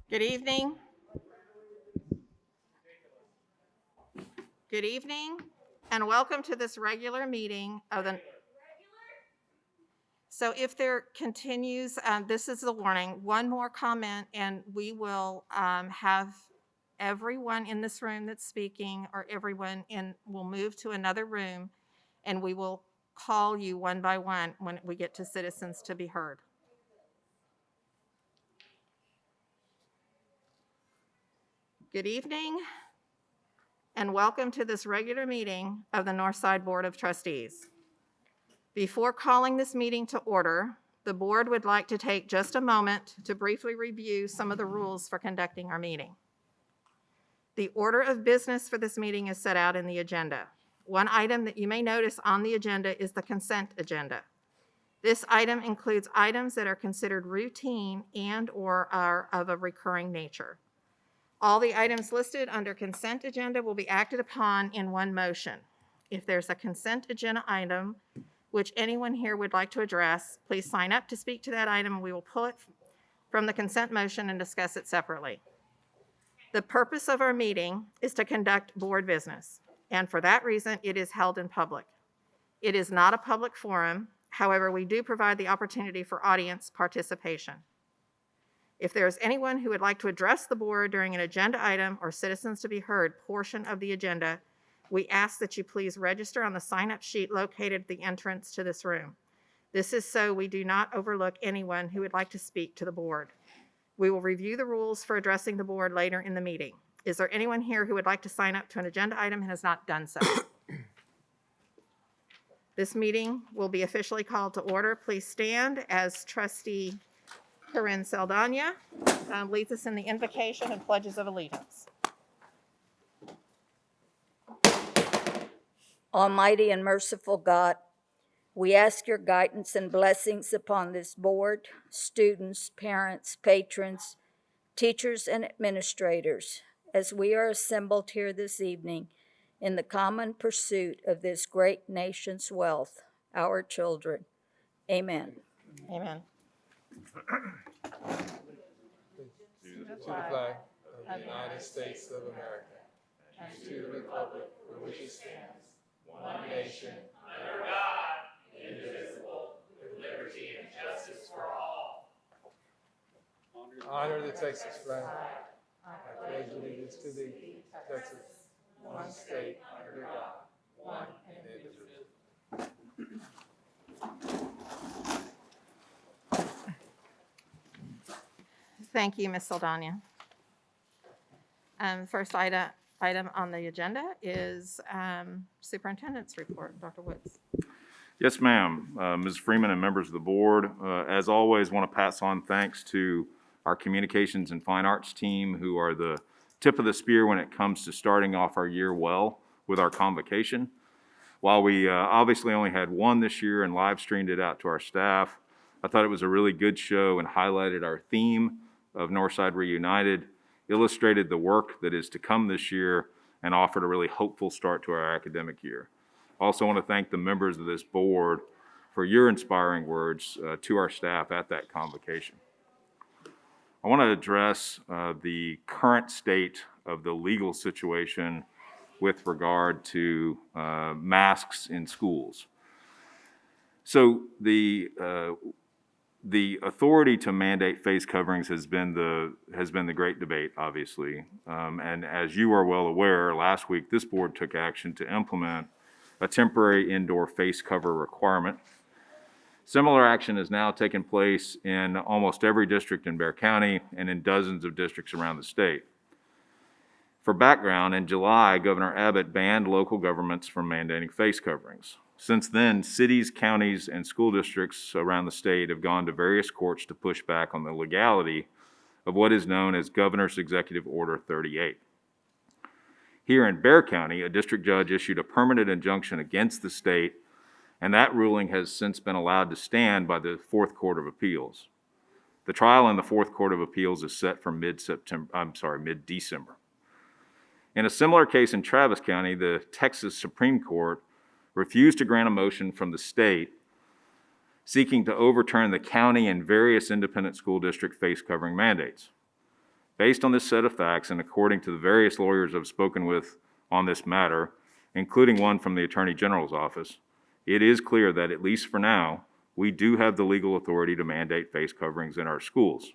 Good evening. Good evening, and welcome to this regular meeting of the. So if there continues, this is the warning, one more comment, and we will have everyone in this room that's speaking, or everyone will move to another room, and we will call you one by one when we get to citizens to be heard. Good evening, and welcome to this regular meeting of the Northside Board of Trustees. Before calling this meeting to order, the board would like to take just a moment to briefly review some of the rules for conducting our meeting. The order of business for this meeting is set out in the agenda. One item that you may notice on the agenda is the consent agenda. This item includes items that are considered routine and/or are of a recurring nature. All the items listed under consent agenda will be acted upon in one motion. If there's a consent agenda item which anyone here would like to address, please sign up to speak to that item, and we will pull it from the consent motion and discuss it separately. The purpose of our meeting is to conduct board business, and for that reason, it is held in public. It is not a public forum. However, we do provide the opportunity for audience participation. If there is anyone who would like to address the board during an agenda item or citizens to be heard portion of the agenda, we ask that you please register on the sign-up sheet located at the entrance to this room. This is so we do not overlook anyone who would like to speak to the board. We will review the rules for addressing the board later in the meeting. Is there anyone here who would like to sign up to an agenda item and has not done so? This meeting will be officially called to order. Please stand as Trustee Corinne Saldana leads us in the invocation and pledges of allegiance. Almighty and merciful God, we ask your guidance and blessings upon this board, students, parents, patrons, teachers, and administrators, as we are assembled here this evening in the common pursuit of this great nation's wealth, our children. Amen. Amen. To the flag of the United States of America, and to the republic for which it stands, one nation, under God, indivisible, with liberty and justice for all. Honor the Texas flag. I pledge allegiance to thee, Texas, one state under God, one and indivisible. Thank you, Ms. Saldana. First item on the agenda is Superintendent's report. Dr. Woods. Yes, ma'am. Ms. Freeman and members of the board, as always, want to pass on thanks to our communications and fine arts team, who are the tip of the spear when it comes to starting off our year well with our convocation. While we obviously only had one this year and live streamed it out to our staff, I thought it was a really good show and highlighted our theme of Northside Reunited, illustrated the work that is to come this year, and offered a really hopeful start to our academic year. I also want to thank the members of this board for your inspiring words to our staff at that convocation. I want to address the current state of the legal situation with regard to masks in schools. So the authority to mandate face coverings has been the great debate, obviously. And as you are well aware, last week this board took action to implement a temporary indoor face cover requirement. Similar action has now taken place in almost every district in Bexar County and in dozens of districts around the state. For background, in July, Governor Abbott banned local governments from mandating face coverings. Since then, cities, counties, and school districts around the state have gone to various courts to push back on the legality of what is known as Governor's Executive Order 38. Here in Bexar County, a district judge issued a permanent injunction against the state, and that ruling has since been allowed to stand by the Fourth Court of Appeals. The trial in the Fourth Court of Appeals is set for mid-December. In a similar case in Travis County, the Texas Supreme Court refused to grant a motion from the state seeking to overturn the county and various independent school district face covering mandates. Based on this set of facts and according to the various lawyers I've spoken with on this matter, including one from the Attorney General's office, it is clear that, at least for now, we do have the legal authority to mandate face coverings in our schools.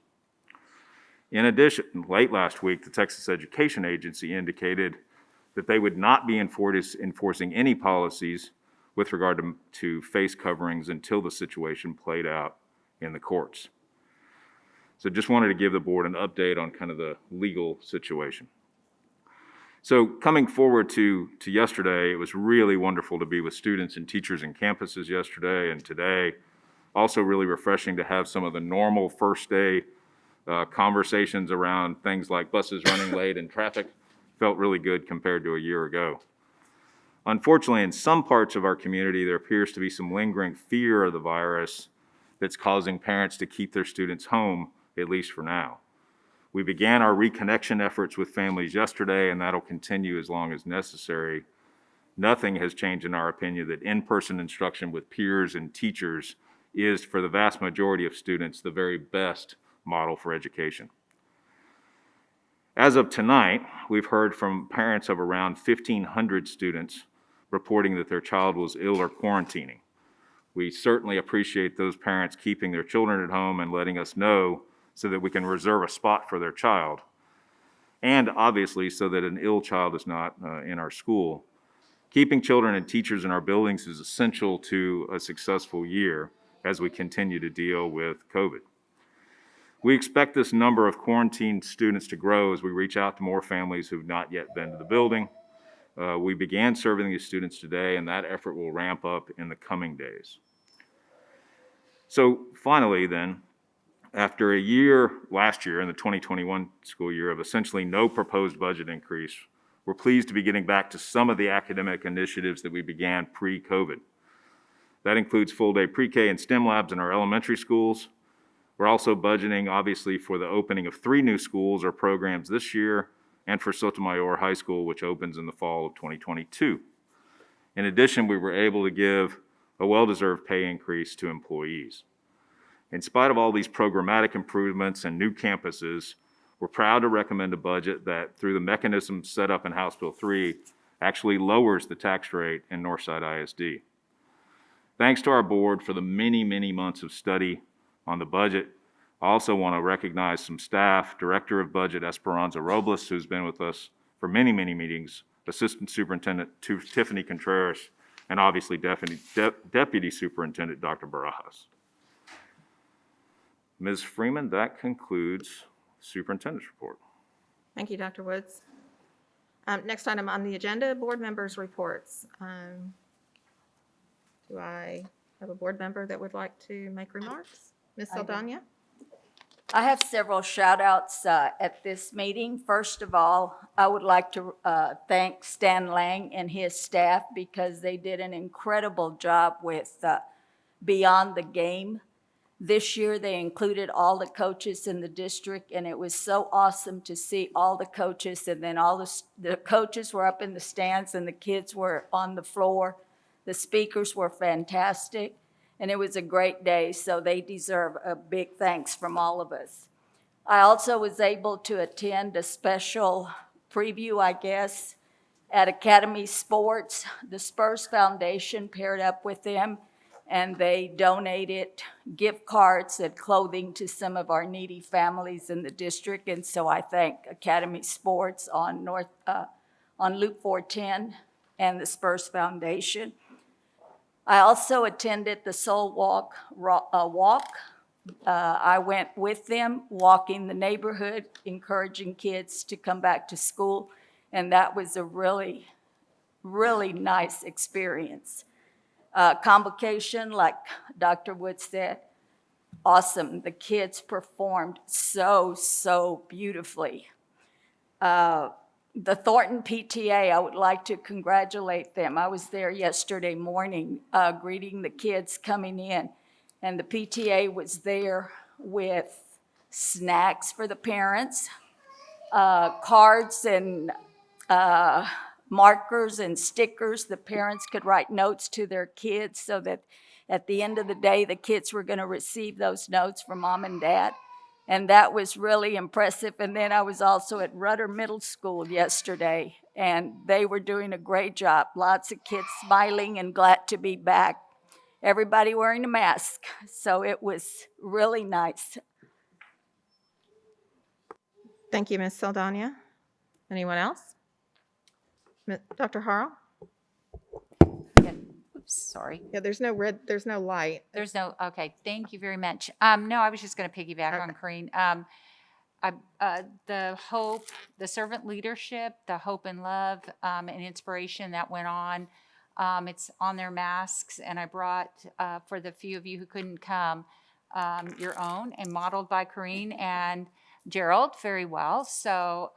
In addition, late last week, the Texas Education Agency indicated that they would not be enforcing any policies with regard to face coverings until the situation played out in the courts. So just wanted to give the board an update on kind of the legal situation. So coming forward to yesterday, it was really wonderful to be with students and teachers and campuses yesterday and today. Also really refreshing to have some of the normal first day conversations around things like buses running late and traffic. Felt really good compared to a year ago. Unfortunately, in some parts of our community, there appears to be some lingering fear of the virus that's causing parents to keep their students home, at least for now. We began our reconnection efforts with families yesterday, and that'll continue as long as necessary. Nothing has changed in our opinion that in-person instruction with peers and teachers is, for the vast majority of students, the very best model for education. As of tonight, we've heard from parents of around 1,500 students reporting that their child was ill or quarantining. We certainly appreciate those parents keeping their children at home and letting us know so that we can reserve a spot for their child, and obviously so that an ill child is not in our school. Keeping children and teachers in our buildings is essential to a successful year as we continue to deal with COVID. We expect this number of quarantined students to grow as we reach out to more families who've not yet been to the building. We began serving these students today, and that effort will ramp up in the coming days. So finally then, after a year last year in the 2021 school year of essentially no proposed budget increase, we're pleased to be getting back to some of the academic initiatives that we began pre-COVID. That includes full-day pre-K and STEM labs in our elementary schools. We're also budgeting, obviously, for the opening of 3 new schools or programs this year, and for Sotomayor High School, which opens in the fall of 2022. In addition, we were able to give a well-deserved pay increase to employees. In spite of all these programmatic improvements and new campuses, we're proud to recommend a budget that, through the mechanism set up in House Bill 3, actually lowers the tax rate in Northside ISD. Thanks to our board for the many, many months of study on the budget. I also want to recognize some staff, Director of Budget Esperanza Robles, who's been with us for many, many meetings, Assistant Superintendent Tiffany Contreras, and obviously Deputy Superintendent Dr. Barajas. Ms. Freeman, that concludes Superintendent's report. Thank you, Dr. Woods. Next item on the agenda, board members' reports. Do I have a board member that would like to make remarks? Ms. Saldana? I have several shout outs at this meeting. First of all, I would like to thank Stan Lang and his staff because they did an incredible job with Beyond the Game. This year, they included all the coaches in the district, and it was so awesome to see all the coaches, and then all the coaches were up in the stands and the kids were on the floor. The speakers were fantastic, and it was a great day, so they deserve a big thanks from all of us. I also was able to attend a special preview, I guess, at Academy Sports. The Spurs Foundation paired up with them, and they donated gift cards and clothing to some of our needy families in the district. And so I thank Academy Sports on Loop 410 and the Spurs Foundation. I also attended the Soul Walk. I went with them, walking the neighborhood, encouraging kids to come back to school, and that was a really, really nice experience. Convocation, like Dr. Wood said, awesome. The kids performed so beautifully. The Thornton PTA, I would like to congratulate them. I was there yesterday morning greeting the kids coming in, and the PTA was there with snacks for the parents, cards and markers and stickers. The parents could write notes to their kids so that at the end of the day, the kids were going to receive those notes from mom and dad. And that was really impressive. And then I was also at Rudder Middle School yesterday, and they were doing a great job. Lots of kids smiling and glad to be back. Everybody wearing a mask. So it was really nice. Thank you, Ms. Saldana. Anyone else? Dr. Harrell? Yeah. Oops, sorry. Yeah, there's no light. There's no, okay, thank you very much. No, I was just going to piggyback on Okay. Corinne. The hope, the servant leadership, the hope and love and inspiration that went on, it's on their masks. And I brought, for the few of you who couldn't come, your own and modeled by Corinne and Gerald very well. So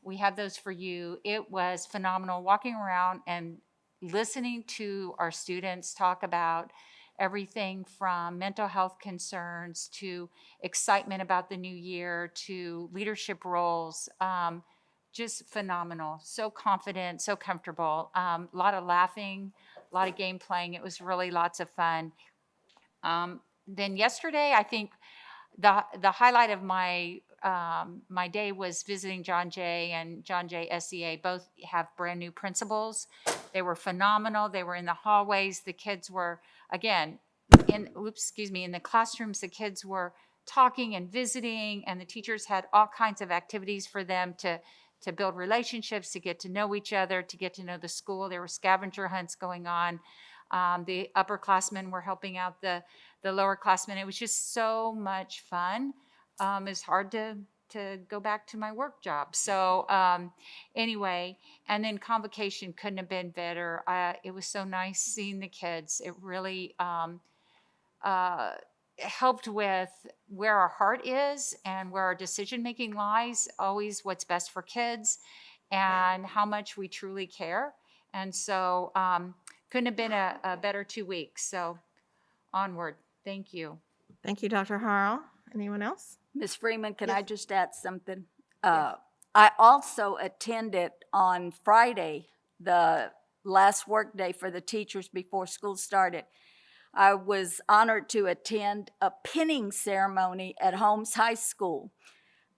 we have those for you. It was phenomenal walking around and listening to our students talk about everything from mental health concerns to excitement about the new year to leadership roles. Just phenomenal. So confident, so comfortable. A lot of laughing, a lot of game playing. It was really lots of fun. Then yesterday, I think the highlight of my my day was visiting John Jay and John Jay SEA. Both have brand new principals. They were phenomenal. They were in the hallways. The kids were, again, in the classrooms. The kids were talking and visiting, and the teachers had all kinds of activities for them to build relationships, to get to know each other, to get to know the school. There were scavenger hunts going on. The upperclassmen were helping out the lowerclassmen. It was just so much fun. It's hard to go back to my work job. So anyway, and then convocation couldn't have been better. It was so nice seeing the kids. It really helped with where our heart is and where our decision making lies, always what's best for kids and how much we truly care. And so couldn't have been a better 2 weeks. So onward. Thank you. Thank you, Dr. Harrell. Anyone else? Ms. Freeman, can Yes. I just add something? I also attended on Friday, the last work day for the teachers before school started. I was honored to attend a pinning ceremony at Holmes High School.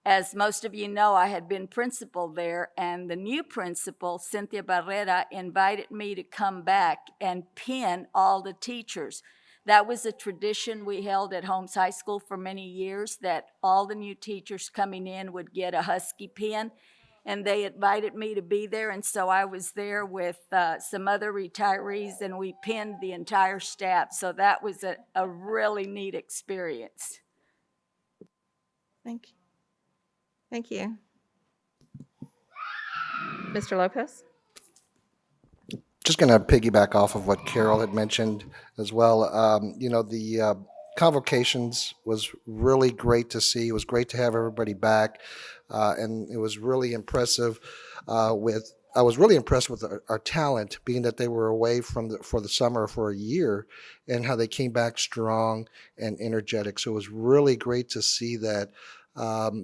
As most of you know, I had been principal there, and the new principal, Cynthia Barrera, invited me to come back and pin all the teachers. That was a tradition we held at Holmes High School for many years, that all the new teachers coming in would get a Husky pin, and they invited me to be there, and so I was there with some other retirees, and we pinned the entire staff. So that was a really neat experience. Thank you. Thank you. Mr. Lopez? Just going to piggyback off of what Carol had mentioned as well. The convocations was really great to see. It was great to have everybody back, and it was really impressive. I was really impressed with our talent, being that they were away for the summer for a year, and how they came back strong and energetic. So it was really great to see that.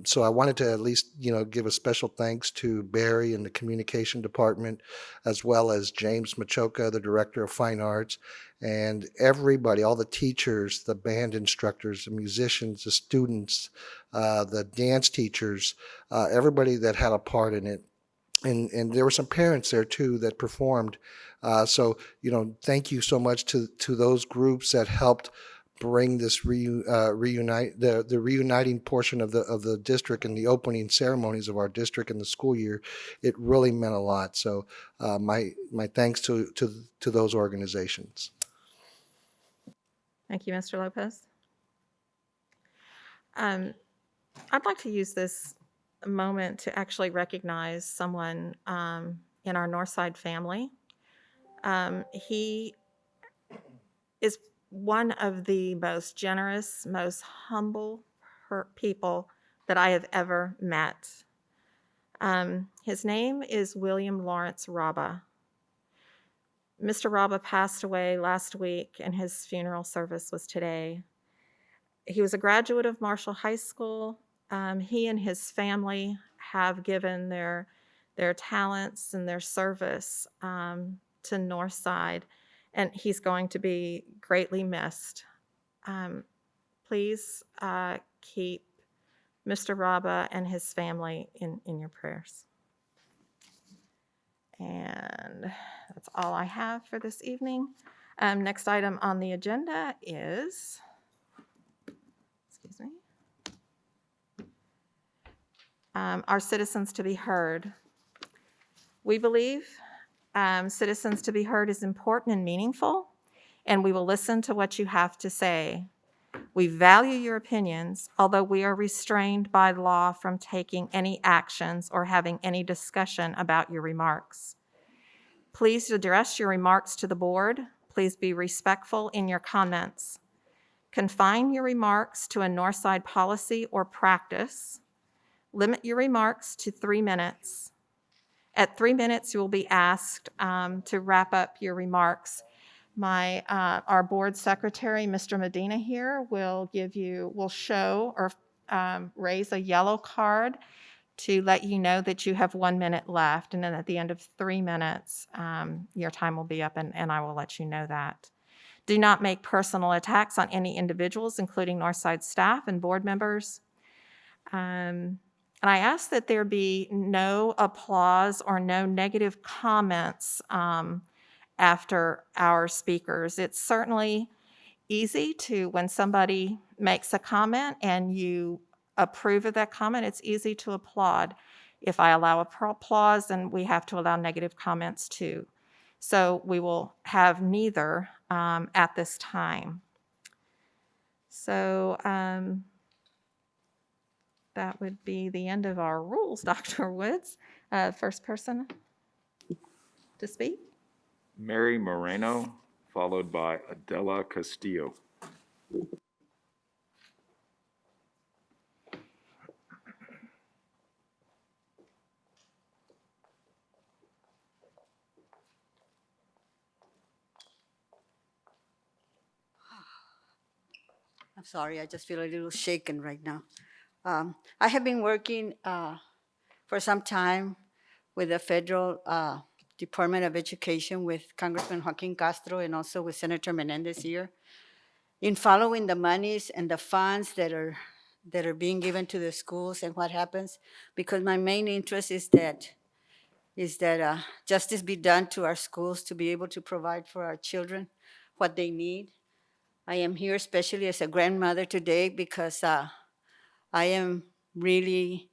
So I wanted to at least, give a special thanks to Barry and the communication department, as well as James Machoka, the director of fine arts, and everybody, all the teachers, the band instructors, the musicians, the students, the dance teachers, everybody that had a part in it. And there were some parents there too that performed. So thank you so much to those groups that helped bring this reuniting portion of the district and the opening ceremonies of our district in the school year. It really meant a lot. So my thanks to those organizations. Thank you, Mr. Lopez. I'd like to use this moment to actually recognize someone in our Northside family. He is one of the most generous, most humble people that I have ever met. His name is William Lawrence Raba. Mr. Raba passed away last week, and his funeral service was today. He was a graduate of Marshall High School. He and his family have given their talents and their service to Northside, and he's going to be greatly missed. Please keep Mr. Raba and his family in your prayers. And that's all I have for this evening. Next item on the agenda is, excuse me, our citizens to be heard. We believe citizens to be heard is important and meaningful, and we will listen to what you have to say. We value your opinions, although we are restrained by law from taking any actions or having any discussion about your remarks. Please address your remarks to the board. Please be respectful in your comments. Confine your remarks to a Northside policy or practice. Limit your remarks to 3 minutes. At 3 minutes, you will be asked to wrap up your remarks. Our board secretary, Mr. Medina here, will show or raise a yellow card to let you know that you have 1 minute left. And then at the end of 3 minutes, your time will be up, and I will let you know that. Do not make personal attacks on any individuals, including Northside staff and board members. And I ask that there be no applause or no negative comments after our speakers. It's certainly easy to, when somebody makes a comment and you approve of that comment, it's easy to applaud. If I allow applause, then we have to allow negative comments too. So we will have neither at this time. So that would be the end of our rules, Dr. Woods. First person to speak? Mary Moreno, followed by Adela Castillo. I'm sorry, I just feel a little shaken right now. I have been working for some time with the Federal Department of Education with Congressman Joaquin Castro and also with Senator Menendez here in following the monies and the funds that are being given to the schools and what happens, because my main interest is that justice be done to our schools to be able to provide for our children what they need. I am here especially as a grandmother today because I am really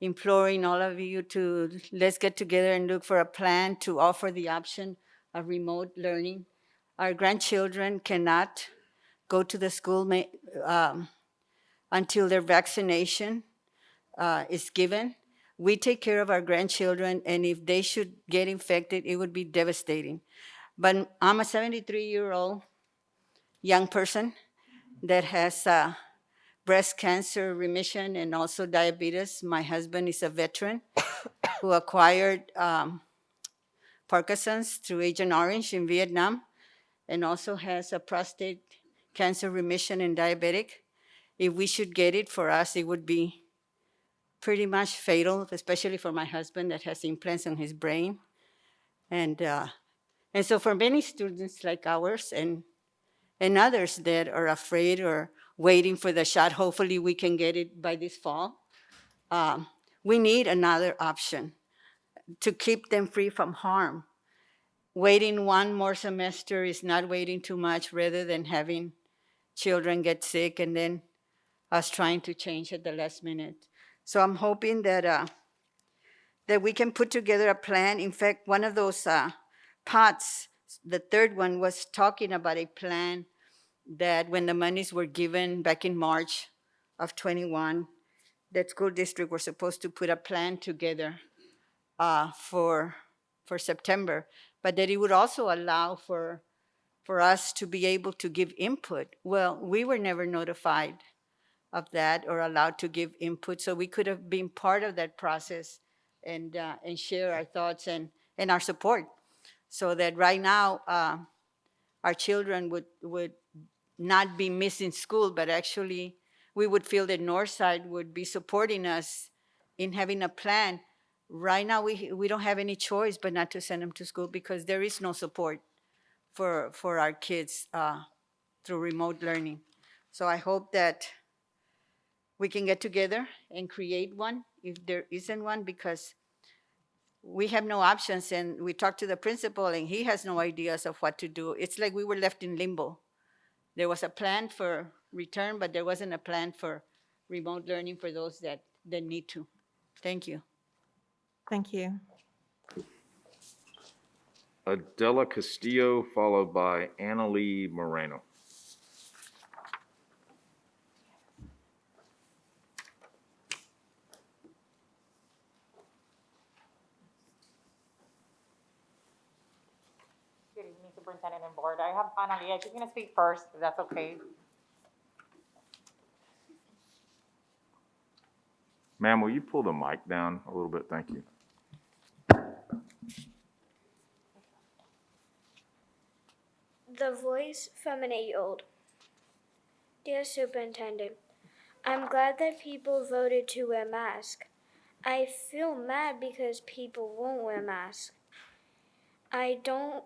imploring all of you to let's get together and look for a plan to offer the option of remote learning. Our grandchildren cannot go to the school until their vaccination is given. We take care of our grandchildren, and if they should get infected, it would be devastating. But I'm a 73-year-old young person that has breast cancer remission and also diabetes. My husband is a veteran who acquired Parkinson's through Agent Orange in Vietnam and also has a prostate cancer remission and diabetic. If we should get it, for us, it would be pretty much fatal, especially for my husband that has implants on his brain. And so for many students like ours and others that are afraid or waiting for the shot, hopefully we can get it by this fall. We need another option to keep them free from harm. Waiting one more semester is not waiting too much, rather than having children get sick and then us trying to change at the last minute. So I'm hoping that we can put together a plan. In fact, one of those pots, the third one, was talking about a plan that when the monies were given back in March of 21, that school district were supposed to put a plan together for September, but that it would also allow for us to be able to give input. Well, we were never notified of that or allowed to give input, so we could have been part of that process and share our thoughts and our support, so that right now our children would not be missing school, but actually we would feel that Northside would be supporting us in having a plan. Right now, we don't have any choice but not to send them to school because there is no support for our kids through remote learning. So I hope that we can get together and create one if there isn't one, because we have no options, and we talked to the principal and he has no ideas of what to do. It's like we were left in limbo. There was a plan for return, but there wasn't a plan for remote learning for those that need to. Thank you. Thank you. Adela Castillo, followed by Annalee Moreno. Good evening, Superintendent and Board. I have Analia. She's going to speak first, if that's okay. Ma'am, will you pull the mic down a little bit? Thank you. The voice from an 8-year-old. Dear Superintendent, I'm glad that people voted to wear masks. I feel mad because people won't wear masks. I don't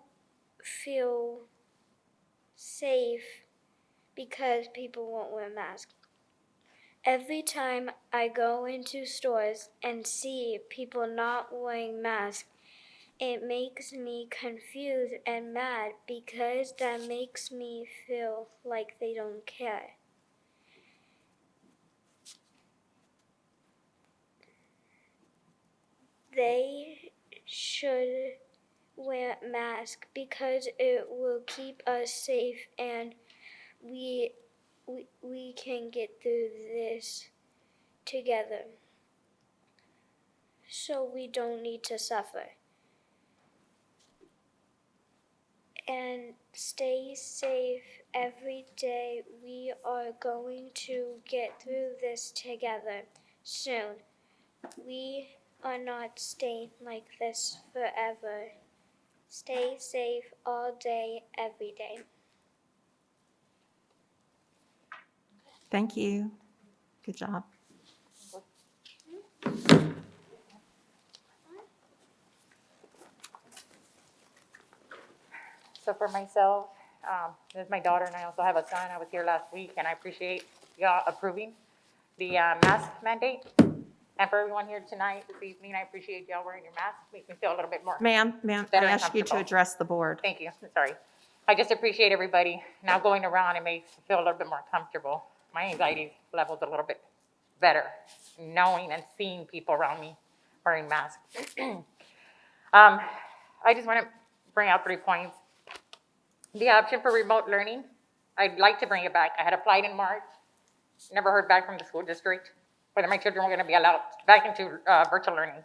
feel safe because people won't wear masks. Every time I go into stores and see people not wearing masks, it makes me confused and mad because that makes me feel like they don't care. They should wear masks because it will keep us safe and we can get through this together. So we don't need to suffer. And stay safe every day. We are going to get through this together soon. We are not staying like this forever. Stay safe all day, every day. Thank you. Good job. So for myself, this is my daughter, and I also have a son. I was here last week, and I appreciate y'all approving the mask mandate. And for everyone here tonight, this evening, I appreciate y'all wearing your masks. Makes me feel a little bit more. Ma'am, I Better and ask you to comfortable. address the board. Thank you. Sorry. I just appreciate everybody now going around. It makes me feel a little bit more comfortable. My anxiety level's a little bit better, knowing and seeing people around me wearing masks. I just want to bring out 3 points. The option for remote learning, I'd like to bring it back. I had applied in March, never heard back from the school district whether my children were going to be allowed back into virtual learning.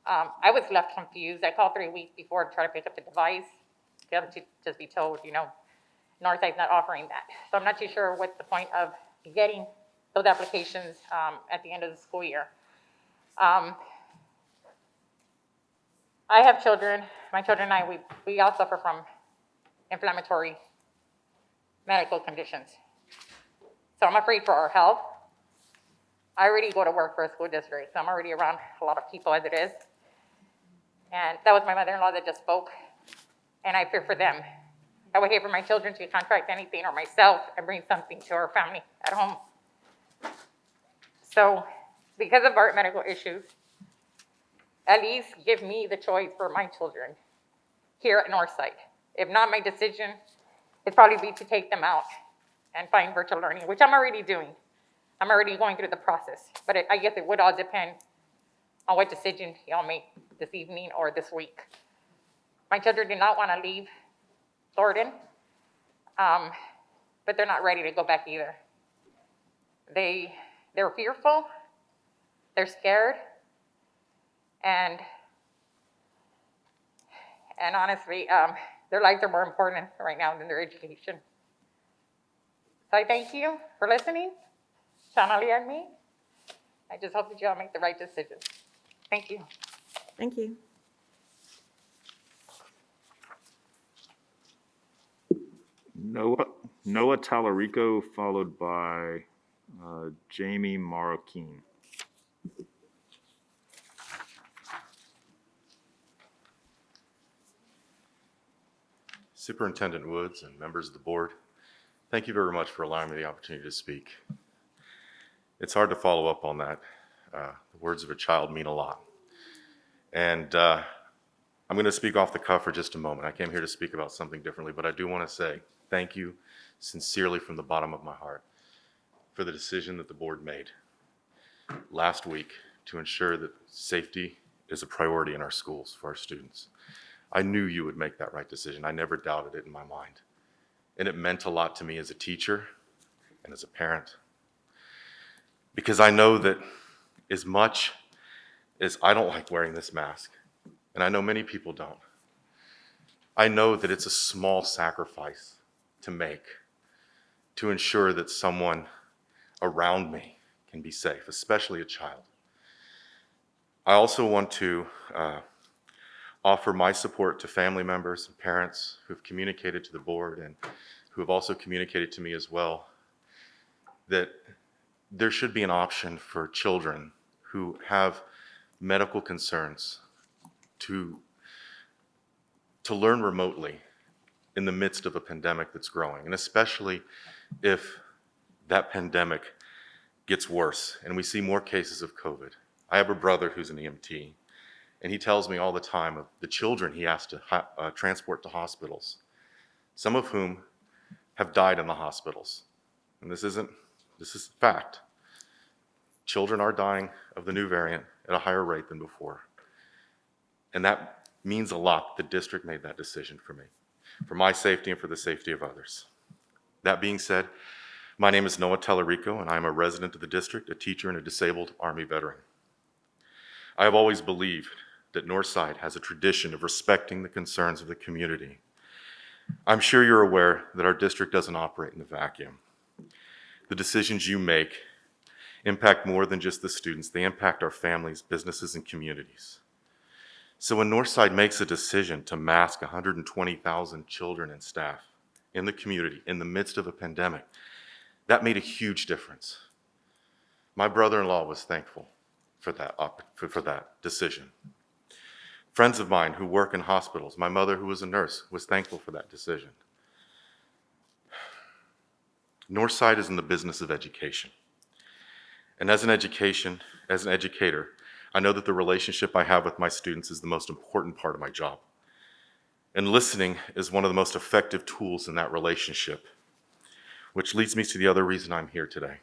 I was left confused. I called 3 weeks before to try to pick up the device. To just be told, Northside's not offering that. So I'm not too sure what's the point of getting those applications at the end of the school year. I have children. My children and I, we all suffer from inflammatory medical conditions. So I'm afraid for our health. I already go to work for a school district, so I'm already around a lot of people as it is. And that was my mother-in-law that just spoke, and I fear for them. I would hate for my children to contract anything or myself and bring something to our family at home. So because of our medical issues, at least give me the choice for my children here at Northside. If not, my decision would probably be to take them out and find virtual learning, which I'm already doing. I'm already going through the process, but I guess it would all depend on what decision y'all make this evening or this week. My children did not want to leave Thornton, but they're not ready to go back either. They're fearful, they're scared, and honestly, their lives are more important right now than their education. So I thank you for listening, Shanalia and me. I just hope that y'all make the right decision. Thank you. Thank you. Noah Tallarico, followed by Jamie Marroquin. Superintendent Woods and members of the board, thank you very much for allowing me the opportunity to speak. It's hard to follow up on that. The words of a child mean a lot. And I'm going to speak off the cuff for just a moment. I came here to speak about something differently, but I do want to say thank you sincerely from the bottom of my heart for the decision that the board made last week to ensure that safety is a priority in our schools for our students. I knew you would make that right decision. I never doubted it in my mind. And it meant a lot to me as a teacher and as a parent, because I know that as much as I don't like wearing this mask, and I know many people don't, I know that it's a small sacrifice to make to ensure that someone around me can be safe, especially a child. I also want to offer my support to family members and parents who have communicated to the board and who have also communicated to me as well that there should be an option for children who have medical concerns to learn remotely in the midst of a pandemic that's growing, and especially if that pandemic gets worse and we see more cases of COVID. I have a brother who's an EMT, and he tells me all the time of the children he has to transport to hospitals, some of whom have died in the hospitals. And this is fact. Children are dying of the new variant at a higher rate than before. And that means a lot. The district made that decision for me, for my safety and for the safety of others. That being said, my name is Noah Tellerico, and I am a resident of the district, a teacher, and a disabled Army veteran. I have always believed that Northside has a tradition of respecting the concerns of the community. I'm sure you're aware that our district doesn't operate in a vacuum. The decisions you make impact more than just the students. They impact our families, businesses, and communities. So when Northside makes a decision to mask 120,000 children and staff in the community in the midst of a pandemic, that made a huge difference. My brother-in-law was thankful for that decision. Friends of mine who work in hospitals, my mother who was a nurse, was thankful for that decision. Northside is in the business of education. And as an educator, I know that the relationship I have with my students is the most important part of my job. And listening is one of the most effective tools in that relationship, which leads me to the other reason I'm here today.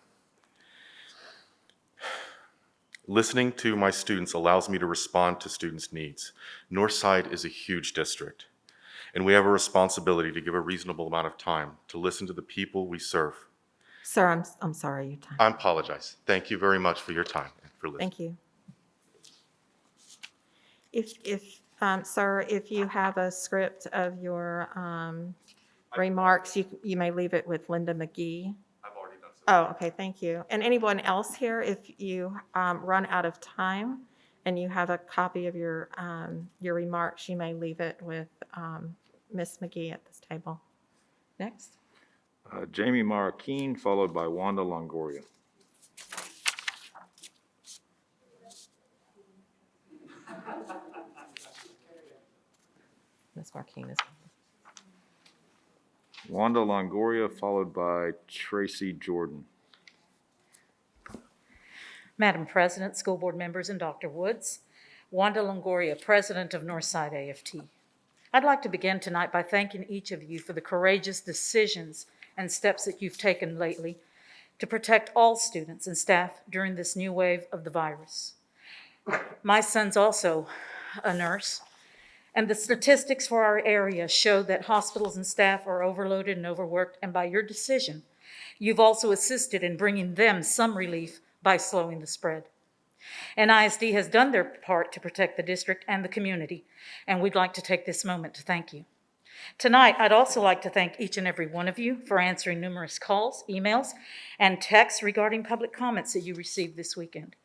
Listening to my students allows me to respond to students' needs. Northside is a huge district, and we have a responsibility to give a reasonable amount of time to listen to the people we serve. Sir, I'm sorry, your time. I apologize. Thank you very much for your time and for listening. Thank you. Sir, if you have a script of your remarks, you may leave it with Linda McGee. I've already done so. Oh, okay, thank you. And anyone else here, if you run out of time and you have a copy of your remarks, you may leave it with Ms. McGee at this table. Next. Jamie Marroquin, followed by Wanda Longoria. Ms. Marquez. Wanda Longoria, followed by Tracy Jordan. Madam President, school board members, and Dr. Woods, Wanda Longoria, President of Northside AFT. I'd like to begin tonight by thanking each of you for the courageous decisions and steps that you've taken lately to protect all students and staff during this new wave of the virus. My son's also a nurse, and the statistics for our area show that hospitals and staff are overloaded and overworked, and by your decision, you've also assisted in bringing them some relief by slowing the spread. NISD has done their part to protect the district and the community, and we'd like to take this moment to thank you. Tonight, I'd also like to thank each and every one of you for answering numerous calls, emails, and texts regarding public comments that you received this weekend.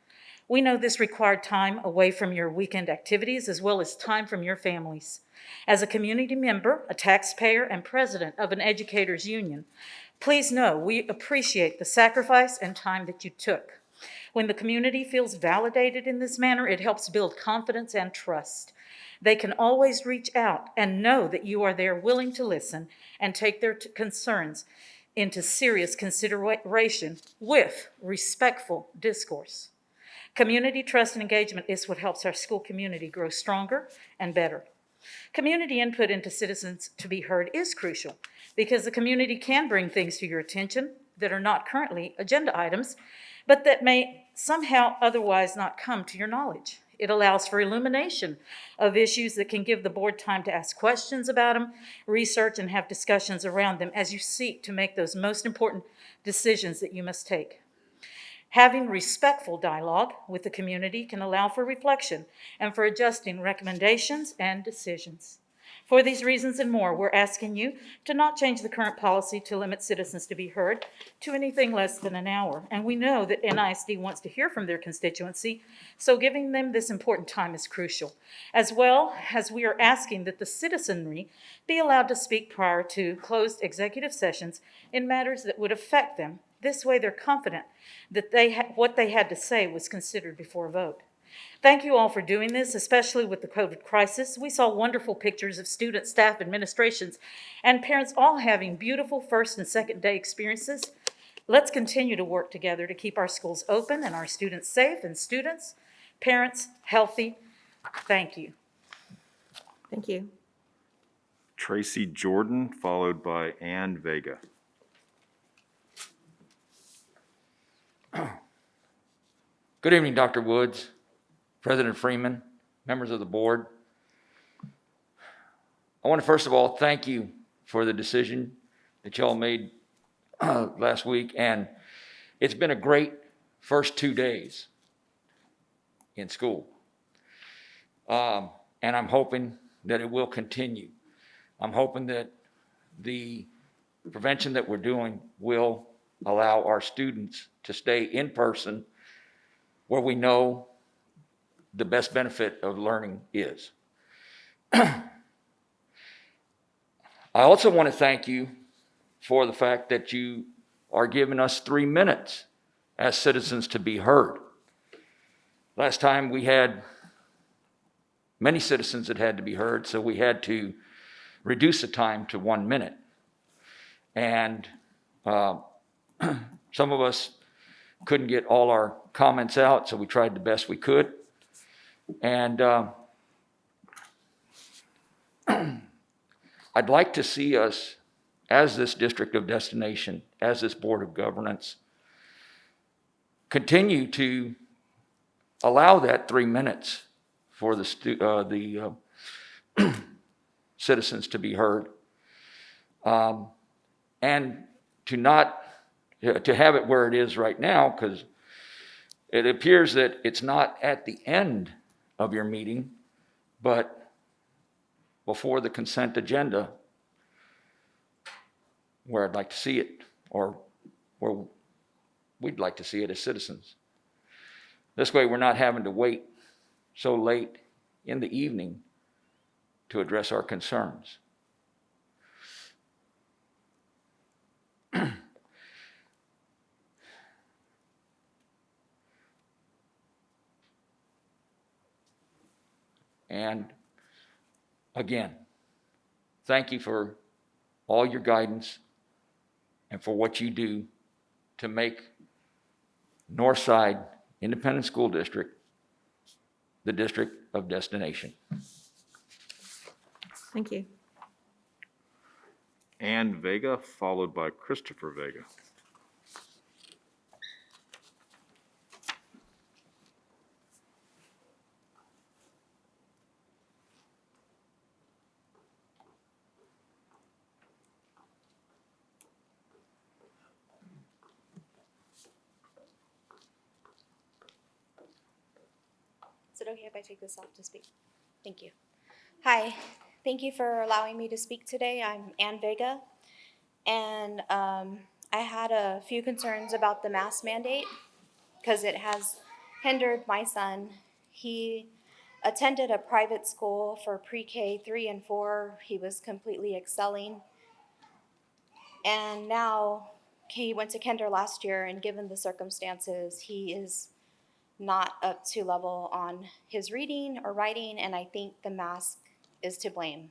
We know this required time away from your weekend activities as well as time from your families. As a community member, a taxpayer, and president of an educators union, please know we appreciate the sacrifice and time that you took. When the community feels validated in this manner, it helps build confidence and trust. They can always reach out and know that you are there willing to listen and take their concerns into serious consideration with respectful discourse. Community trust and engagement is what helps our school community grow stronger and better. Community input into citizens to be heard is crucial because the community can bring things to your attention that are not currently agenda items, but that may somehow otherwise not come to your knowledge. It allows for illumination of issues that can give the board time to ask questions about them, research, and have discussions around them as you seek to make those most important decisions that you must take. Having respectful dialogue with the community can allow for reflection and for adjusting recommendations and decisions. For these reasons and more, we're asking you to not change the current policy to limit citizens to be heard to anything less than an hour. And we know that NISD wants to hear from their constituency, so giving them this important time is crucial. As well as we are asking that the citizenry be allowed to speak prior to closed executive sessions in matters that would affect them. This way they're confident that what they had to say was considered before a vote. Thank you all for doing this, especially with the COVID crisis. We saw wonderful pictures of students, staff, administrations, and parents all having beautiful first and second day experiences. Let's continue to work together to keep our schools open and our students safe, and students, parents, healthy. Thank you. Thank you. Tracy Jordan, followed by Ann Vega. Good evening, Dr. Woods, President Freeman, members of the board. I want to first of all thank you for the decision that y'all made last week, and it's been a great first 2 days in school. And I'm hoping that it will continue. I'm hoping that the prevention that we're doing will allow our students to stay in person where we know the best benefit of learning is. I also want to thank you for the fact that you are giving us 3 minutes as citizens to be heard. Last time we had many citizens that had to be heard, so we had to reduce the time to 1 minute. And some of us couldn't get all our comments out, so we tried the best we could. And I'd like to see us, as this district of destination, as this board of governance, continue to allow that 3 minutes for the citizens to be heard, and to have it where it is right now, because it appears that it's not at the end of your meeting, but before the consent agenda, where I'd like to see it, or where we'd like to see it as citizens. This way we're not having to wait so late in the evening to address our concerns. And again, thank you for all your guidance and for what you do to make Northside Independent School District the district of destination. Thank you. Ann Vega, followed by Christopher Vega. Is it okay if I take this off to speak? Thank you. Hi, thank you for allowing me to speak today. I'm Ann Vega, and I had a few concerns about the mask mandate because it has hindered my son. He attended a private school for pre-K 3 and 4. He was completely excelling. And now he went to kinder last year, and given the circumstances, he is not up to level on his reading or writing, and I think the mask is to blame.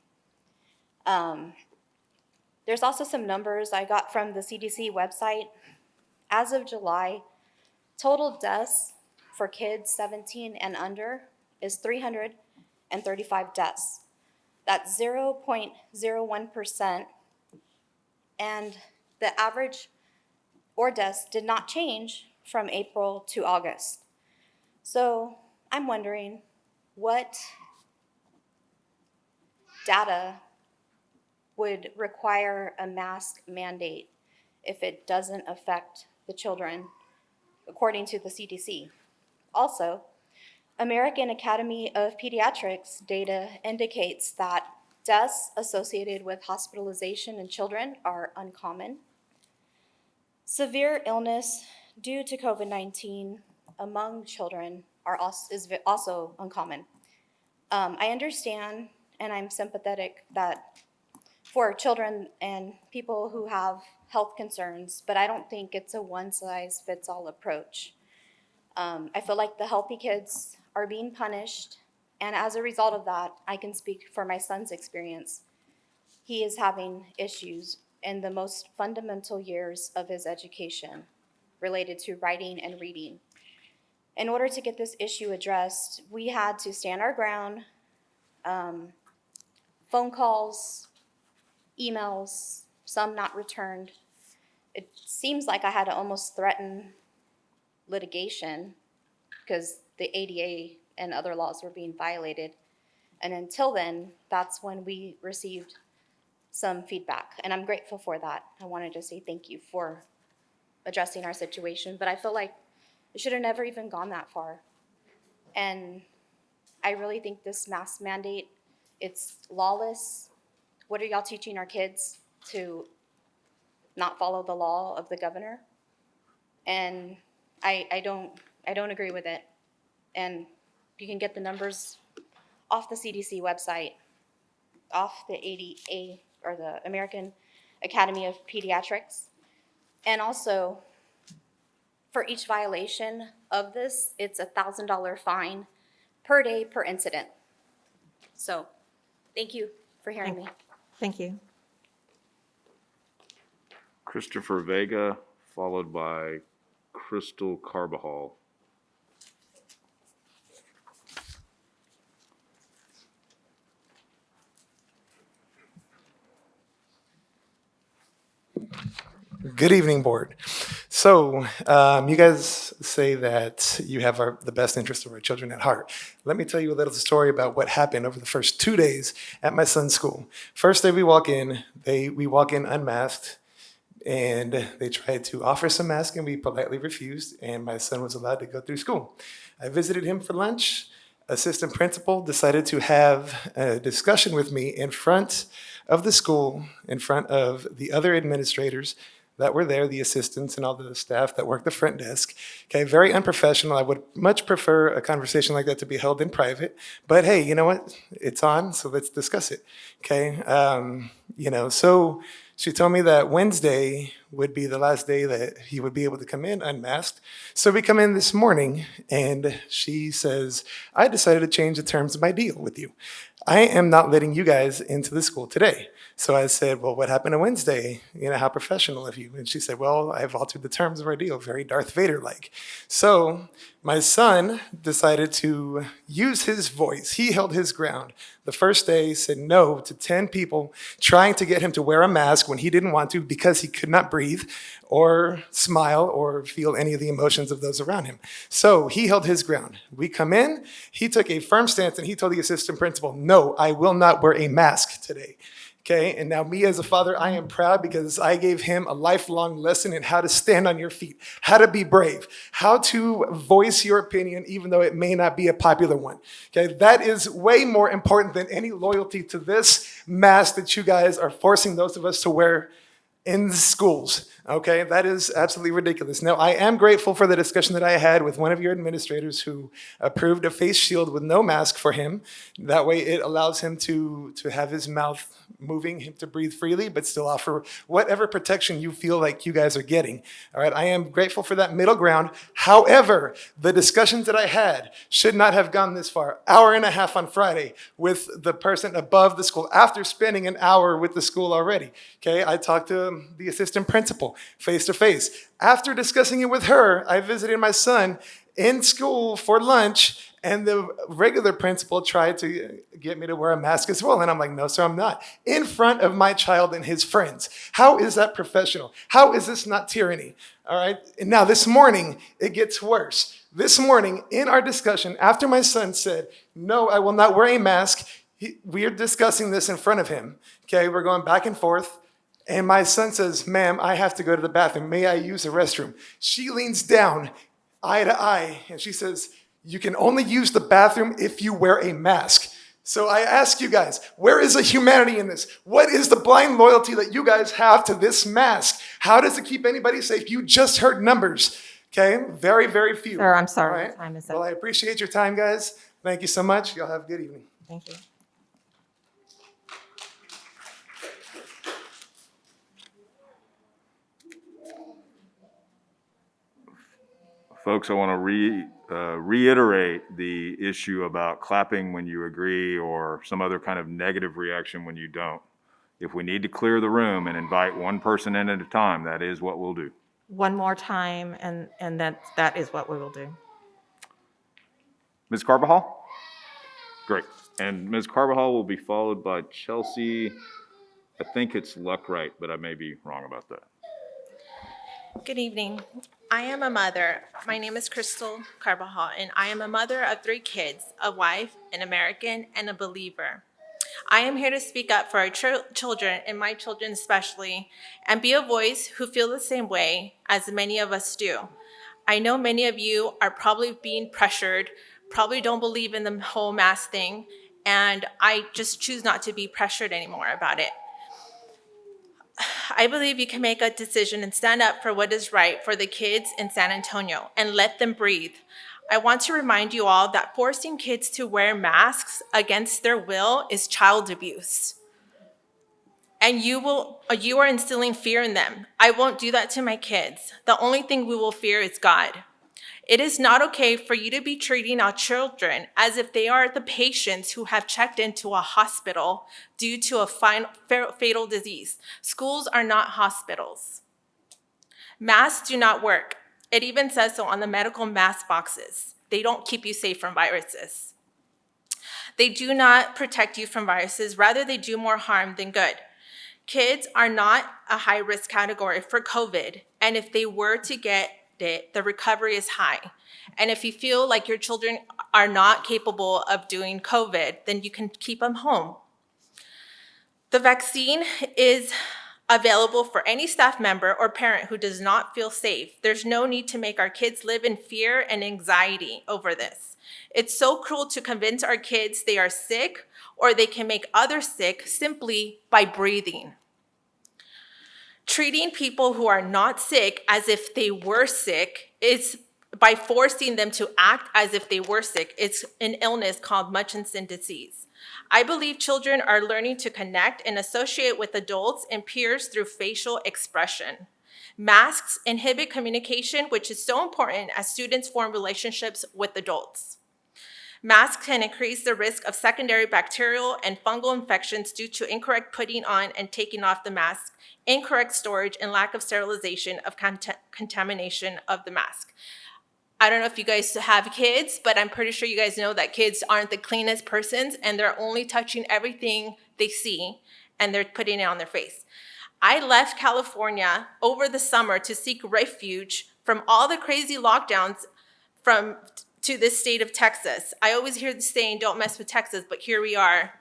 There's also some numbers I got from the CDC website. As of July, total deaths for kids 17 and under is 335 deaths. That's 0.01%, and the average or deaths did not change from April to August. So I'm wondering what data would require a mask mandate if it doesn't affect the children, according to the CDC. Also, American Academy of Pediatrics data indicates that deaths associated with hospitalization in children are uncommon. Severe illness due to COVID-19 among children is also uncommon. I understand and I'm sympathetic that for children and people who have health concerns, but I don't think it's a one-size-fits-all approach. I feel like the healthy kids are being punished, and as a result of that, I can speak for my son's experience. He is having issues in the most fundamental years of his education related to writing and reading. In order to get this issue addressed, we had to stand our ground, phone calls, emails, some not returned. It seems like I had to almost threaten litigation because the ADA and other laws were being violated. And until then, that's when we received some feedback, and I'm grateful for that. I wanted to say thank you for addressing our situation, but I feel like it should have never even gone that far. And I really think this mask mandate, it's lawless. What are y'all teaching our kids? To not follow the law of the governor? And I don't agree with it. And you can get the numbers off the CDC website, off the ADA or the American Academy of Pediatrics. And also, for each violation of this, it's a $1,000 fine per day per incident. So, thank you for hearing me. Thank you. Christopher Vega, followed by Crystal Carbajal. Good evening, board. So you guys say that you have the best interest of our children at heart. Let me tell you a little story about what happened over the first 2 days at my son's school. First day we walk in unmasked, and they tried to offer some masks, and we politely refused, and my son was allowed to go through school. I visited him for lunch. Assistant principal decided to have a discussion with me in front of the school, in front of the other administrators that were there, the assistants and all the staff that worked the front desk. Okay, very unprofessional. I would much prefer a conversation like that to be held in private. But hey, you know what? It's on, so let's discuss it. Okay, so she told me that Wednesday would be the last day that he would be able to come in unmasked. So we come in this morning, and she says, I decided to change the terms of my deal with you. I am not letting you guys into the school today. So I said, well, what happened on Wednesday? How professional of you. And she said, well, I've altered the terms of our deal, very Darth Vader-like. So my son decided to use his voice. He held his ground. The first day said no to 10 people trying to get him to wear a mask when he didn't want to because he could not breathe or smile or feel any of the emotions of those around him. So he held his ground. We come in, he took a firm stance, and he told the assistant principal, no, I will not wear a mask today. Okay, and now me as a father, I am proud because I gave him a lifelong lesson in how to stand on your feet, how to be brave, how to voice your opinion even though it may not be a popular one. Okay, that is way more important than any loyalty to this mask that you guys are forcing those of us to wear in the schools. Okay, that is absolutely ridiculous. Now, I am grateful for the discussion that I had with one of your administrators who approved a face shield with no mask for him. That way it allows him to have his mouth moving, him to breathe freely, but still offer whatever protection you feel like you guys are getting. All right, I am grateful for that middle ground. However, the discussions that I had should not have gone this far. Hour and a half on Friday with the person above the school after spending an hour with the school already. Okay, I talked to the assistant principal face to face. After discussing it with her, I visited my son in school for lunch, and the regular principal tried to get me to wear a mask as well. And I'm like, no, sir, I'm not. In front of my child and his friends. How is that professional? How is this not tyranny? All right. And now this morning, it gets worse. This morning, in our discussion, after my son said, no, I will not wear a mask, we are discussing this in front of him. Okay, we're going back and forth. And my son says, ma'am, I have to go to the bathroom. May I use the restroom? She leans down, eye to eye, and she says, you can only use the bathroom if you wear a mask. So I ask you guys, where is the humanity in this? What is the blind loyalty that you guys have to this mask? How does it keep anybody safe? You just heard numbers, okay? Very, very few. Sir, I'm sorry, All your right? time is Well, up. I appreciate your time, guys. Thank you so much. Y'all have a good evening. Thank you. Folks, I want to reiterate the issue about clapping when you agree or some other kind of negative reaction when you don't. If we need to clear the room and invite one person in at a time, that is what we'll do. One more time, and that is what we will do. Ms. Carbajal? Great. And Ms. Carbajal will be followed by Chelsea. I think it's Luckwright, but I may be wrong about that. Good evening. I am a mother. My name is Crystal Carbajal, and I am a mother of 3 kids, a wife, an American, and a believer. I am here to speak up for our children, and my children especially, and be a voice who feel the same way as many of us do. I know many of you are probably being pressured, probably don't believe in the whole mask thing, and I just choose not to be pressured anymore about it. I believe you can make a decision and stand up for what is right for the kids in San Antonio and let them breathe. I want to remind you all that forcing kids to wear masks against their will is child abuse. And you are instilling fear in them. I won't do that to my kids. The only thing we will fear is God. It is not okay for you to be treating our children as if they are the patients who have checked into a hospital due to a fatal disease. Schools are not hospitals. Masks do not work. It even says so on the medical mask boxes. They don't keep you safe from viruses. They do not protect you from viruses. Rather, they do more harm than good. Kids are not a high-risk category for COVID, and if they were to get it, the recovery is high. And if you feel like your children are not capable of doing COVID, then you can keep them home. The vaccine is available for any staff member or parent who does not feel safe. There's no need to make our kids live in fear and anxiety over this. It's so cruel to convince our kids they are sick or they can make others sick simply by breathing. Treating people who are not sick as if they were sick is by forcing them to act as if they were sick. It's an illness called Murchison disease. I believe children are learning to connect and associate with adults and peers through facial expression. Masks inhibit communication, which is so important as students form relationships with adults. Masks can increase the risk of secondary bacterial and fungal infections due to incorrect putting on and taking off the mask, incorrect storage, and lack of sterilization of contamination of the mask. I don't know if you guys have kids, but I'm pretty sure you guys know that kids aren't the cleanest persons and they're only touching everything they see and they're putting it on their face. I left California over the summer to seek refuge from all the crazy lockdowns to this state of Texas. I always hear the saying, don't mess with Texas, but here we are,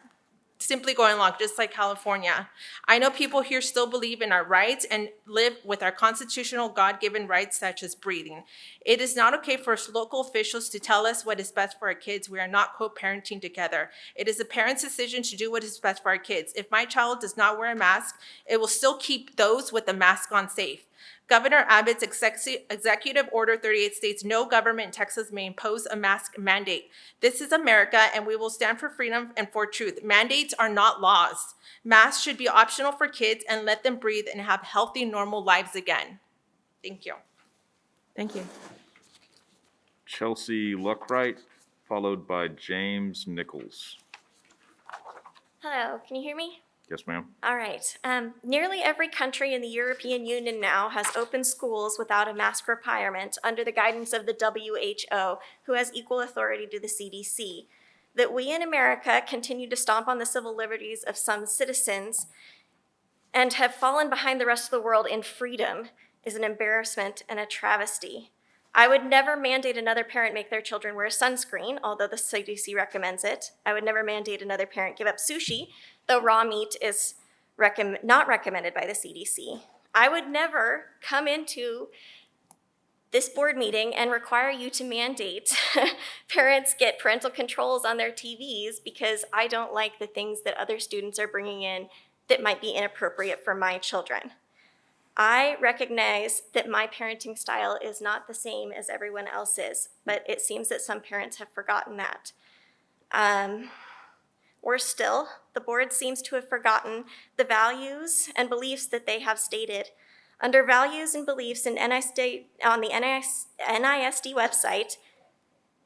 simply going along just like California. I know people here still believe in our rights and live with our constitutional God-given rights such as breathing. It is not okay for local officials to tell us what is best for our kids. We are not co-parenting together. It is a parent's decision to do what is best for our kids. If my child does not wear a mask, it will still keep those with a mask on safe. Governor Abbott's Executive Order 38 states no government in Texas may impose a mask mandate. This is America, and we will stand for freedom and for truth. Mandates are not laws. Masks should be optional for kids and let them breathe and have healthy, normal lives again. Thank you. Thank you. Chelsea Luckwright, followed by James Nichols. Hello, can you hear me? Yes, ma'am. All right. Nearly every country in the European Union now has opened schools without a mask requirement under the guidance of the WHO, who has equal authority to the CDC. That we in America continue to stomp on the civil liberties of some citizens and have fallen behind the rest of the world in freedom is an embarrassment and a travesty. I would never mandate another parent make their children wear sunscreen, although the CDC recommends it. I would never mandate another parent give up sushi, though raw meat is not recommended by the CDC. I would never come into this board meeting and require you to mandate parents get parental controls on their TVs because I don't like the things that other students are bringing in that might be inappropriate for my children. I recognize that my parenting style is not the same as everyone else's, but it seems that some parents have forgotten that. Worse still, the board seems to have forgotten the values and beliefs that they have stated. Under values and beliefs in NISD, on the NISD website,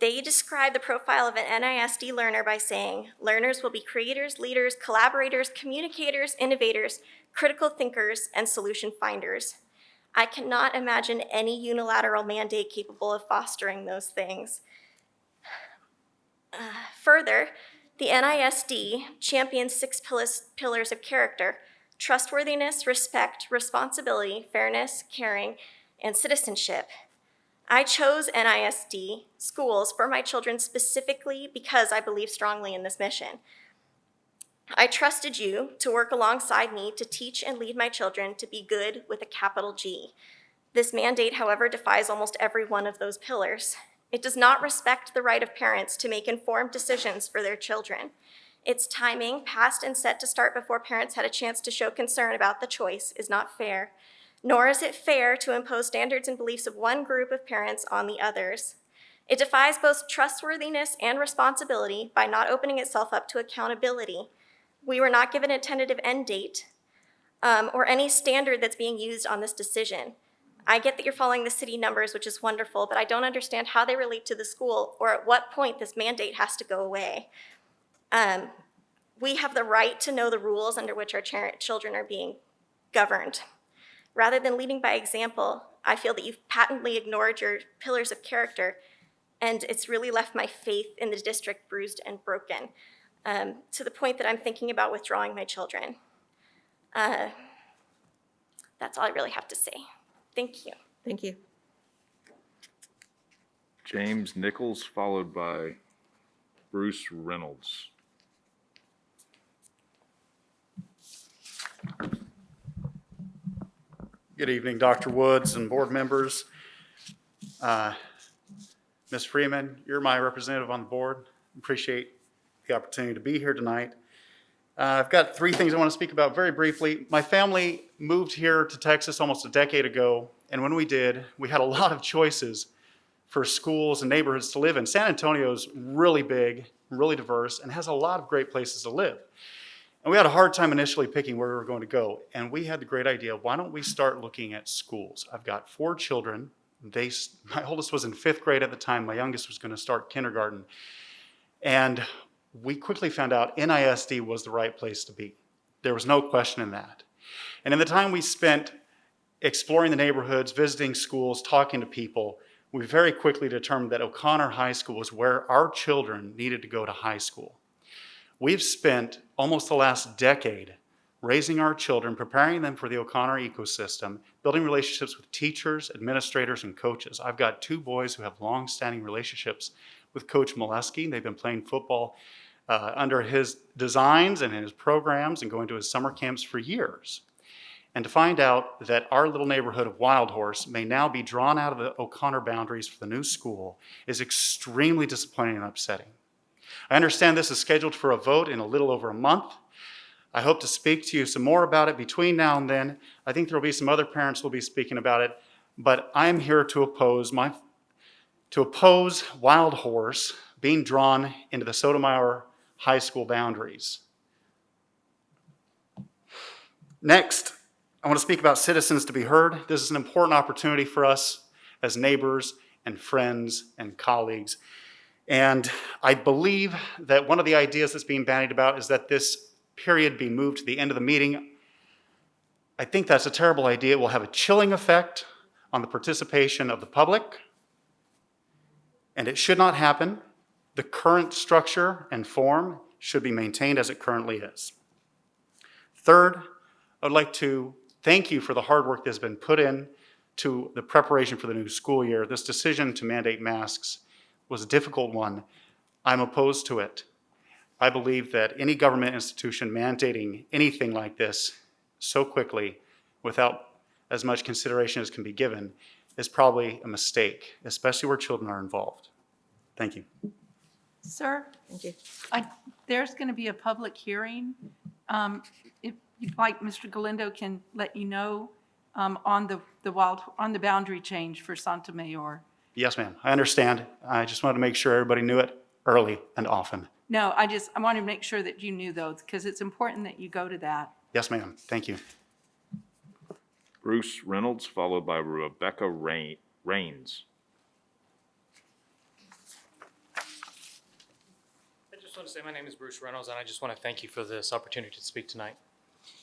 they describe the profile of an NISD learner by saying, learners will be creators, leaders, collaborators, communicators, innovators, critical thinkers, and solution finders. I cannot imagine any unilateral mandate capable of fostering those things. Further, the NISD champions 6 pillars of character: trustworthiness, respect, responsibility, fairness, caring, and citizenship. I chose NISD schools for my children specifically because I believe strongly in this mission. I trusted you to work alongside me to teach and lead my children to be good with a capital G. This mandate, however, defies almost every one of those pillars. It does not respect the right of parents to make informed decisions for their children. Its timing, passed and set to start before parents had a chance to show concern about the choice, is not fair. Nor is it fair to impose standards and beliefs of one group of parents on the others. It defies both trustworthiness and responsibility by not opening itself up to accountability. We were not given a tentative end date or any standard that's being used on this decision. I get that you're following the city numbers, which is wonderful, but I don't understand how they relate to the school or at what point this mandate has to go away. We have the right to know the rules under which our children are being governed. Rather than leading by example, I feel that you've patently ignored your pillars of character, and it's really left my faith in the district bruised and broken, to the point that I'm thinking about withdrawing my children. That's all I really have to say. Thank you. Thank you. James Nichols, followed by Bruce Reynolds. Good evening, Dr. Woods and board members. Ms. Freeman, you're my representative on the board. Appreciate the opportunity to be here tonight. I've got 3 things I want to speak about very briefly. My family moved here to Texas almost a decade ago, and when we did, we had a lot of choices for schools and neighborhoods to live in. San Antonio's really big, really diverse, and has a lot of great places to live. And we had a hard time initially picking where we were going to go, and we had the great idea, why don't we start looking at schools? I've got 4 children. My oldest was in 5th grade at the time. My youngest was going to start kindergarten. And we quickly found out NISD was the right place to be. There was no question in that. And in the time we spent exploring the neighborhoods, visiting schools, talking to people, we very quickly determined that O'Connor High School was where our children needed to go to high school. We've spent almost the last decade raising our children, preparing them for the O'Connor ecosystem, building relationships with teachers, administrators, and coaches. I've got 2 boys who have long-standing relationships with Coach Molesky. They've been playing football under his designs and his programs and going to his summer camps for years. And to find out that our little neighborhood of Wild Horse may now be drawn out of the O'Connor boundaries for the new school is extremely disappointing and upsetting. I understand this is scheduled for a vote in a little over a month. I hope to speak to you some more about it between now and then. I think there will be some other parents who will be speaking about it, but I'm here to oppose Wild Horse being drawn into the Sotomayor High School boundaries. Next, I want to speak about citizens to be heard. This is an important opportunity for us as neighbors and friends and colleagues. And I believe that one of the ideas that's being bandied about is that this period be moved to the end of the meeting. I think that's a terrible idea. It will have a chilling effect on the participation of the public, and it should not happen. The current structure and form should be maintained as it currently is. Third, I would like to thank you for the hard work that's been put in to the preparation for the new school year. This decision to mandate masks was a difficult one. I'm opposed to it. I believe that any government institution mandating anything like this so quickly without as much consideration as can be given is probably a mistake, especially where children are involved. Thank you. Sir, Thank you. there's going to be a public hearing. If you'd like, Mr. Galindo can let you know on the boundary change for Sotomayor. Yes, ma'am. I understand. I just wanted to make sure everybody knew it early and often. No, I wanted to make sure that you knew those because it's important that you go to that. Yes, ma'am. Thank you. Bruce Reynolds, followed by Rebecca Rains. I just want to say my name is Bruce Reynolds, and I just want to thank you for this opportunity to speak tonight.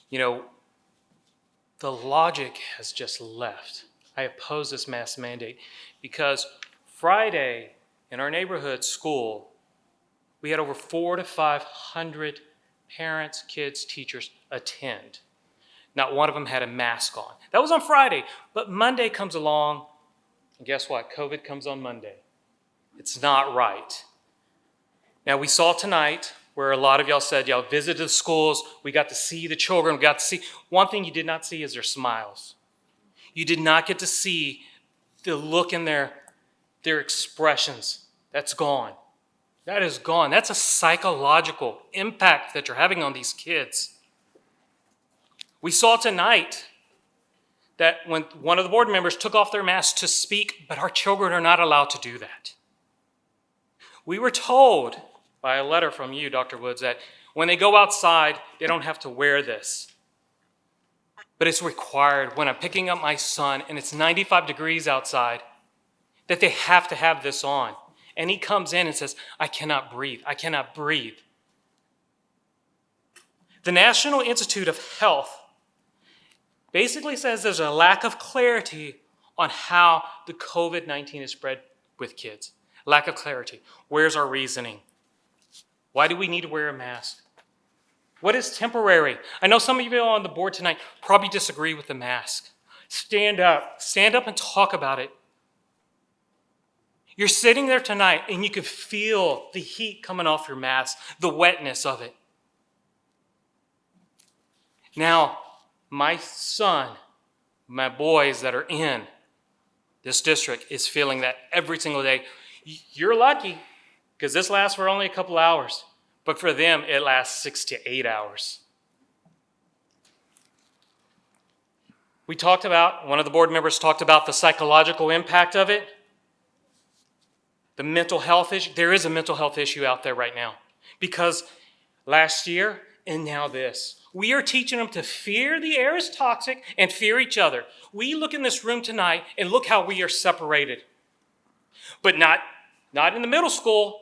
You know, the logic has just left. I oppose this mask mandate because Friday in our neighborhood school, we had over 400 to 500 parents, kids, teachers attend. Not one of them had a mask on. That was on Friday, but Monday comes along, and guess what? COVID comes on Monday. It's not right. Now, we saw tonight where a lot of y'all said y'all visited the schools, we got to see the children, we got to see. One thing you did not see is their smiles. You did not get to see the look in their expressions. That's gone. That is gone. That's a psychological impact that you're having on these kids. We saw tonight that when one of the board members took off their mask to speak, but our children are not allowed to do that. We were told by a letter from you, Dr. Woods, that when they go outside, they don't have to wear this. But it's required when I'm picking up my son and it's 95 degrees outside that they have to have this on. And he comes in and says, I cannot breathe. I cannot breathe. The National Institute of Health basically says there's a lack of clarity on how the COVID-19 is spread with kids. Lack of clarity. Where's our reasoning? Why do we need to wear a mask? What is temporary? I know some of you on the board tonight probably disagree with the mask. Stand up and talk about it. You're sitting there tonight and you can feel the heat coming off your mask, the wetness of it. Now, my son, my boys that are in this district is feeling that every single day. You're lucky because this lasts for only a couple hours, but for them, it lasts 6 to 8 hours. One of the board members talked about the psychological impact of it. The mental health issue, there is a mental health issue out there right now because last year and now this. We are teaching them to fear the air is toxic and fear each other. We look in this room tonight and look how we are separated. But not in the middle school.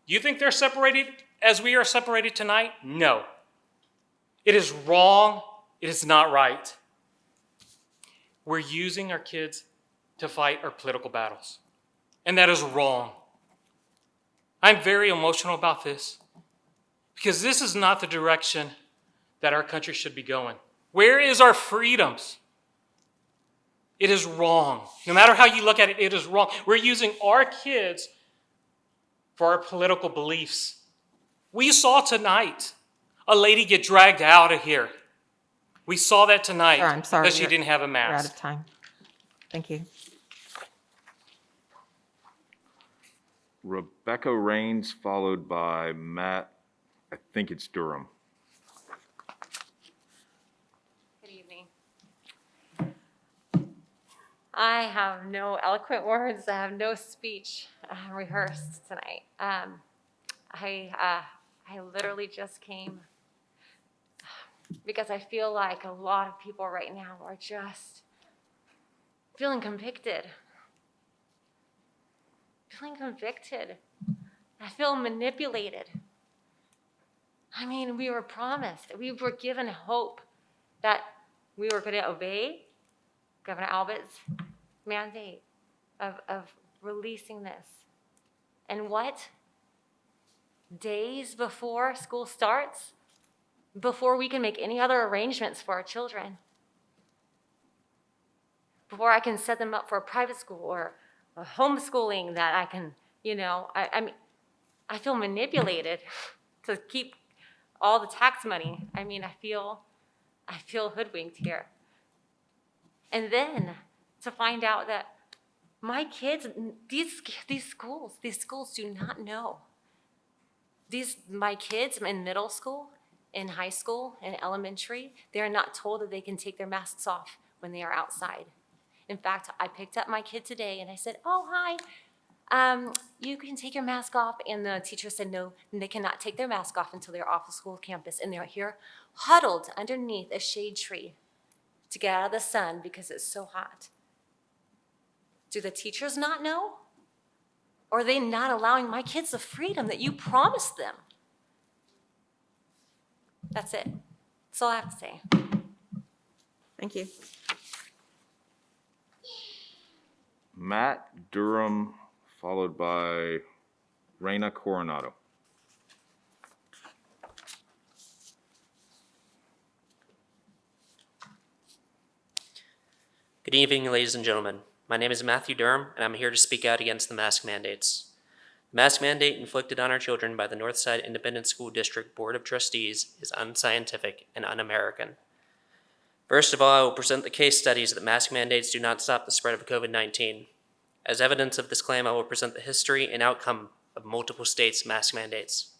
You think they're separated as we are separated tonight? No. It is wrong. It is not right. We're using our kids to fight our political battles. And that is wrong. I'm very emotional about this because this is not the direction that our country should be going. Where is our freedoms? It is wrong. No matter how you look at it, it is wrong. We're using our kids for our political beliefs. We saw tonight a lady get dragged out of here. We saw that tonight Sir, I'm sorry. because she you're- didn't have a You're out mask. of time. Thank you. Rebecca Rains, followed by Matt, I think it's Durham. Good evening. I have no eloquent words. I have no speech rehearsed tonight. I literally just came because I feel like a lot of people right now are just feeling convicted. Feeling convicted. I feel manipulated. I mean, we were promised, we were given hope that we were going to obey Governor Albert's mandate of releasing this. And what? Days before school starts, before we can make any other arrangements for our children, before I can set them up for a private school or a homeschooling that I can, I mean, I feel manipulated to keep all the tax money. I mean, I feel hoodwinked here. And then to find out that my kids, these schools do not know. My kids in middle school, in high school, in elementary, they are not told that they can take their masks off when they are outside. In fact, I picked up my kid today and I said, "Oh, hi. You can take your mask off." And the teacher said, "No, they cannot take their mask off until they're off the school campus." And they're here huddled underneath a shade tree to get out of the sun because it's so hot. Do the teachers not know? Or are they not allowing my kids the freedom that you promised them? That's it. That's all I have to say. Thank you. Matt Durham, followed by Reina Coronado. Good evening, ladies and gentlemen. My name is Matthew Durham, and I'm here to speak out against the mask mandates. The mask mandate inflicted on our children by the Northside Independent School District Board of Trustees is unscientific and un-American. First of all, I will present the case studies that mask mandates do not stop the spread of COVID-19. As evidence of this claim, I will present the history and outcome of multiple states' mask mandates.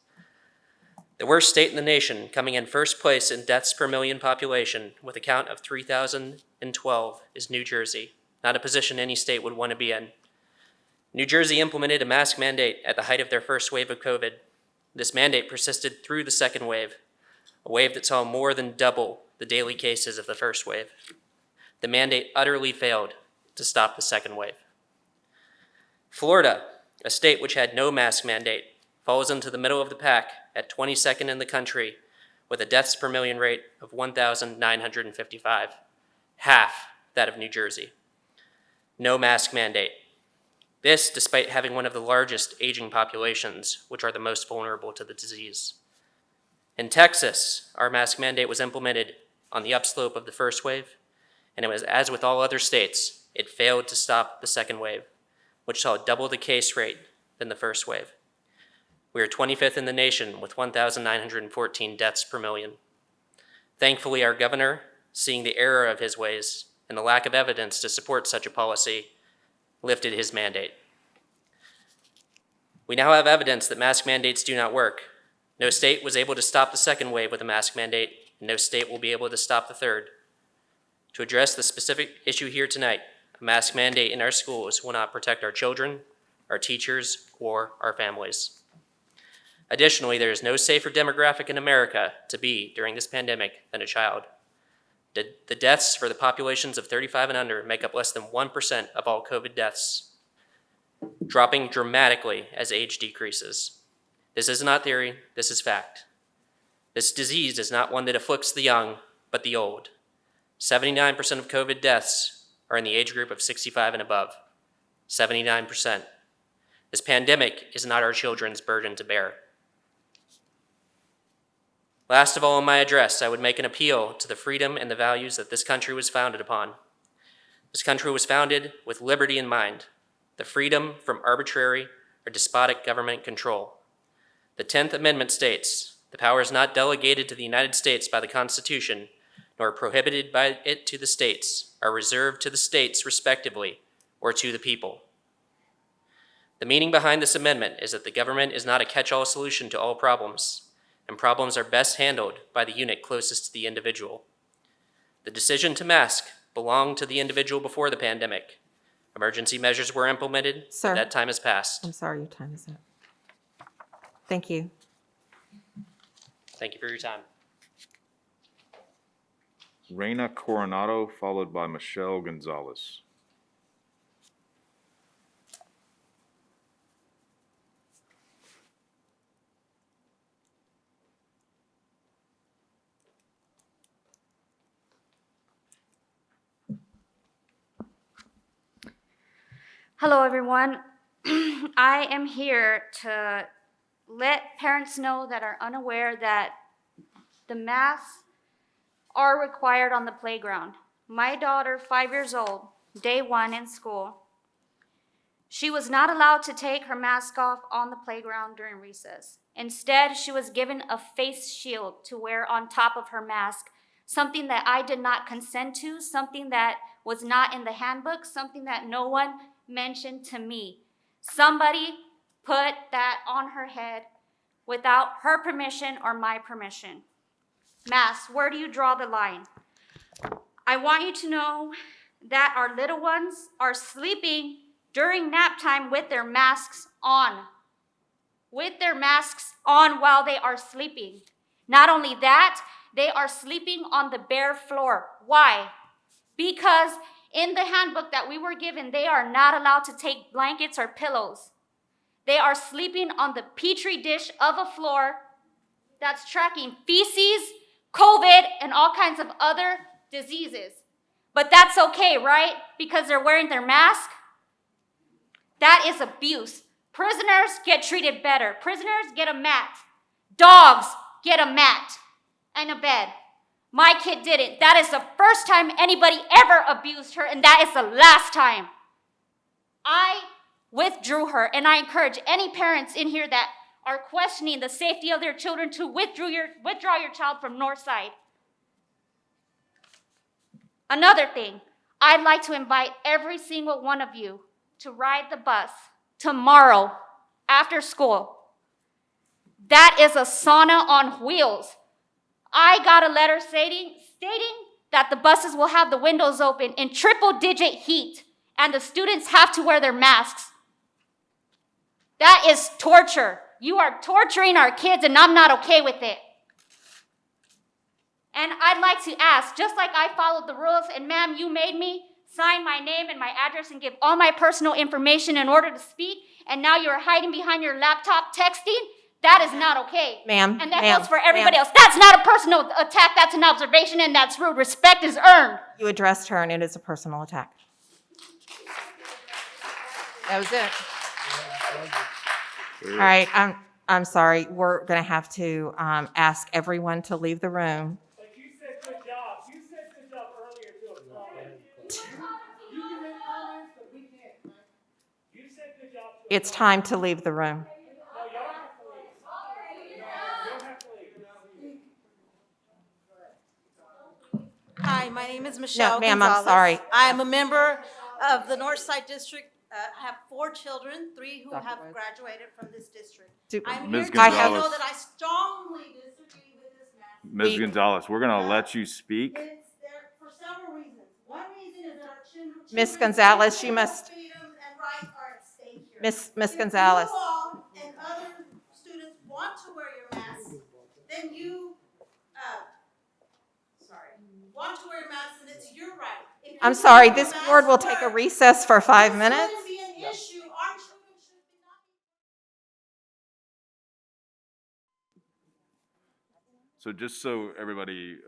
The worst state in the nation, coming in first place in deaths per million population with a count of 3,012, is New Jersey, not a position any state would want to be in. New Jersey implemented a mask mandate at the height of their first wave of COVID. This mandate persisted through the second wave, a wave that saw more than double the daily cases of the first wave. The mandate utterly failed to stop the second wave. Florida, a state which had no mask mandate, falls into the middle of the pack at 22nd in the country with a deaths per million rate of 1,955, half that of New Jersey. No mask mandate. This despite having one of the largest aging populations, which are the most vulnerable to the disease. In Texas, our mask mandate was implemented on the upslope of the first wave, and it was, as with all other states, it failed to stop the second wave, which saw double the case rate than the first wave. We are 25th in the nation with 1,914 deaths per million. Thankfully, our governor, seeing the error of his ways and the lack of evidence to support such a policy, lifted his mandate. We now have evidence that mask mandates do not work. No state was able to stop the second wave with a mask mandate, and no state will be able to stop the third. To address the specific issue here tonight, a mask mandate in our schools will not protect our children, our teachers, or our families. Additionally, there is no safer demographic in America to be during this pandemic than a child. The deaths for the populations of 35 and under make up less than 1% of all COVID deaths, dropping dramatically as age decreases. This is not theory, this is fact. This disease is not one that afflicts the young, but the old. 79% of COVID deaths are in the age group of 65 and above. 79%. This pandemic is not our children's burden to bear. Last of all, in my address, I would make an appeal to the freedom and the values that this country was founded upon. This country was founded with liberty in mind, the freedom from arbitrary or despotic government control. The 10th Amendment states, "The power is not delegated to the United States by the Constitution nor prohibited by it to the states, are reserved to the states respectively, or to the people. The meaning behind this amendment is that the government is not a catch-all solution to all problems, and problems are best handled by the unit closest to the individual. The decision to mask belonged to the individual before the pandemic. Emergency measures were implemented, Sir. but that time has passed. I'm sorry, your time is up. Thank you. Thank you for your time. Reina Coronado, followed by Michelle Gonzalez. Hello, everyone. I am here to let parents know that are unaware that the masks are required on the playground. My daughter, 5 years old, day one in school, she was not allowed to take her mask off on the playground during recess. Instead, she was given a face shield to wear on top of her mask, something that I did not consent to, something that was not in the handbook, something that no one mentioned to me. Somebody put that on her head without her permission or my permission. Masks, where do you draw the line? I want you to know that our little ones are sleeping during nap time with their masks on. With their masks on while they are sleeping. Not only that, they are sleeping on the bare floor. Why? Because in the handbook that we were given, they are not allowed to take blankets or pillows. They are sleeping on the petri dish of a floor that's tracking feces, COVID, and all kinds of other diseases. But that's okay, right? Because they're wearing their mask? That is abuse. Prisoners get treated better. Prisoners get a mat. Dogs get a mat and a bed. My kid didn't. That is the first time anybody ever abused her, and that is the last time. I withdrew her, and I encourage any parents in here that are questioning the safety of their children to withdraw your child from Northside. Another thing, I'd like to invite every single one of you to ride the bus tomorrow after school. That is a sauna on wheels. I got a letter stating that the buses will have the windows open in triple-digit heat, and the students have to wear their masks. That is torture. You are torturing our kids, and I'm not okay with it. And I'd like to ask, just like I followed the rules, and ma'am, you made me sign my name and my address and give all my personal information in order to speak, and now you're hiding behind your laptop texting, that is not okay. Ma'am, and that ma'am, goes for everybody ma'am. else. That's not a personal attack, that's an observation, and that's rude. Respect is earned. You addressed her, and it is a personal attack. That was it. All right, I'm sorry. We're going to have to ask everyone to leave the room. But you said good job. You said good job earlier too. You can make comments, but we can't. Right? You said good job. It's time to leave the room. No, you don't have to leave. You don't have to leave. Hi, my name is Michelle ma'am, Gonzalez. I'm sorry. I'm a member of the Northside District. I have 4 children, 3 who have graduated from this district. I'm Ms. here to let you Gonzalez. know that I strongly disagree with this matter. Ms. Gonzalez, we're going to let you speak. It's there for several reasons. One reason is that our children. Miss Gonzalez, you must. Freedom and rights are at stake here. Miss If Gonzalez. you all and other students want to wear your mask, then you, want to wear masks, and it's your right. If you I'm sorry, want this your board will mask take a work, recess for 5 this minutes. wouldn't be an issue. Our children should be not. So just so everybody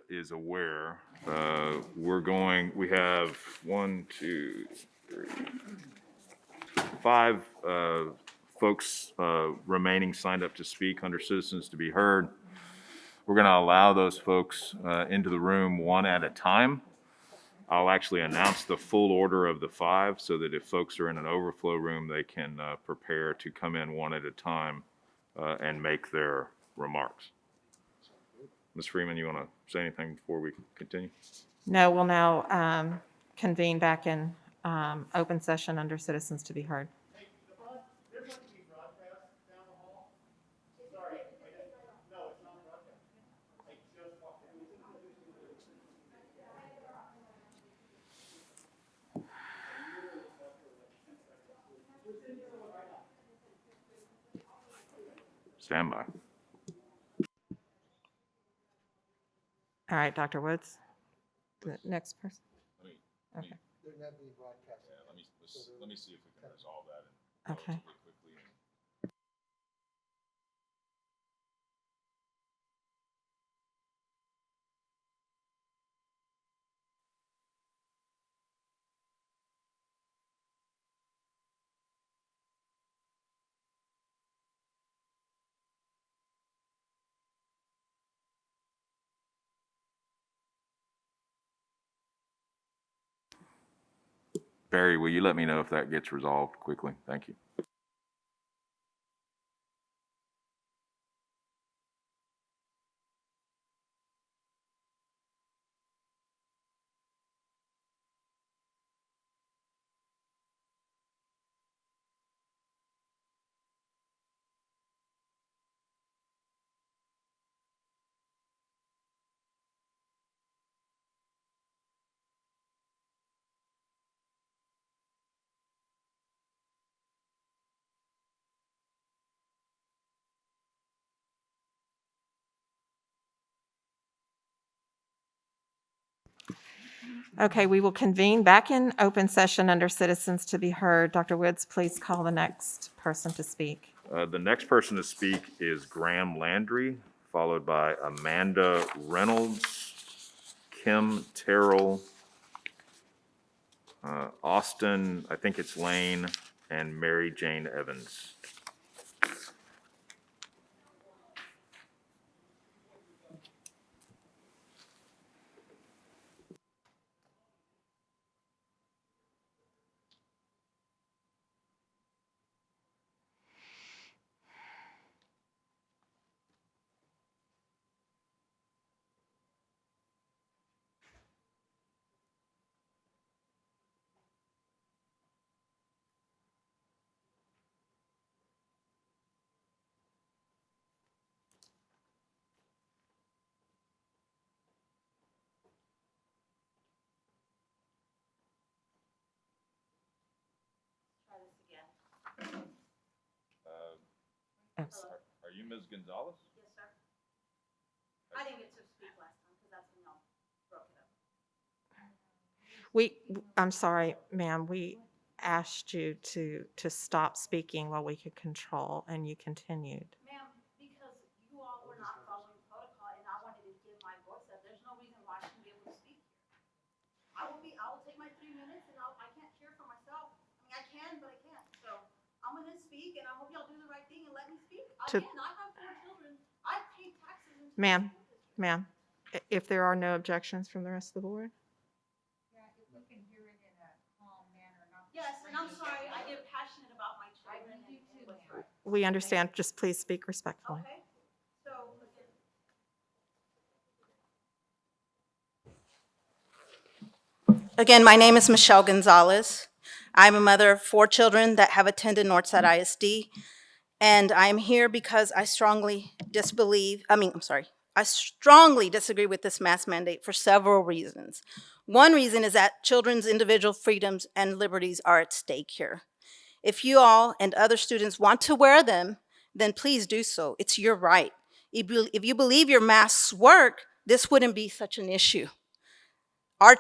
is aware, we have 5 folks remaining signed up to speak under citizens to be heard. We're going to allow those folks into the room one at a time. I'll actually announce the full order of the 5 so that if folks are in an overflow room, they can prepare to come in one at a time and make their remarks. Ms. Freeman, you want to say anything before we continue? No, we'll now convene back in open session under citizens to be heard. Stand by. All right, Dr. Woods, the next person. Okay. Yeah, let me see if we can resolve that. Okay. Barry, will you let me know if that gets resolved quickly? Thank you. Okay, we will convene back in open session under citizens to be heard. Dr. Woods, please call the next person to speak. The next person to speak is Graham Landry, followed by Amanda Reynolds, Kim Terrell, Austin, I think it's Lane, and Mary Jane Evans. Are you Ms. Gonzalez? Yes, sir. I didn't get to speak last time because that's when y'all broke it up. I'm sorry, ma'am, we asked you to stop speaking while we could control, and you continued. Ma'am, because you all were not following protocol and I wanted to give my voice up, there's no reason why I shouldn't be able to speak here. I will take my 3 minutes and I can't hear for myself. I mean, I can, but I can't. So I'm gonna speak and I hope y'all do the right thing and let me speak. I To- cannot have 4 children. I paid taxes into the Ma'am, school district. ma'am, if there are no objections from the rest of the board? Yes, and I'm sorry, I get passionate about my children and what's right. We understand, just please speak respectfully. Okay, so again, my name is Michelle Gonzalez. I'm a mother of 4 children that have attended Northside ISD, and I'm here because I strongly disagree with this mask mandate for several reasons. One reason is that children's individual freedoms and liberties are at stake here. If you all and other students want to wear them, then please do so. It's your right. If you believe your masks work, this wouldn't be such an issue. Our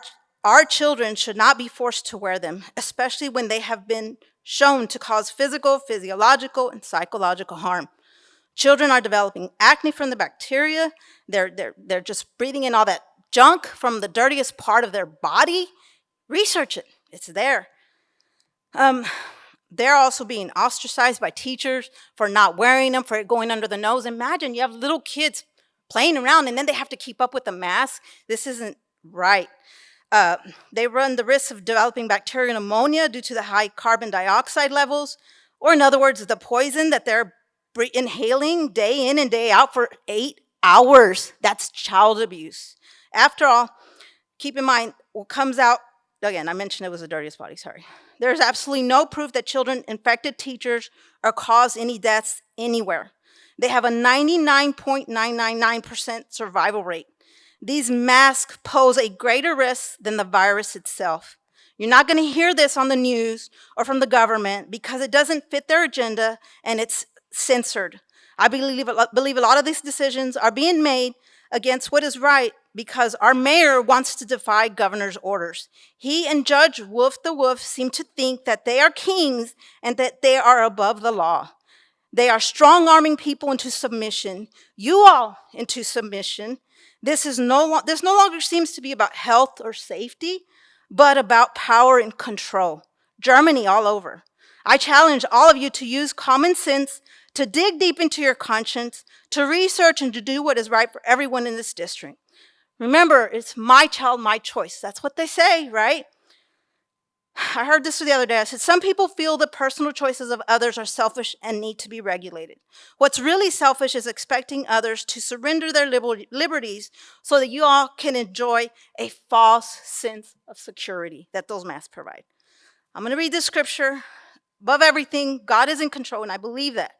children should not be forced to wear them, especially when they have been shown to cause physical, physiological, and psychological harm. Children are developing acne from the bacteria. They're just breathing in all that junk from the dirtiest part of their body. Research it. It's there. They're also being ostracized by teachers for not wearing them, for it going under the nose. Imagine you have little kids playing around and then they have to keep up with the mask. This isn't right. They run the risk of developing bacterial pneumonia due to the high carbon dioxide levels, or in other words, the poison that they're inhaling day in and day out for 8 hours. That's child abuse. After all, keep in mind, what comes out, again, I mentioned it was the dirtiest body, sorry. There's absolutely no proof that children infected teachers or cause any deaths anywhere. They have a 99.999% survival rate. These masks pose a greater risk than the virus itself. You're not going to hear this on the news or from the government because it doesn't fit their agenda and it's censored. I believe a lot of these decisions are being made against what is right because our mayor wants to defy governor's orders. He and Judge Wolf the Wolf seem to think that they are kings and that they are above the law. They are strong-arming people into submission, you all into submission. This no longer seems to be about health or safety, but about power and control. Germany all over. I challenge all of you to use common sense, to dig deep into your conscience, to research and to do what is right for everyone in this district. Remember, it's my child, my choice. That's what they say, right? I heard this the other day. I said, some people feel the personal choices of others are selfish and need to be regulated. What's really selfish is expecting others to surrender their liberties so that you all can enjoy a false sense of security that those masks provide. I'm going to read this scripture. Above everything, God is in control, and I believe that.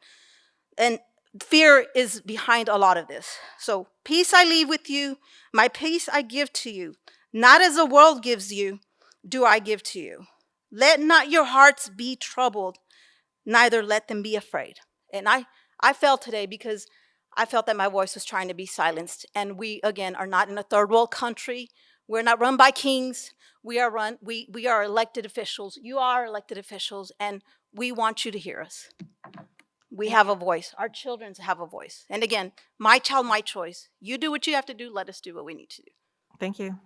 And fear is behind a lot of this. So peace I leave with you, my peace I give to you. Not as the world gives you, do I give to you. Let not your hearts be troubled, neither let them be afraid. And I felt today because I felt that my voice was trying to be silenced. And we, again, are not in a third world country. We're not run by kings. We are elected officials. You are elected officials, and we want you to hear us. We have a voice. Our children have a voice. And again, my child, my choice. You do what you have to do. Let us do what we need to do. Thank you.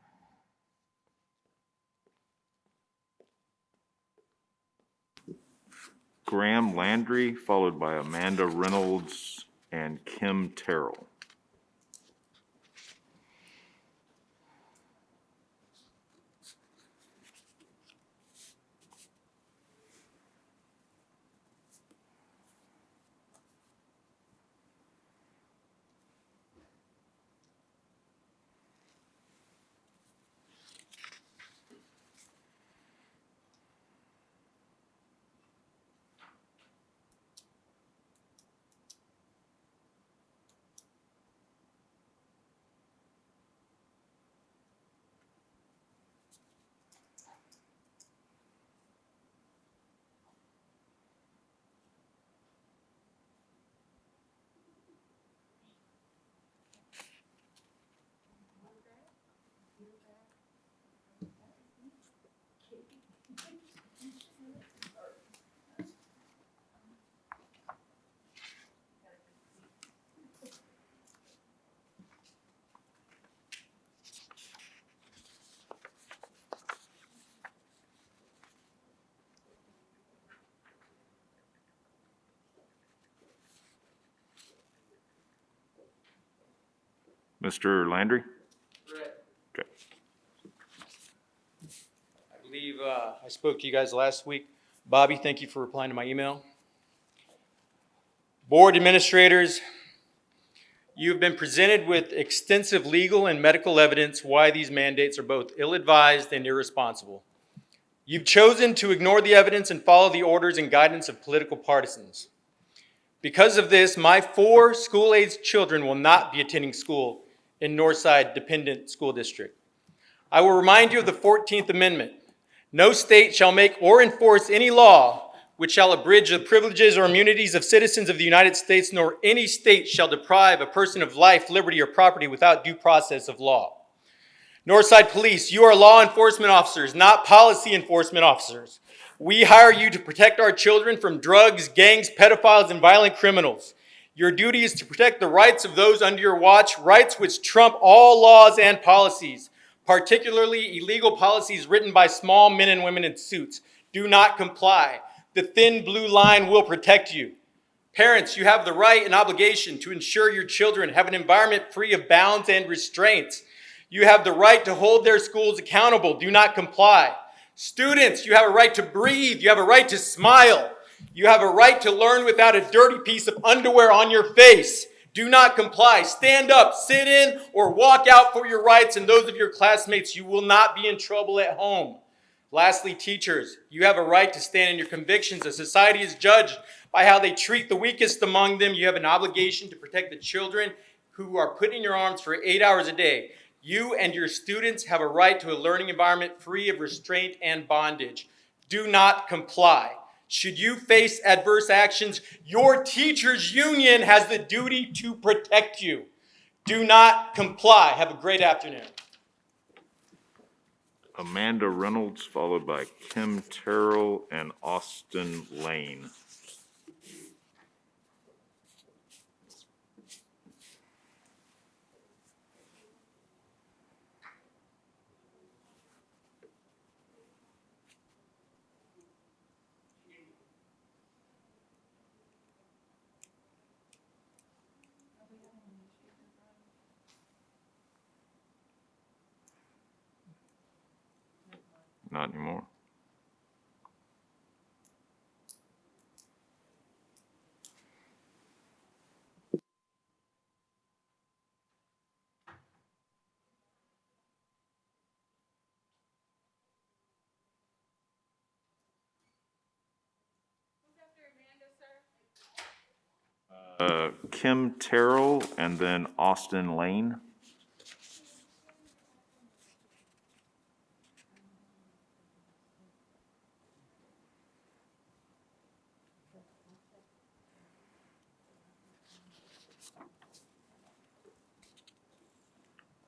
Graham Landry, followed by Amanda Reynolds and Kim Terrell. Mr. Landry? Okay. I believe I spoke to you guys last week. Bobby, thank you for replying to my email. Board administrators, you've been presented with extensive legal and medical evidence why these mandates are both ill-advised and irresponsible. You've chosen to ignore the evidence and follow the orders and guidance of political partisans. Because of this, my 4 school-aged children will not be attending school in Northside Dependent School District. I will remind you of the 14th Amendment. No state shall make or enforce any law which shall abridge the privileges or immunities of citizens of the United States, nor any state shall deprive a person of life, liberty, or property without due process of law. Northside Police, you are law enforcement officers, not policy enforcement officers. We hire you to protect our children from drugs, gangs, pedophiles, and violent criminals. Your duty is to protect the rights of those under your watch, rights which trump all laws and policies, particularly illegal policies written by small men and women in suits. Do not comply. The thin blue line will protect you. Parents, you have the right and obligation to ensure your children have an environment free of bounds and restraints. You have the right to hold their schools accountable. Do not comply. Students, you have a right to breathe. You have a right to smile. You have a right to learn without a dirty piece of underwear on your face. Do not comply. Stand up, sit in, or walk out for your rights and those of your classmates. You will not be in trouble at home. Lastly, teachers, you have a right to stand in your convictions. A society is judged by how they treat the weakest among them. You have an obligation to protect the children who are put in your arms for 8 hours a day. You and your students have a right to a learning environment free of restraint and bondage. Do not comply. Should you face adverse actions, your teachers' union has the duty to protect you. Do not comply. Have a great afternoon. Amanda Reynolds, followed by Kim Terrell and Austin Lane. Not anymore. Kim Terrell and then Austin Lane.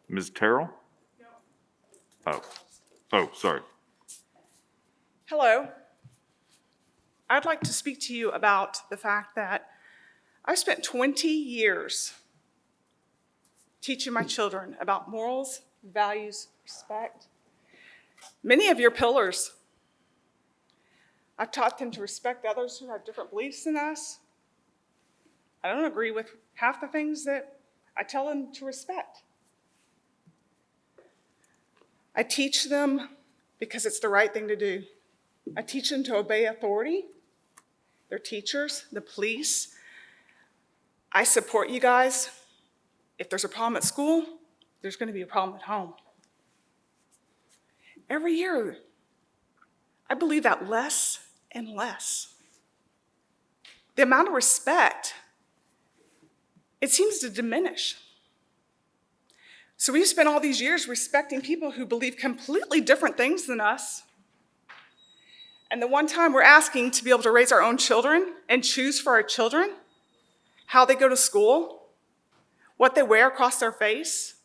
Ms. Terrell? No. Oh, sorry. Hello. I'd like to speak to you about the fact that I spent 20 years teaching my children about morals, values, respect. Many of your pillars, I've taught them to respect others who have different beliefs than us. I don't agree with half the things that I tell them to respect. I teach them because it's the right thing to do. I teach them to obey authority, their teachers, the police. I support you guys. If there's a problem at school, there's going to be a problem at home. Every year, I believe that less and less. The amount of respect, it seems to diminish. So we've spent all these years respecting people who believe completely different things than us. And the one time we're asking to be able to raise our own children and choose for our children how they go to school, what they wear across their face,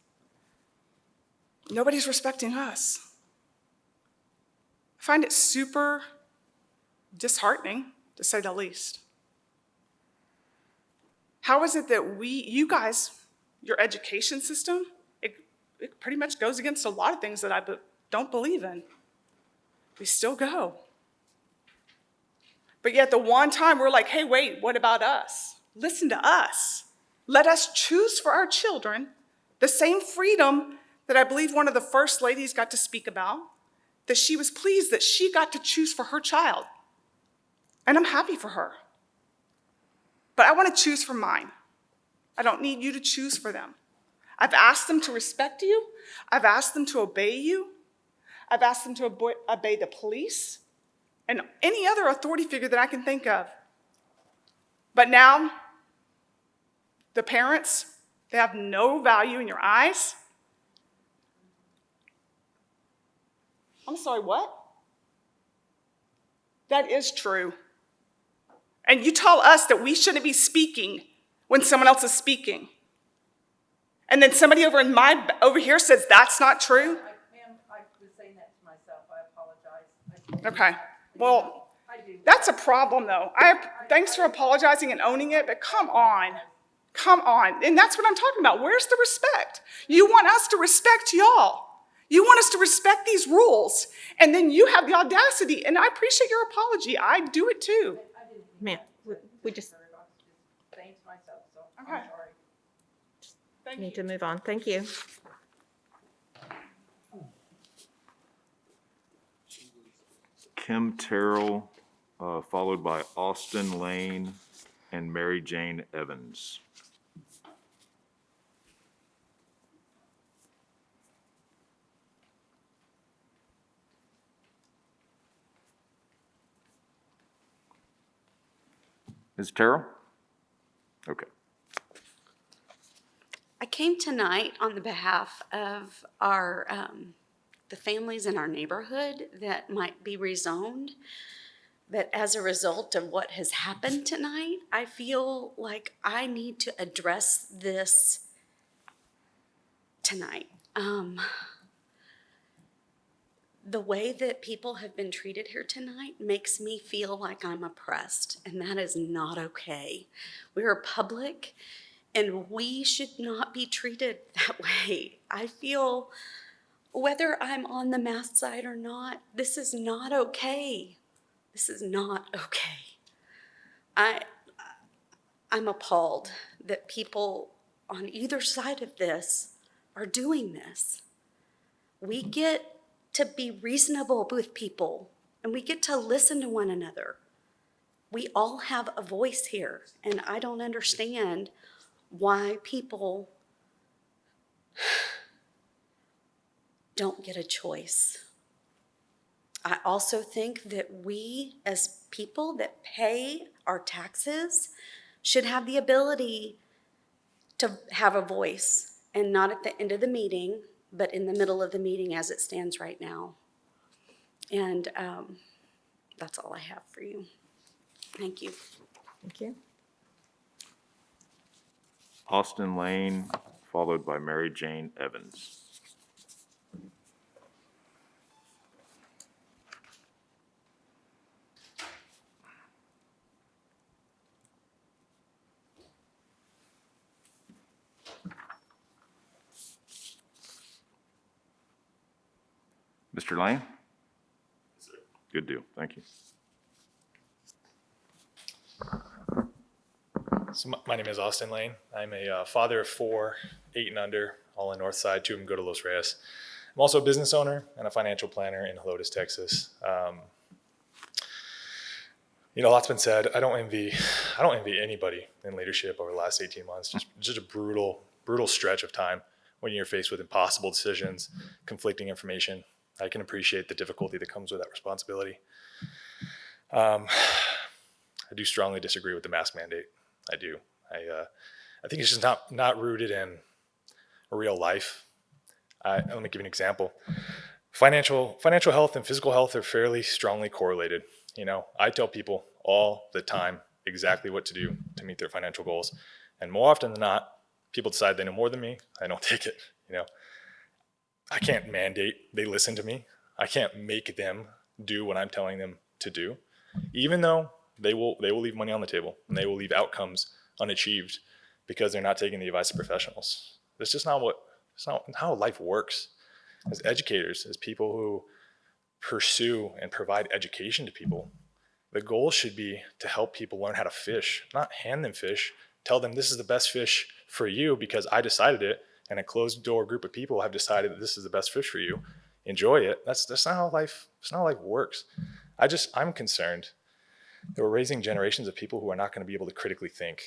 nobody's respecting us. I find it super disheartening, to say the least. How is it that you guys, your education system, it pretty much goes against a lot of things that I don't believe in. We still go. But yet the one time we're like, hey, wait, what about us? Listen to us. Let us choose for our children the same freedom that I believe one of the first ladies got to speak about, that she was pleased that she got to choose for her child. And I'm happy for her. But I want to choose for mine. I don't need you to choose for them. I've asked them to respect you. I've asked them to obey you. I've asked them to obey the police and any other authority figure that I can think of. But now, the parents, they have no value in your eyes. I'm sorry, what? That is true. And you tell us that we shouldn't be speaking when someone else is speaking. And then somebody over here says that's not true? Ma'am, I was saying that to myself. I apologize. Okay. Well, that's a problem, though. Thanks for apologizing and owning it, but come on. Come on. And that's what I'm talking about. Where's the respect? You want us to respect y'all. You want us to respect these rules. And then you have the audacity, and I appreciate your apology. I do it too. Ma'am, we just Saying to myself, so I'm Okay. sorry. need to move on. Thank you. Kim Terrell, followed by Austin Lane and Mary Jane Evans. Ms. Terrell? Okay. I came tonight on the behalf of our, the families in our neighborhood that might be rezoned. But as a result of what has happened tonight, I feel like I need to address this tonight. The way that people have been treated here tonight makes me feel like I'm oppressed, and that is not okay. We are public, and we should not be treated that way. I feel, whether I'm on the mask side or not, this is not okay. This is not okay. I'm appalled that people on either side of this are doing this. We get to be reasonable with people, and we get to listen to one another. We all have a voice here, and I don't understand why people don't get a choice. I also think that we, as people that pay our taxes, should have the ability to have a voice, and not at the end of the meeting, but in the middle of the meeting as it stands right now. And that's all I have for you. Thank you. Thank you. Austin Lane, followed by Mary Jane Evans. Mr. Lane? Good deal, thank you. So my name is Austin Lane. I'm a father of 4, 8 and under, all in North Side. 2 of them go to Los Reyes. I'm also a business owner and a financial planner in Helotes, Texas. You know, a lot's been said. I don't envy anybody in leadership over the last 18 months. Just a brutal stretch of time when you're faced with impossible decisions, conflicting information. I can appreciate the difficulty that comes with that responsibility. I do strongly disagree with the mask mandate. I do. I think it's just not rooted in real life. Let me give you an example. Financial health and physical health are fairly strongly correlated. You know, I tell people all the time exactly what to do to meet their financial goals. And more often than not, people decide they know more than me. I don't take it, you know. I can't mandate they listen to me. I can't make them do what I'm telling them to do, even though they will leave money on the table and they will leave outcomes unachieved because they're not taking the advice of professionals. That's just not how life works. As educators, as people who pursue and provide education to people, the goal should be to help people learn how to fish, not hand them fish, tell them this is the best fish for you because I decided it and a closed door group of people have decided that this is the best fish for you. Enjoy it. That's not how life works. I'm concerned that we're raising generations of people who are not going to be able to critically think.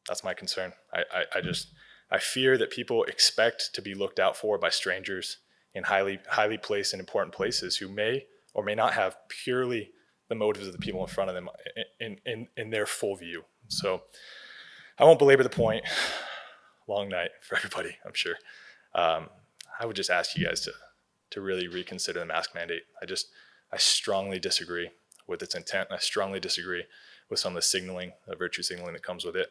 That's my concern. I fear that people expect to be looked out for by strangers in highly placed and important places who may or may not have purely the motives of the people in front of them in their full view. So I won't belabor the point. Long night for everybody, I'm sure. I would just ask you guys to really reconsider the mask mandate. I strongly disagree with its intent. I strongly disagree with some of the signaling, the virtue signaling that comes with it.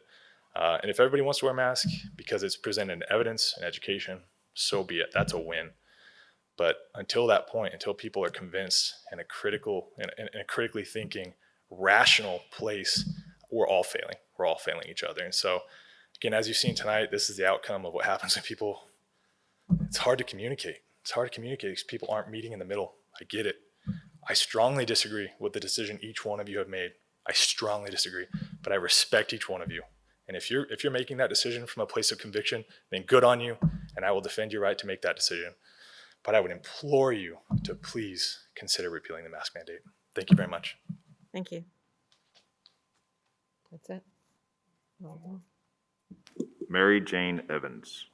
And if everybody wants to wear a mask because it's presented in evidence and education, so be it. That's a win. But until that point, until people are convinced in a critically thinking, rational place, we're all failing. We're all failing each other. And so, again, as you've seen tonight, this is the outcome of what happens when people, it's hard to communicate. It's hard to communicate because people aren't meeting in the middle. I get it. I strongly disagree with the decision each one of you have made. I strongly disagree, but I respect each one of you. And if you're making that decision from a place of conviction, then good on you, and I will defend your right to make that decision. But I would implore you to please consider repealing the mask mandate. Thank you very much. Thank you. That's it. Well done. Mary Jane Evans.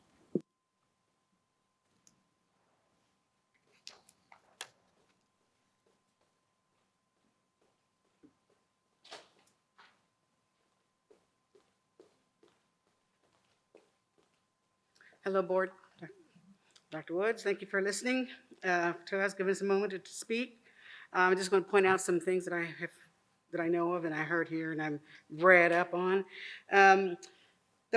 Hello, Board. Dr. Woods, thank you for listening to us, giving us a moment to speak. I'm just going to point out some things that I know of and I heard here and I'm read up on. The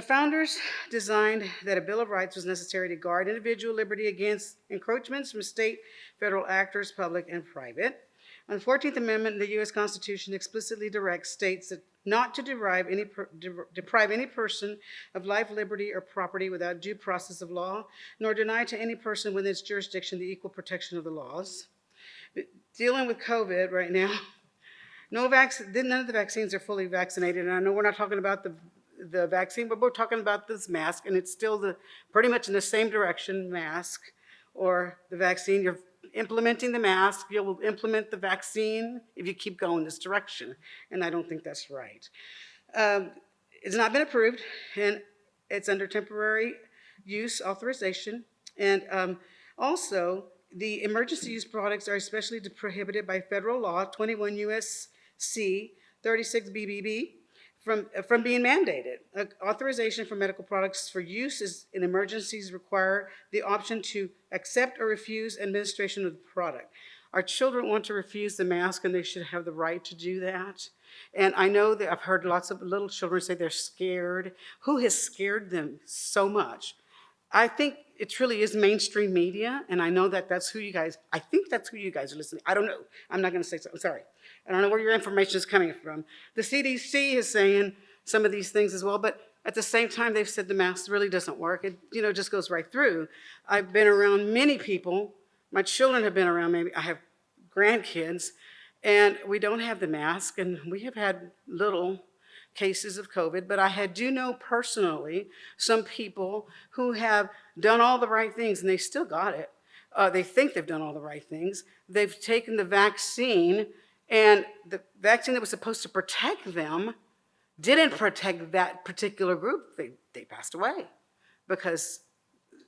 founders designed that a Bill of Rights was necessary to guard individual liberty against encroachments from state, federal actors, public, and private. On the 14th Amendment in the U.S. Constitution explicitly directs states that not to deprive any person of life, liberty, or property without due process of law, nor deny to any person within its jurisdiction the equal protection of the laws. Dealing with COVID right now, none of the vaccines are fully vaccinated, and I know we're not talking about the vaccine, but we're talking about this mask, and it's still pretty much in the same direction, mask or the vaccine. You're implementing the mask, you'll implement the vaccine if you keep going this direction, and I don't think that's right. It's not been approved, and it's under temporary use authorization, and also the emergency use products are especially prohibited by federal law 21 U.S.C. 36 BBB from being mandated. Authorization for medical products for use in emergencies require the option to accept or refuse administration of the product. Our children want to refuse the mask, and they should have the right to do that. And I know that I've heard lots of little children say they're scared. Who has scared them so much? I think it truly is mainstream media, and I know that that's who you guys, I think that's who you guys are listening. I don't know. I'm not going to say so. I'm sorry. I don't know where your information is coming from. The CDC is saying some of these things as well, but at the same time, they've said the mask really doesn't work. It, just goes right through. I've been around many people. My children have been around, maybe I have grandkids, and we don't have the mask, and we have had little cases of COVID, but I do know personally some people who have done all the right things and they still got it. They think they've done all the right things. They've taken the vaccine, and the vaccine that was supposed to protect them didn't protect that particular group. They passed away because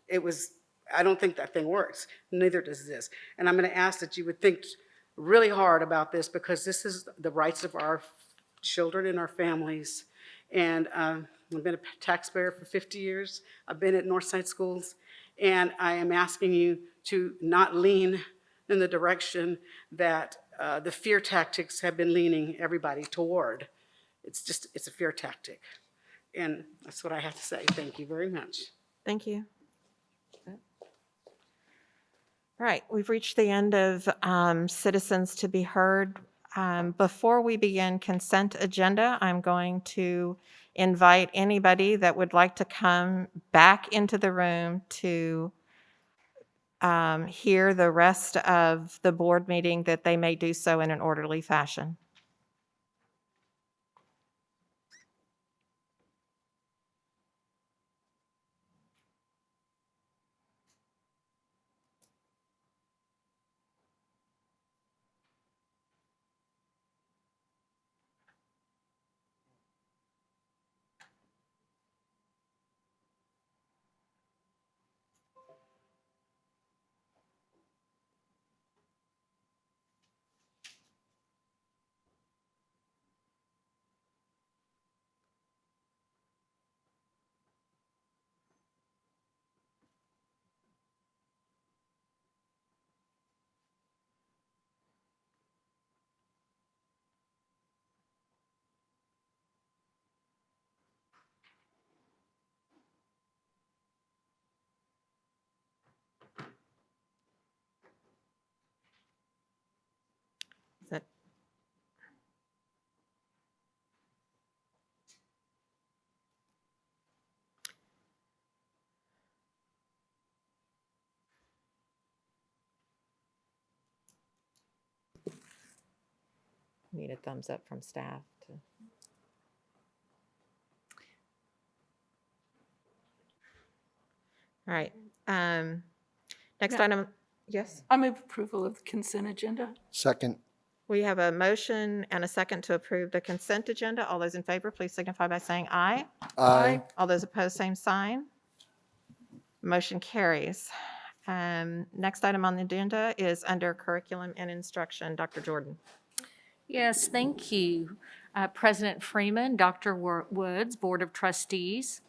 it was, I don't think that thing works. Neither does this. And I'm going to ask that you would think really hard about this, because this is the rights of our children and our families. And I've been a taxpayer for 50 years. I've been at Northside schools, and I am asking you to not lean in the direction that the fear tactics have been leaning everybody toward. It's a fear tactic. And that's what I have to say. Thank you very much. Thank you. All right, we've reached the end of citizens to be heard. Before we begin consent agenda, I'm going to invite anybody that would like to come back into the room to hear the rest of the board meeting, that they may do so in an orderly fashion. Is that need a thumbs up from staff to. All right. Next Yeah. item, yes? I move approval of the consent agenda. Second. We have a motion and a second to approve the consent agenda. All those in favor, please signify by saying aye. Aye. All those opposed, same sign. Motion carries. Next item on the agenda is under curriculum and instruction. Dr. Jordan. Yes, thank you. President Freeman, Dr. Woods, Board of Trustees.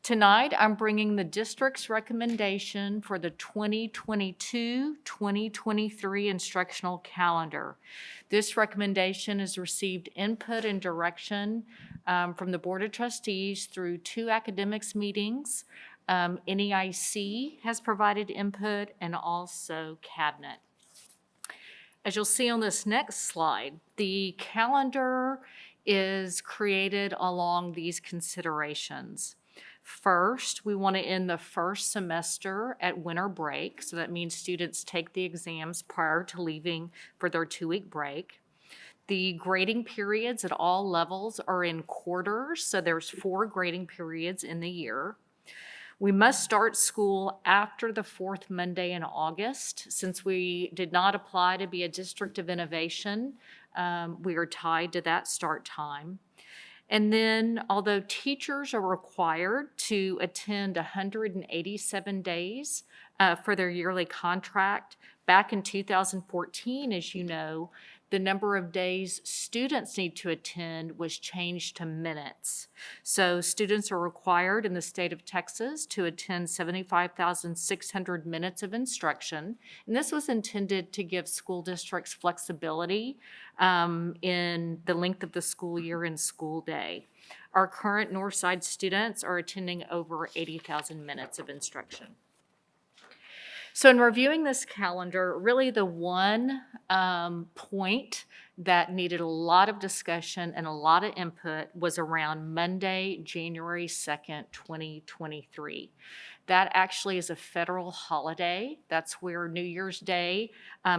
Tonight, I'm bringing the district's recommendation for the 2022-2023 instructional calendar. This recommendation has received input and direction from the Board of Trustees through 2 academics meetings. NEIC has provided input, and also Cabinet. As you'll see on this next slide, the calendar is created along these considerations. First, we want to end the first semester at winter break, so that means students take the exams prior to leaving for their 2-week break. The grading periods at all levels are in quarters, so there's 4 grading periods in the year. We must start school after the 4th Monday in August. Since we did not apply to be a district of innovation, we are tied to that start time. And then, although teachers are required to attend 187 days for their yearly contract, back in 2014, as you know, the number of days students need to attend was changed to minutes. So students are required in the state of Texas to attend 75,600 minutes of instruction. And this was intended to give school districts flexibility in the length of the school year and school day. Our current Northside students are attending over 80,000 minutes of instruction. So in reviewing this calendar, really the one point that needed a lot of discussion and a lot of input was around Monday, January 2nd, 2023. That actually is a federal holiday. That's where New Year's Day,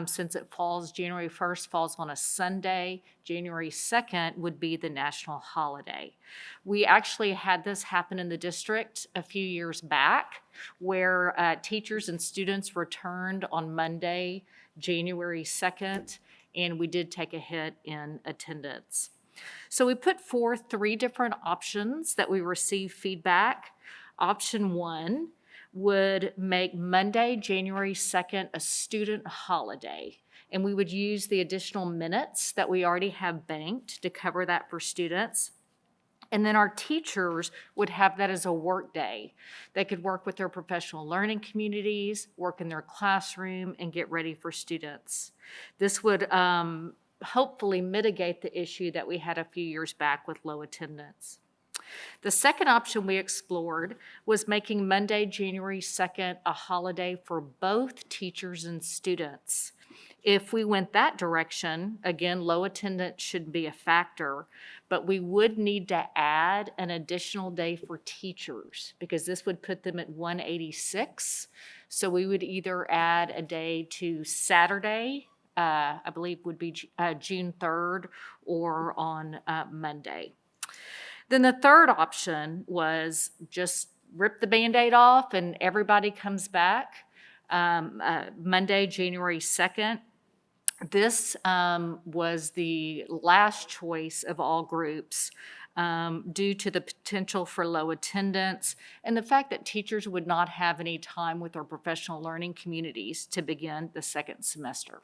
since it falls, January 1st falls on a Sunday, January 2nd would be the national holiday. We actually had this happen in the district a few years back, where teachers and students returned on Monday, January 2nd, and we did take a hit in attendance. So we put forth 3 different options that we received feedback. Option 1 would make Monday, January 2nd, a student holiday. And we would use the additional minutes that we already have banked to cover that for students. And then our teachers would have that as a work day. They could work with their professional learning communities, work in their classroom, and get ready for students. This would hopefully mitigate the issue that we had a few years back with low attendance. The second option we explored was making Monday, January 2nd, a holiday for both teachers and students. If we went that direction, again, low attendance shouldn't be a factor, but we would need to add an additional day for teachers because this would put them at 186. So we would either add a day to Saturday, I believe would be June 3rd, or on Monday. Then the third option was just rip the Band-Aid off and everybody comes back Monday, January 2nd. This was the last choice of all groups due to the potential for low attendance and the fact that teachers would not have any time with their professional learning communities to begin the second semester.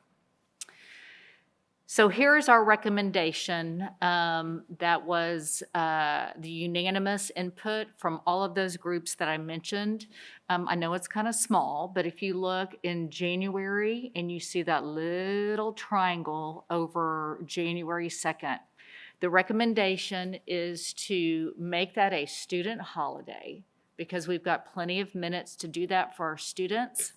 So here's our recommendation that was the unanimous input from all of those groups that I mentioned. I know it's kind of small, but if you look in January and you see that little triangle over January 2nd, the recommendation is to make that a student holiday because we've got plenty of minutes to do that for our students,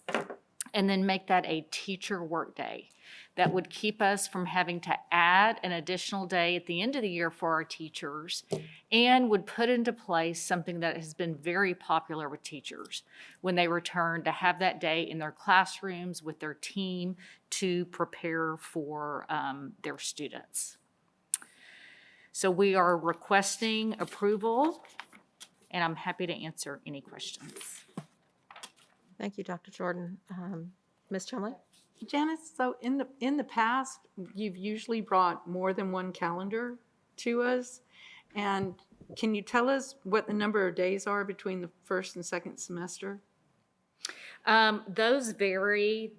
and then make that a teacher workday. That would keep us from having to add an additional day at the end of the year for our teachers and would put into place something that has been very popular with teachers when they return to have that day in their classrooms with their team to prepare for their students. So we are requesting approval, and I'm happy to answer any questions. Thank you, Dr. Jordan. Ms. Chumley? Janice, so in the past, you've usually brought more than one calendar to us. And can you tell us what the number of days are between the first and second semester? Those vary.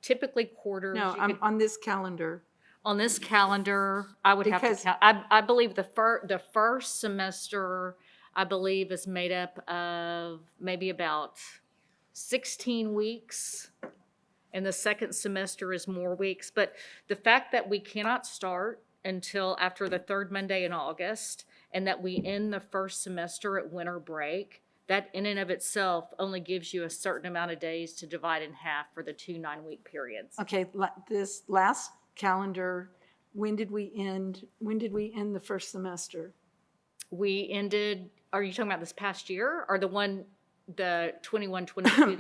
Typically quarters. No, on this calendar. On this calendar, I would have to count. I believe the first semester I believe, is made up of maybe about 16 weeks. And the second semester is more weeks. But the fact that we cannot start until after the third Monday in August, and that we end the first semester at winter break, that in and of itself only gives you a certain amount of days to divide in half for the 2 9-week periods. Okay, this last calendar, when did we end the first semester? We ended, are you talking about this past year or the 21-22?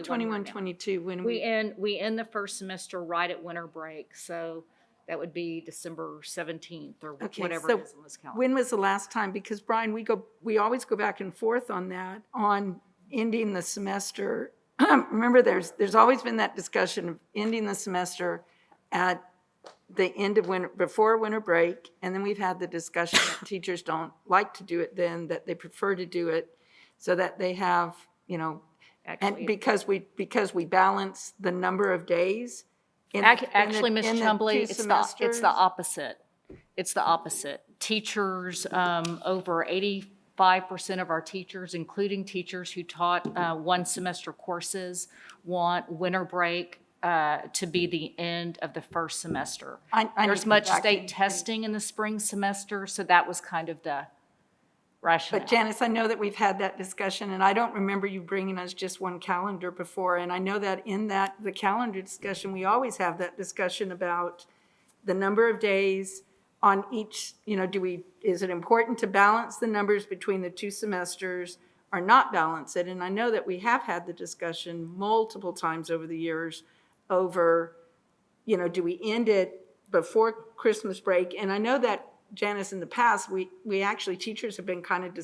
21-22, when we end the first semester right at winter break, so that would be December 17th or whatever so it is on this calendar. when was the last time? Because Brian, we always go back and forth on that, on ending the semester. Remember, there's always been that discussion of ending the semester at the end of winter, before winter break, and then we've had the discussion that teachers don't like to do it then, that they prefer to do it so that they have, and because we balance the number of days. Actually, Ms. in the Chumbley, two it's semesters. the opposite. It's the opposite. Teachers, over 85% of our teachers, including teachers who taught one semester courses, want winter break to be the end of the first semester. I need There's to go much back state and- testing in the spring semester, so that was kind of the rationale. But Janice, I know that we've had that discussion, and I don't remember you bringing us just one calendar before. And I know that in the calendar discussion, we always have that discussion about the number of days on each, is it important to balance the numbers between the two semesters or not balance it? And I know that we have had the discussion multiple times over the years over, do we end it before Christmas break? And I know that, Janice, in the past, we actually, teachers have been kind of,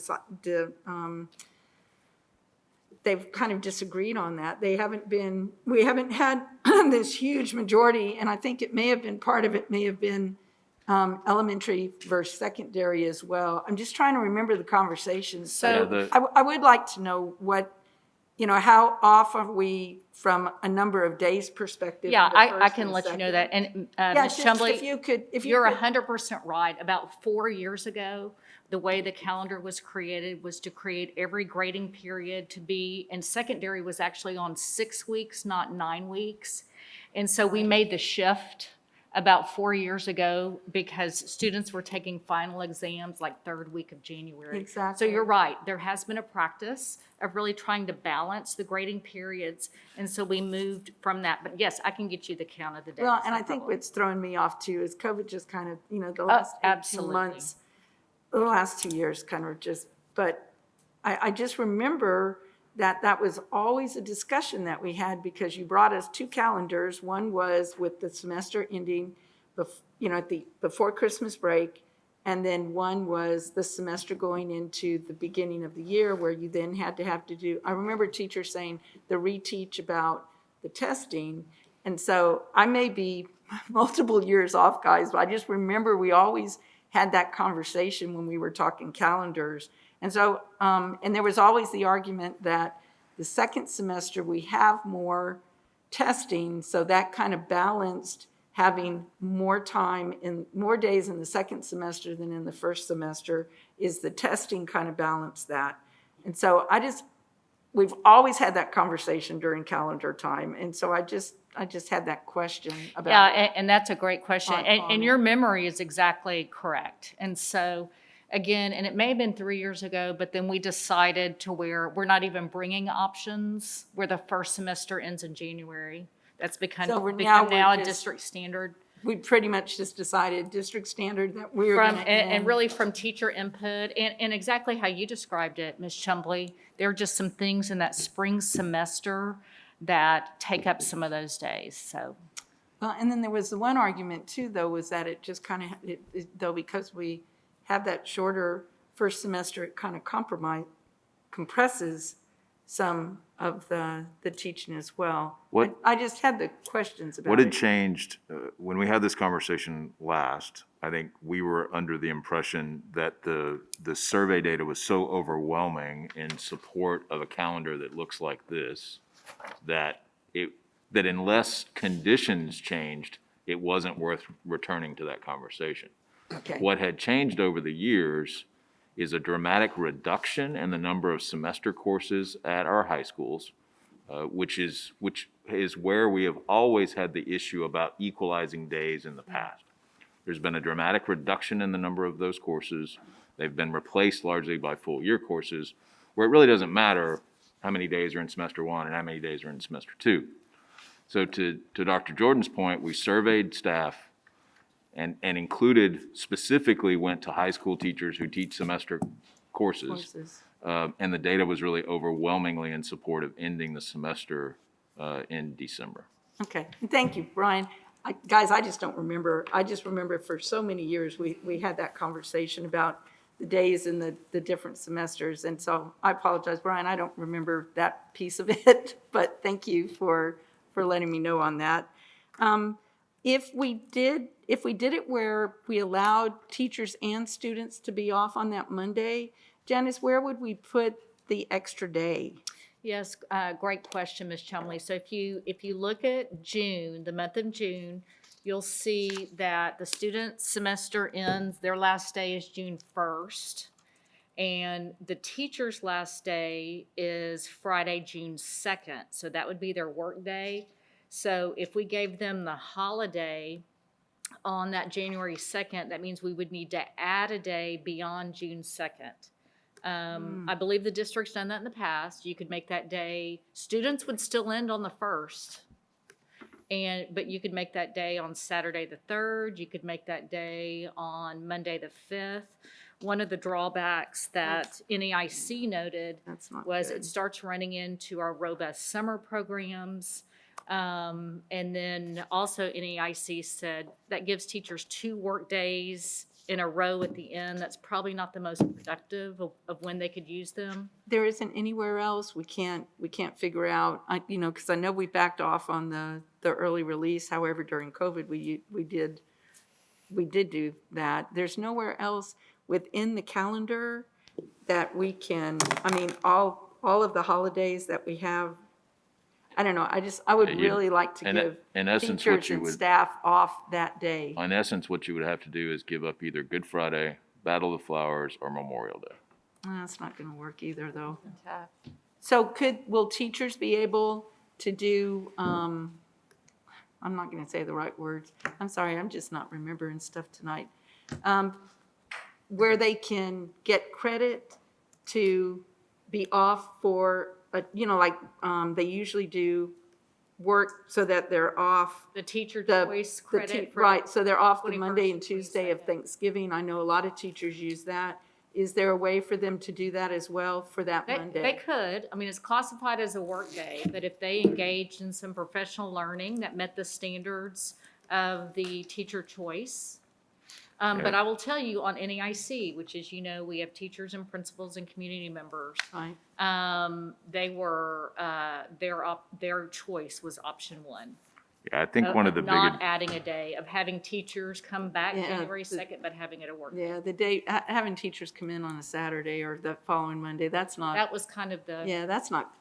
they've kind of disagreed on that. We haven't had this huge majority, and I think it may have been, part of it may have been elementary versus secondary as well. I'm just trying to remember the conversations. So I would like to know what, how off are we from a number of days perspective? Yeah, for the I first can and let you know second? that. And Yeah, Ms. just Chumbley, if you could, you're 100% right. About 4 years ago, the way the calendar was created was to create every grading period to be, and secondary was actually on 6 weeks, not 9 weeks. And so we made the shift about 4 years ago because students were taking final exams like third week of January. Exactly. So you're right. There has been a practice of really trying to balance the grading periods. And so we moved from that. But yes, I can get you the count of the days. Well, and no I think problem. what's throwing me off too is COVID just kind of, the last 18 absolutely. months, the last 2 years kind of just, but I just remember that was always a discussion that we had because you brought us 2 calendars. One was with the semester ending, before Christmas break, and then one was the semester going into the beginning of the year where you then had to do, I remember teachers saying the reteach about the testing. And so I may be multiple years off, guys, but I just remember we always had that conversation when we were talking calendars. And so, and there was always the argument that the second semester we have more testing, so that kind of balanced having more time in more days in the second semester than in the first semester. Is the testing kind of balanced that? And so we've always had that conversation during calendar time. And so I just had that question about. Yeah, and that's a great question. on And your memory is exactly correct. And so, again, and it may have been 3 years ago, but then we decided to where we're not even bringing options where the first semester ends in January. That's become So now a just- district standard. We pretty much just decided district standard that we were going to And really from teacher input and exactly how you described it, Ms. Chumbley, there are just some things in that spring semester that take up some of those days, so. Well, and then there was the one argument too, though, was that it just kind of, though, because we have that shorter first semester, it kind of compresses some of the teaching as well. I just had the questions about it. What had changed, when we had this conversation last, I think we were under the impression that the survey data was so overwhelming in support of a calendar that looks like this, that unless conditions changed, it wasn't worth returning to that conversation. Okay. What had changed over the years is a dramatic reduction in the number of semester courses at our high schools, which is where we have always had the issue about equalizing days in the past. There's been a dramatic reduction in the number of those courses. They've been replaced largely by full year courses, where it really doesn't matter how many days are in semester 1 and how many days are in semester 2. So to Dr. Jordan's point, we surveyed staff and included, specifically went to high school teachers who teach semester courses. And the data was really overwhelmingly in support of ending the semester in December. Okay, thank you, Brian. Guys, I just don't remember. I just remember for so many years, we had that conversation about the days in the different semesters. And so I apologize, Brian, I don't remember that piece of it, but thank you for letting me know on that. If we did it where we allowed teachers and students to be off on that Monday, Janice, where would we put the extra day? Yes, great question, Ms. Chumley. So if you look at June, the month of June, you'll see that the student semester ends, their last day is June 1st. And the teacher's last day is Friday, June 2nd. So that would be their work day. So if we gave them the holiday on that January 2nd, that means we would need to add a day beyond June 2nd. I believe the district's done that in the past. You could make that day, students would still end on the 1st. But you could make that day on Saturday the 3rd. You could make that day on Monday the 5th. One of the drawbacks that NEIC noted was it starts running into our robust summer programs. And then also NEIC said that gives teachers 2 work days in a row at the end. That's probably not the most productive of when they could use them. There isn't anywhere else we can't figure out, because I know we backed off on the early release. However, during COVID, we did do that. There's nowhere else within the calendar that we can, all of the holidays that we have. I don't know, I would really like to give in essence, teachers and staff off that day. In essence, what you would have to do is give up either Good Friday, Battle of the Flowers, or Memorial Day. That's not gonna work either, though. So will teachers be able to do, I'm not gonna say the right words. I'm sorry, I'm just not remembering stuff tonight. Where they can get credit to be off for, they usually do work so that they're off. The teacher choice credit. Right, so they're off the 21st Monday and Tuesday of Thanksgiving. I know a lot of teachers use that. Is there a way for them to do that as well for that Monday? They could. It's classified as a work day, but if they engaged in some professional learning that met the standards of the teacher choice. But I will tell you on NEIC, which is, we have teachers and principals and community members. Right. They were, their choice was option 1. Yeah, I think one of the not adding a day, of having teachers come back Yeah, January 2nd, but having it a work day. Yeah, the day, having teachers come in on a Saturday or the following Monday, that's not. That was kind of the. Yeah, that's not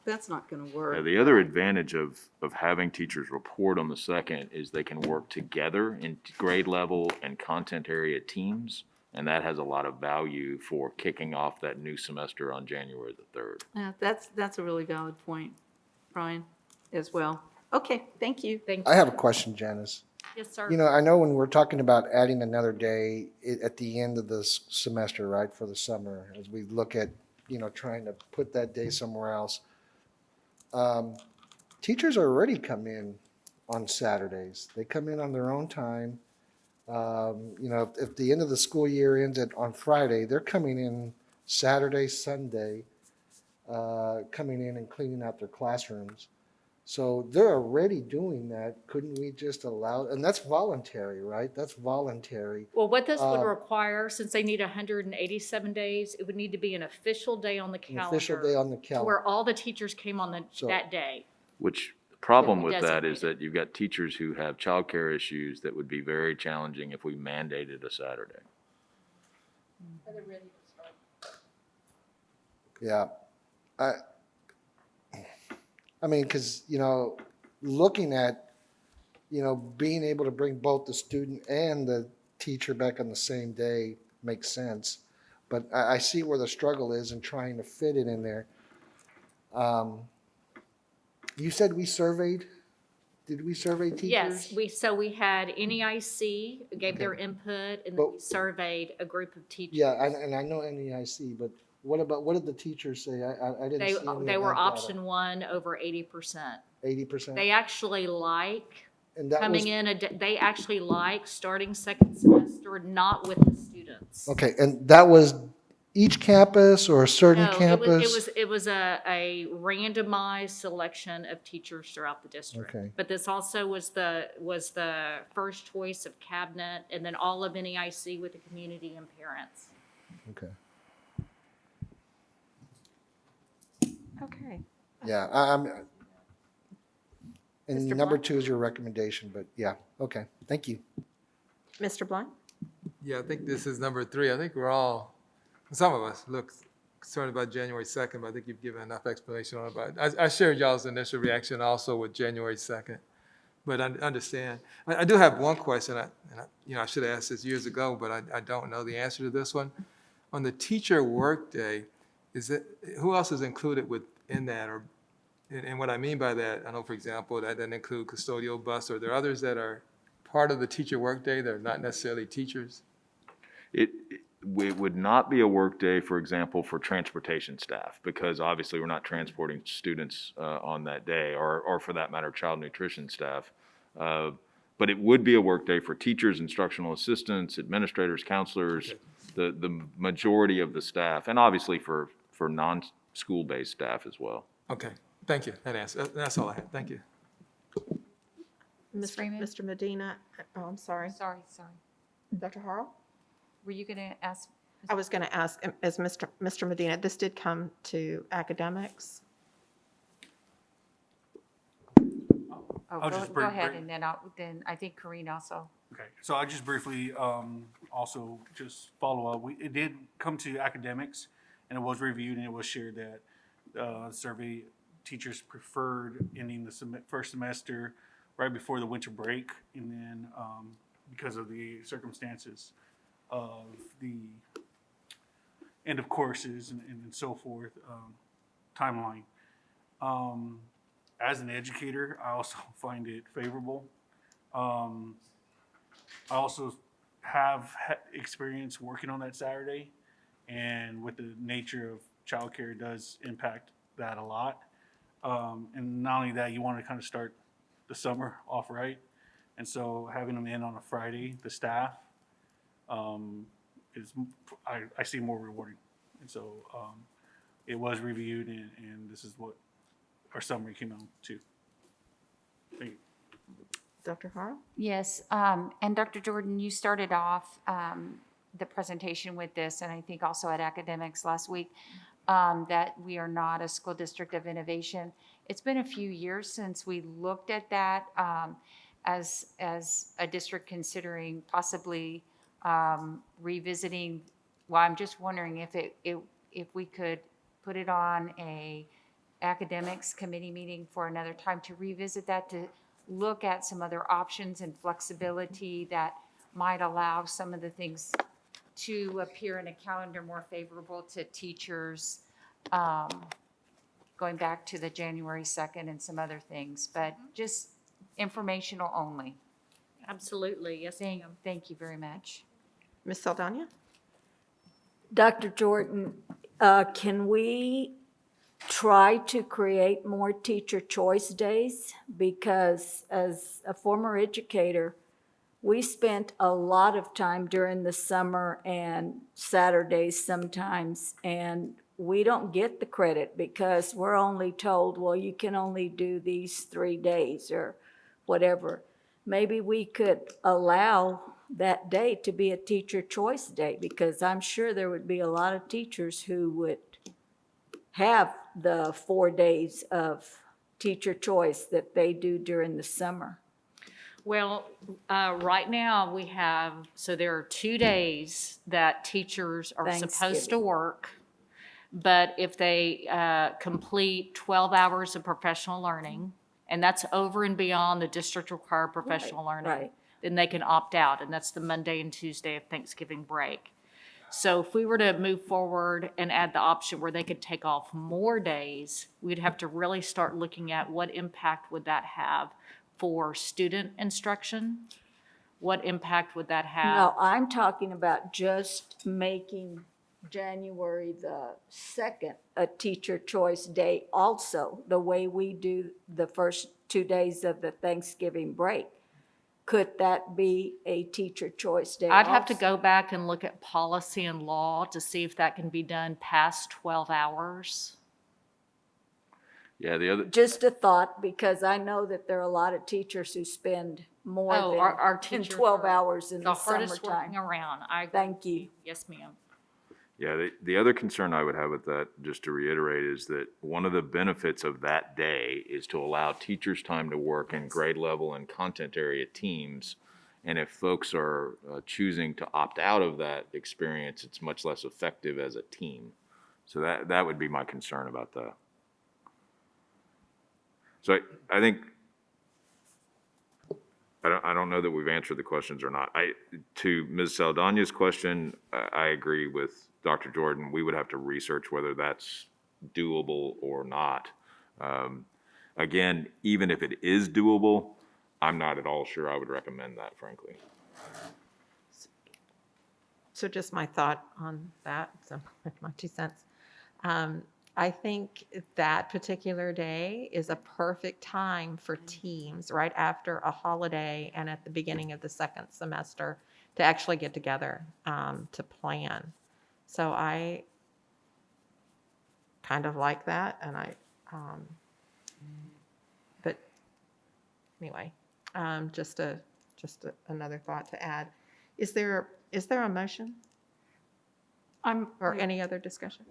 gonna work. Yeah, the other advantage of having teachers report on the 2nd is they can work together in grade level and content area teams, and that has a lot of value for kicking off that new semester on January the 3rd. Yeah, that's a really valid point, Brian, as well. Okay, thank you. Thank you. I have a question, Janice. Yes, sir. I know when we're talking about adding another day at the end of the semester, right, for the summer, as we look at, trying to put that day somewhere else. Teachers already come in on Saturdays. They come in on their own time. If the end of the school year ends on Friday, they're coming in Saturday, Sunday, coming in and cleaning out their classrooms. So they're already doing that. Couldn't we just allow, and that's voluntary, right? That's voluntary. Well, what this would require, since they need 187 days, it would need to be an official day on the calendar. An official day on the calendar. Where all the teachers came on that day. Which the problem with that Designated. is that you've got teachers who have childcare issues that would be very challenging if we mandated a Saturday. Yeah. Because, looking at, being able to bring both the student and the teacher back on the same day makes sense. But I see where the struggle is in trying to fit it in there. You said we surveyed, did we survey teachers? Yes, we had NEIC gave their input, and then But- we surveyed a group of teachers. Yeah, and I know NEIC, but what did the teachers say? I didn't see any of They were that option one over 80%. 80%? They actually like And that coming was- in, they actually like starting second semester, not with the students. Okay, and that was each campus or a certain No, campus? it was a randomized selection of teachers throughout the district. Okay. But this also was the first choice of cabinet, and then all of NEIC with the community and parents. Okay. Okay. Yeah, I'm, and Mr. number Blunt? 2 is your recommendation, but yeah, okay, thank you. Mr. Blunt? Yeah, I think this is number 3. I think we're all, some of us look concerned about January 2nd, but I think you've given enough explanation on it. But I shared y'all's initial reaction also with January 2nd. But I understand. I do have one question, I should have asked this years ago, but I don't know the answer to this one. On the teacher workday, who else is included within that? And what I mean by that, I know, for example, that doesn't include custodial bus. Are there others that are part of the teacher workday that are not necessarily teachers? It would not be a workday, for example, for transportation staff, because obviously we're not transporting students on that day, or for that matter, child nutrition staff. But it would be a workday for teachers, instructional assistants, administrators, counselors, the majority of the staff, and obviously for non-school-based staff as well. Okay, thank you. That's all I had. Thank you. Mr. Medina, oh, I'm sorry. Sorry. Dr. Harrell? Were you going to ask? I was going to ask, as Mr. Medina, this did come to academics. Oh, go ahead, and then I think Corinne also. Okay, so I'll just briefly also just follow up. It did come to academics, and it was reviewed, and it was shared that survey teachers preferred ending the first semester right before the winter break, and then because of the circumstances of the end of courses and so forth, timeline. As an educator, I also find it favorable. I also have experience working on that Saturday, and with the nature of childcare, it does impact that a lot. And not only that, you want to kind of start the summer off right, and so having them in on a Friday, the staff, I see more rewarding. And so it was reviewed, and this is what our summary came out to. Thank you. Dr. Harrell? Yes, and Dr. Jordan, you started off the presentation with this, and I think also at academics last week, that we are not a school district of innovation. It's been a few years since we looked at that as a district considering possibly revisiting. Well, I'm just wondering if we could put it on a academics committee meeting for another time to revisit that, to look at some other options and flexibility that might allow some of the things to appear in a calendar more favorable to teachers, going back to the January 2nd and some other things, but just informational only. Absolutely, yes, ma'am. Thank you very much. Ms. Saldana? Dr. Jordan, can we try to create more teacher choice days? Because as a former educator, we spent a lot of time during the summer and Saturdays sometimes, and we don't get the credit because we're only told, well, you can only do these 3 days or whatever. Maybe we could allow that day to be a teacher choice day, because I'm sure there would be a lot of teachers who would have the 4 days of teacher choice that they do during the summer. Well, right now we have, so there are 2 days that teachers are supposed to work, but if they complete 12 hours of professional learning, and that's over and beyond the district required professional learning, then they can opt out, and that's the Monday and Tuesday of Thanksgiving break. So if we were to move forward and add the option where they could take off more days, we'd have to really start looking at what impact would that have for student instruction? What impact would that have? No, I'm talking about just making January the 2nd a teacher choice day also, the way we do the first 2 days of the Thanksgiving break. Could that be a teacher choice day? I'd have to also? go back and look at policy and law to see if that can be done past 12 hours. Yeah, the other, Just a thought, because I know that there are a lot of teachers who spend more Our than teachers 12 are hours in the hardest summertime. working around. I agree. Thank you. Yes, ma'am. yeah, the other concern I would have with that, just to reiterate, is that one of the benefits of that day is to allow teachers time to work in grade level and content area teams. And if folks are choosing to opt out of that experience, it's much less effective as a team. So that would be my concern about that. So I think, I don't know that we've answered the questions or not. To Ms. Saldana's question, I agree with Dr. Jordan. We would have to research whether that's doable or not. Again, even if it is doable, I'm not at all sure I would recommend that, frankly. So just my thought on that, so my 2 cents. I think that particular day is a perfect time for teams right after a holiday and at the beginning of the second semester to actually get together to plan. So I kind of like that, and but anyway, just another thought to add. Is there a motion or any other discussion?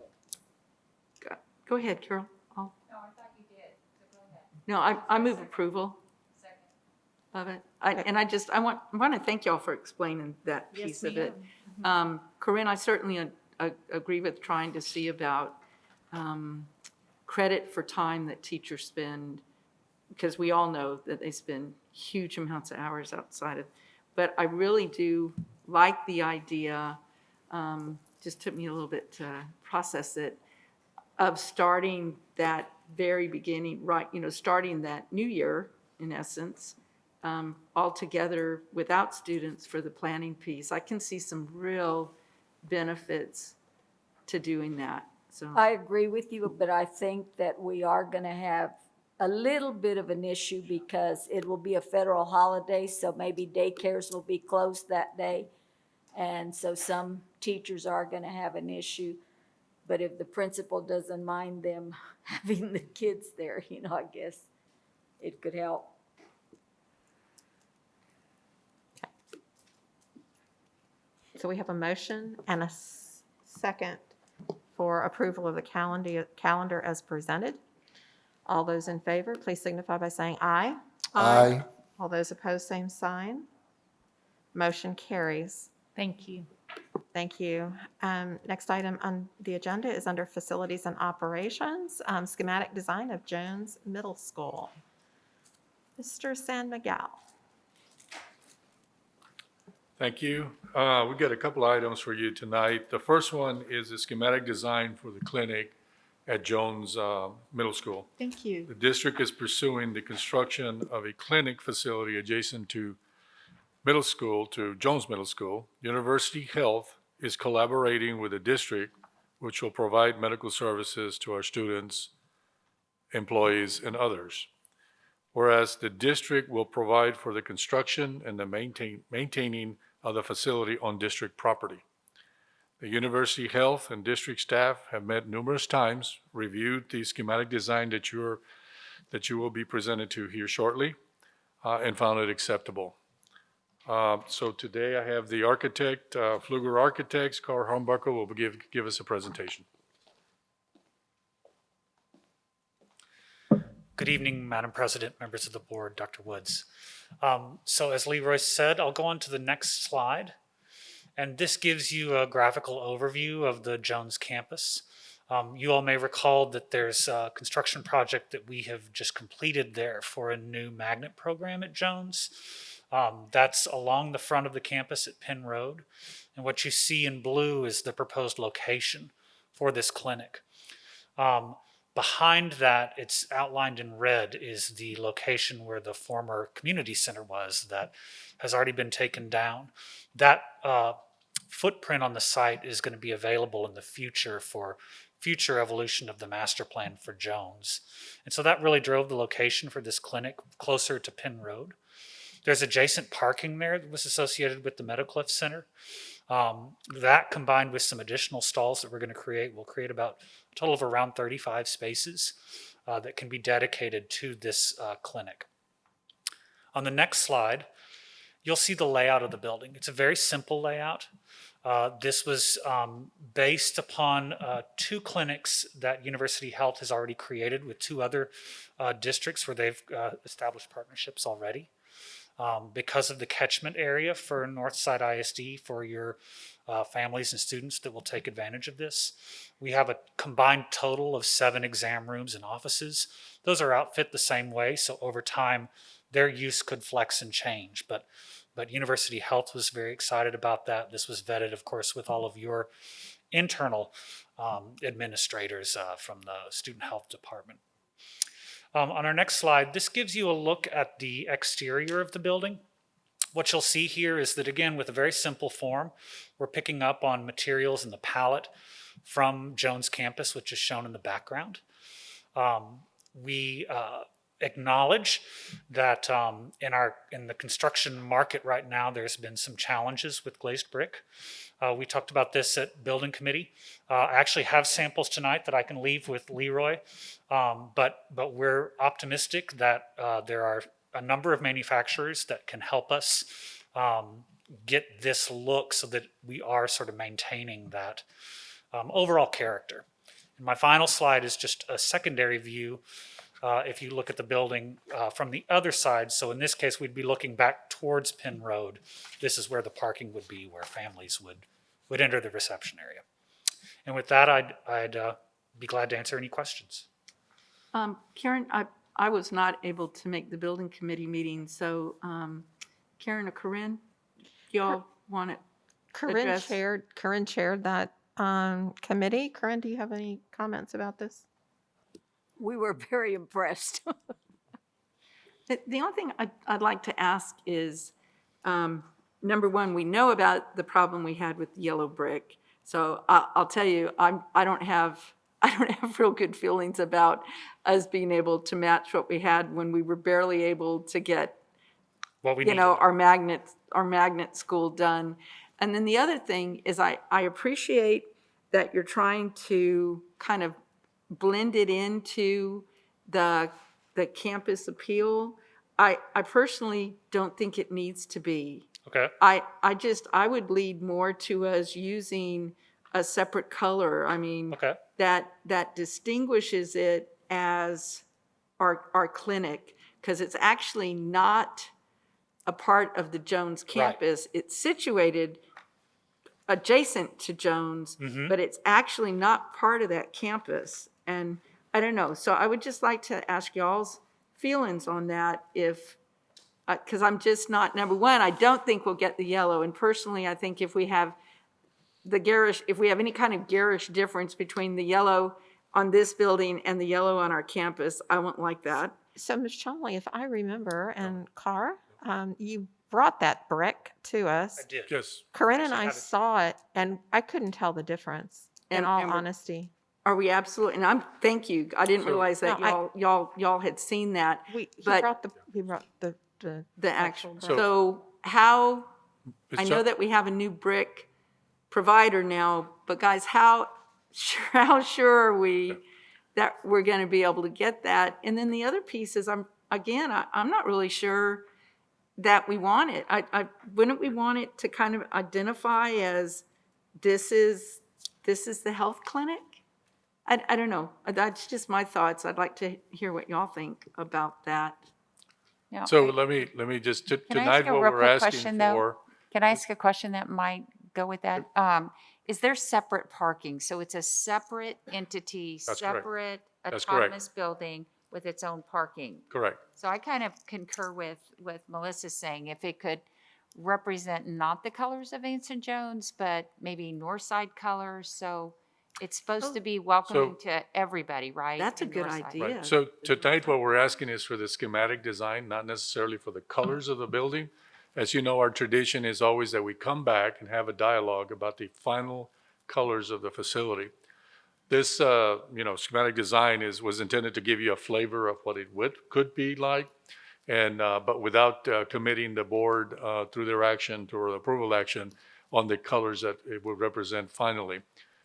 Go ahead, Carol. No, I thought you did, so go ahead. No, I move approval. Second. Of it. I want to thank y'all for explaining that piece of it. Corinne, I certainly agree with trying to see about credit for time that teachers spend, because we all know that they spend huge amounts of hours outside of, but I really do like the idea, just took me a little bit to process it, of starting that very beginning, right, starting that new year, in essence, all together without students for the planning piece. I can see some real benefits to doing that, so. I agree with you, but I think that we are going to have a little bit of an issue because it will be a federal holiday, so maybe daycares will be closed that day. And so some teachers are going to have an issue. But if the principal doesn't mind them having the kids there, I guess it could help. So we have a motion and a second for approval of the calendar as presented. All those in favor, please signify by saying aye. Aye. All those opposed, same sign. Motion carries. Thank you. Thank you. Next item on the agenda is under Facilities and Operations, schematic design of Jones Middle School. Mr. San Miguel. Thank you. We've got a couple items for you tonight. The first one is the schematic design for the clinic at Jones Middle School. Thank you. The district is pursuing the construction of a clinic facility adjacent to middle school, to Jones Middle School. University Health is collaborating with the district, which will provide medical services to our students, employees, and others. Whereas the district will provide for the construction and the maintaining of the facility on district property. The University Health and district staff have met numerous times, reviewed the schematic design that you will be presented to here shortly, and found it acceptable. So today I have the architect, Pfluger Architects, Carl Hornbuckle will give us a presentation. Good evening, Madam President, members of the board, Dr. Woods. So as Leroy said, I'll go on to the next slide. And this gives you a graphical overview of the Jones campus. You all may recall that there's a construction project that we have just completed there for a new magnet program at Jones. That's along the front of the campus at Penn Road. And what you see in blue is the proposed location for this clinic. Behind that, it's outlined in red, is the location where the former community center was that has already been taken down. That footprint on the site is going to be available in the future for future evolution of the master plan for Jones. And so that really drove the location for this clinic closer to Penn Road. There's adjacent parking there that was associated with the Meadowcliff Center. That combined with some additional stalls that we're going to create will create about a total of around 35 spaces that can be dedicated to this clinic. On the next slide, you'll see the layout of the building. It's a very simple layout. This was based upon 2 clinics that University Health has already created with 2 other districts where they've established partnerships already. Because of the catchment area for Northside ISD for your families and students that will take advantage of this. We have a combined total of 7 exam rooms and offices. Those are outfit the same way, so over time their use could flex and change. But University Health was very excited about that. This was vetted, of course, with all of your internal administrators from the Student Health Department. On our next slide, this gives you a look at the exterior of the building. What you'll see here is that, again, with a very simple form, we're picking up on materials in the palette from Jones campus, which is shown in the background. We acknowledge that in the construction market right now, there's been some challenges with glazed brick. We talked about this at building committee. I actually have samples tonight that I can leave with Leroy, but we're optimistic that there are a number of manufacturers that can help us get this look so that we are sort of maintaining that overall character. And my final slide is just a secondary view. If you look at the building from the other side, so in this case, we'd be looking back towards Penn Road. This is where the parking would be, where families would enter the reception area. And with that, I'd be glad to answer any questions. Karen, I was not able to make the building committee meeting, so Karen or Corinne, y'all want to address? Corinne chaired that committee. Corinne, do you have any comments about this? We were very impressed. The only thing I'd like to ask is, number one, we know about the problem we had with the yellow brick. So I'll tell you, I don't have real good feelings about us being able to match what we had when we were barely able to get, our magnet school done. And then the other thing is I appreciate that you're trying to kind of blend it into the campus appeal. I personally don't think it needs to be. Okay. I would lead more to us using a separate color. I mean, okay. that distinguishes it as our clinic, because it's actually not a part of the Jones campus. Right. It's situated adjacent to Jones, but it's actually not part of that campus. And I don't know. So I would just like to ask y'all's feelings on that, if because I'm just not, number one, I don't think we'll get the yellow. And personally, I think if we have any kind of garish difference between the yellow on this building and the yellow on our campus, I won't like that. So, Ms. Chomley, if I remember, and Carr, you brought that brick to us. I did. Yes. Corinne and I saw it, and I couldn't tell the difference, in all honesty. Are we absolutely? And thank you. I didn't realize that y'all had seen that. We brought the actual. So- So how? Ms. I know that we have a new brick provider now, but guys, how sure are we that we're going to be able to get that? And then the other piece is, I'm not really sure that we want it. Wouldn't we want it to kind of identify as this is the health clinic? I don't know. That's just my thoughts. I'd like to hear what y'all think about that. Now, So let me just, Can I tonight ask a what real we're quick asking question, though? for. Can I ask a question that might go with that? Is there separate parking? So it's a separate entity, That's correct. separate That's correct. autonomous building with its own parking? Correct. So I kind of concur with Melissa's saying, if it could represent not the colors of Anson Jones, but maybe Northside colors. So it's supposed to be welcoming to everybody, right? That's a in good Northside. idea. Right. So tonight, what we're asking is for the schematic design, not necessarily for the colors of the building. As you know, our tradition is always that we come back and have a dialogue about the final colors of the facility. This, schematic design was intended to give you a flavor of what it could be like, and but without committing the board through their action or the approval action on the colors that it would represent finally.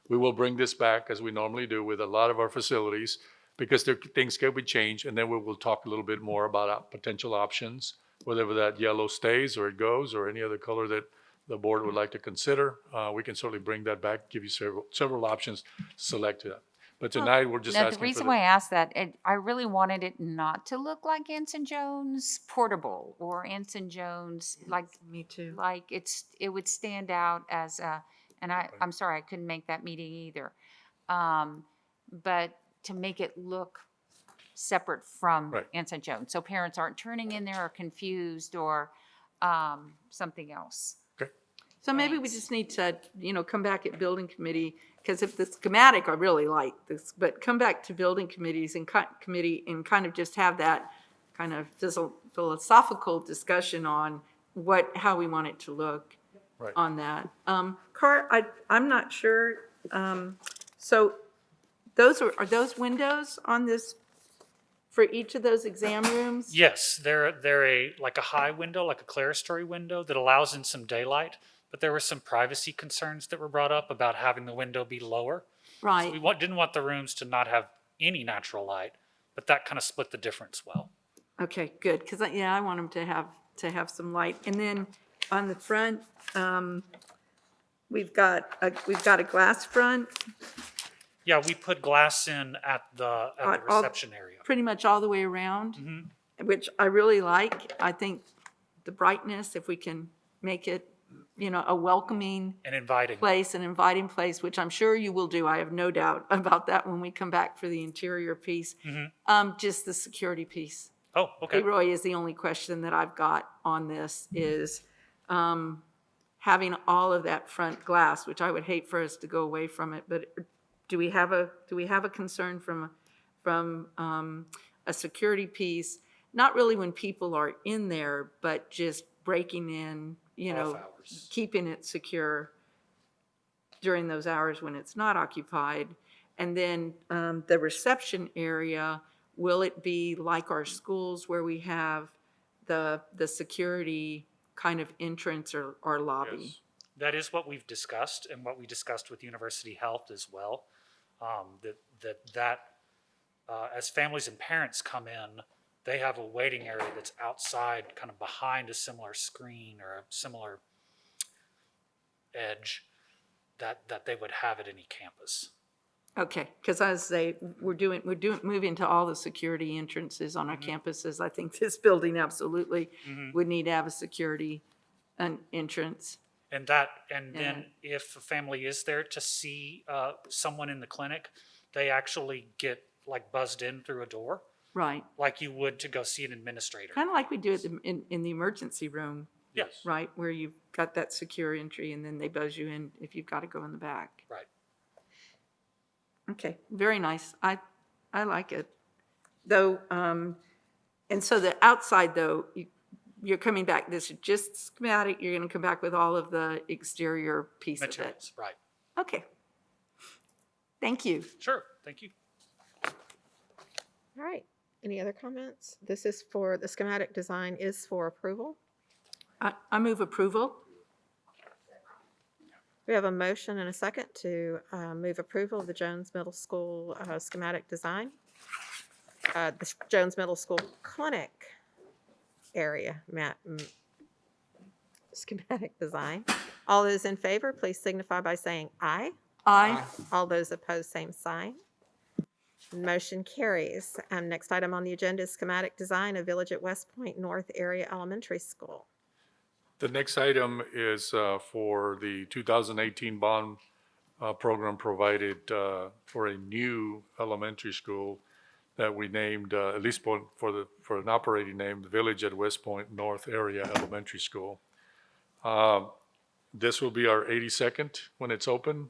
We will bring this back as we normally do with a lot of our facilities because things can be changed, and then we will talk a little bit more about potential options, whether that yellow stays or it goes, or any other color that the board would like to consider. We can certainly bring that back, give you several options to select that. But tonight, we're just Now, asking the reason for why I asked that, I really wanted it not to look like Anson Jones Portable or Anson Jones, like. Me too. Like it would stand out as a, and I'm sorry, I couldn't make that meeting either. But to make it look separate from Right. Anson Jones, so parents aren't turning in there or confused or something else. So maybe we just need to, come back at building committee, because if the schematic, I really like this, but come back to building committees and committee and kind of just have that kind of philosophical discussion on how we want it to look Right. on that. Car, I'm not sure, so those are those windows on this, for each of those exam rooms? Yes, they're like a high window, like a clerestory window that allows in some daylight. But there were some privacy concerns that were brought up about having the window be lower. Right. So we didn't want the rooms to not have any natural light, but that kind of split the difference well. Okay, good, because I want them to have some light. And then on the front, we've got a glass front. Yeah, we put glass in at the reception area. Pretty much all the way around, which I really like. I think the brightness, if we can make it, a welcoming And inviting. place, an inviting place, which I'm sure you will do. I have no doubt about that when we come back for the interior piece. Just the security piece. Oh, okay. Hey, Roy, is the only question that I've got on this is having all of that front glass, which I would hate for us to go away from it, but do we have a concern from a security piece? Not really when people are in there, but just breaking in, keeping it secure during those hours when it's not occupied. And then the reception area, will it be like our schools where we have the security kind of entrance or lobby? Yes. That is what we've discussed and what we discussed with University Health as well. As families and parents come in, they have a waiting area that's outside, kind of behind a similar screen or a similar edge that they would have at any campus. Okay, because I say we're moving to all the security entrances on our campuses. I think this building absolutely would need to have a security entrance. And then if a family is there to see someone in the clinic, they actually get like buzzed in through a door. Right. Like you would to go see an administrator. Kind of like we do it in the emergency room. Yes. Right, where you've got that secure entry and then they buzz you in if you've got to go in the back. Right. Okay, very nice. I like it. Though, and so the outside though, you're coming back, this is just schematic, you're going to come back with all of the exterior piece of it. Materials, right. Okay. Thank you. Sure, thank you. All right. Any other comments? This is for, the schematic design is for approval. I move approval. We have a motion and a second to move approval of the Jones Middle School schematic design. The Jones Middle School clinic area schematic design. All those in favor, please signify by saying aye. Aye. All those opposed, same sign. Motion carries. Next item on the agenda is schematic design of Village at West Point North Area Elementary School. The next item is for the 2018 bond program provided for a new elementary school that we named, at least for an operating name, the Village at West Point North Area Elementary School. This will be our 82nd when it's open,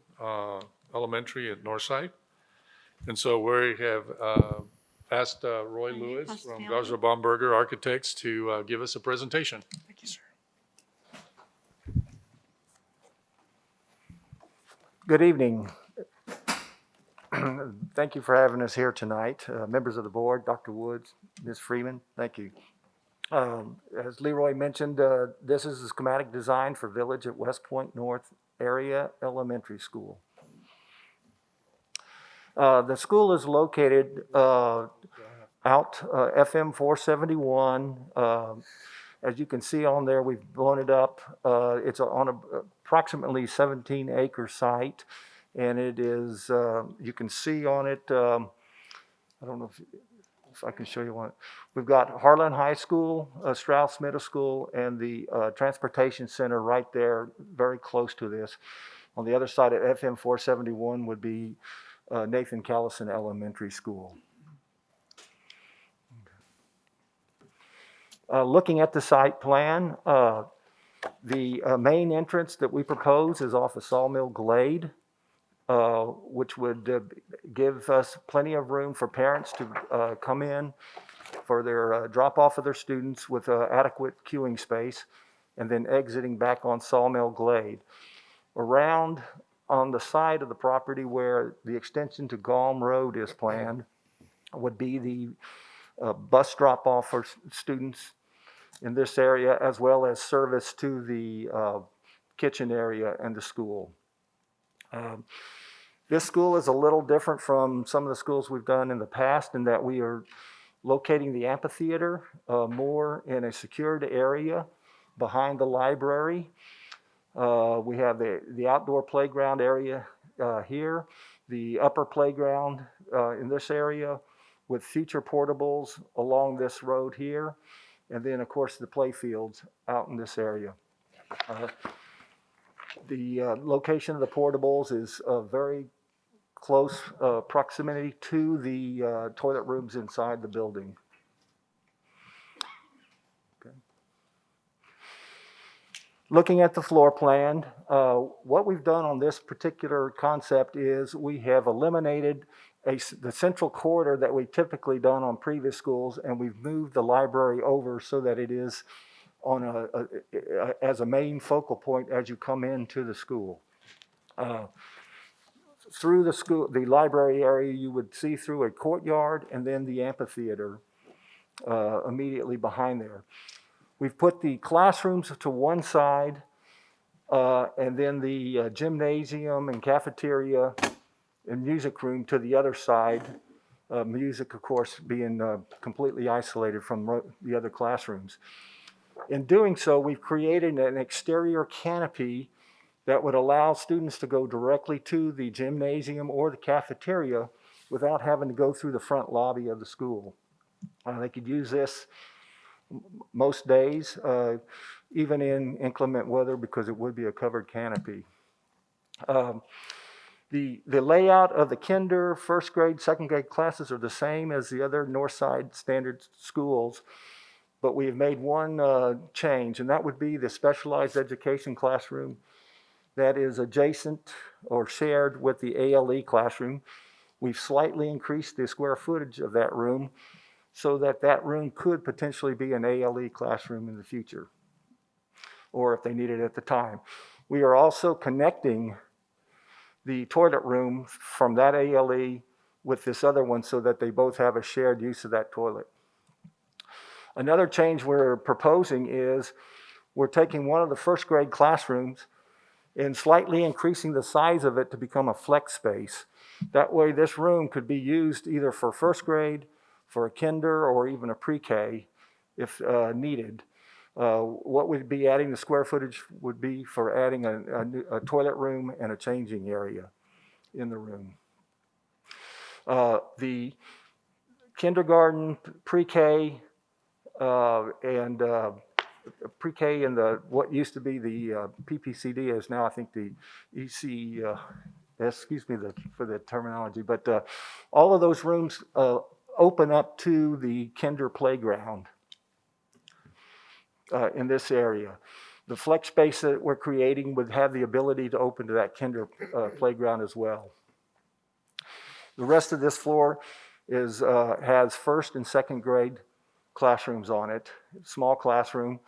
elementary at Northside. And so we have asked Roy Lewis from Garza Baumberger Architects to give us a presentation. Thank you, sir. Good evening. Thank you for having us here tonight. Members of the board, Dr. Woods, Ms. Freeman, thank you. As Leroy mentioned, this is a schematic design for Village at West Point North Area Elementary School. The school is located out FM 471. As you can see on there, we've blown it up. It's on approximately 17-acre site, and it is, you can see on it, I don't know if I can show you one. We've got Harlan High School, Strauss Middle School, and the Transportation Center right there, very close to this. On the other side of FM 471 would be Nathan Callison Elementary School. Looking at the site plan, the main entrance that we propose is off of Sawmill Glade, which would give us plenty of room for parents to come in for their drop-off of their students with adequate queuing space, and then exiting back on Sawmill Glade. Around on the side of the property where the extension to Galm Road is planned would be the bus drop-off for students in this area, as well as service to the kitchen area and the school. This school is a little different from some of the schools we've done in the past in that we are locating the amphitheater more in a secured area behind the library. We have the outdoor playground area here, the upper playground in this area with future portables along this road here, and then of course the play fields out in this area. The location of the portables is very close proximity to the toilet rooms inside the building. Okay. Looking at the floor plan, what we've done on this particular concept is we have eliminated the central corridor that we typically done on previous schools, and we've moved the library over so that it is on as a main focal point as you come into the school. Through the library area, you would see through a courtyard and then the amphitheater immediately behind there. We've put the classrooms to one side and then the gymnasium and cafeteria and music room to the other side. Music, of course, being completely isolated from the other classrooms. In doing so, we've created an exterior canopy that would allow students to go directly to the gymnasium or the cafeteria without having to go through the front lobby of the school. They could use this most days, even in inclement weather, because it would be a covered canopy. The layout of the kinder, first grade, second grade classes are the same as the other Northside standard schools, but we have made one change, and that would be the specialized education classroom that is adjacent or shared with the ALE classroom. We've slightly increased the square footage of that room so that that room could potentially be an ALE classroom in the future, or if they need it at the time. We are also connecting the toilet room from that ALE with this other one so that they both have a shared use of that toilet. Another change we're proposing is we're taking one of the first grade classrooms and slightly increasing the size of it to become a flex space. That way this room could be used either for first grade, for a kinder, or even a pre-K if needed. What we'd be adding the square footage would be for adding a toilet room and a changing area in the room. The kindergarten, pre-K, and pre-K and what used to be the PPCD is now I think the EC, excuse me for the terminology, but all of those rooms open up to the kinder playground in this area. The flex space that we're creating would have the ability to open to that kinder playground as well. The rest of this floor has first and second grade classrooms on it, small classroom.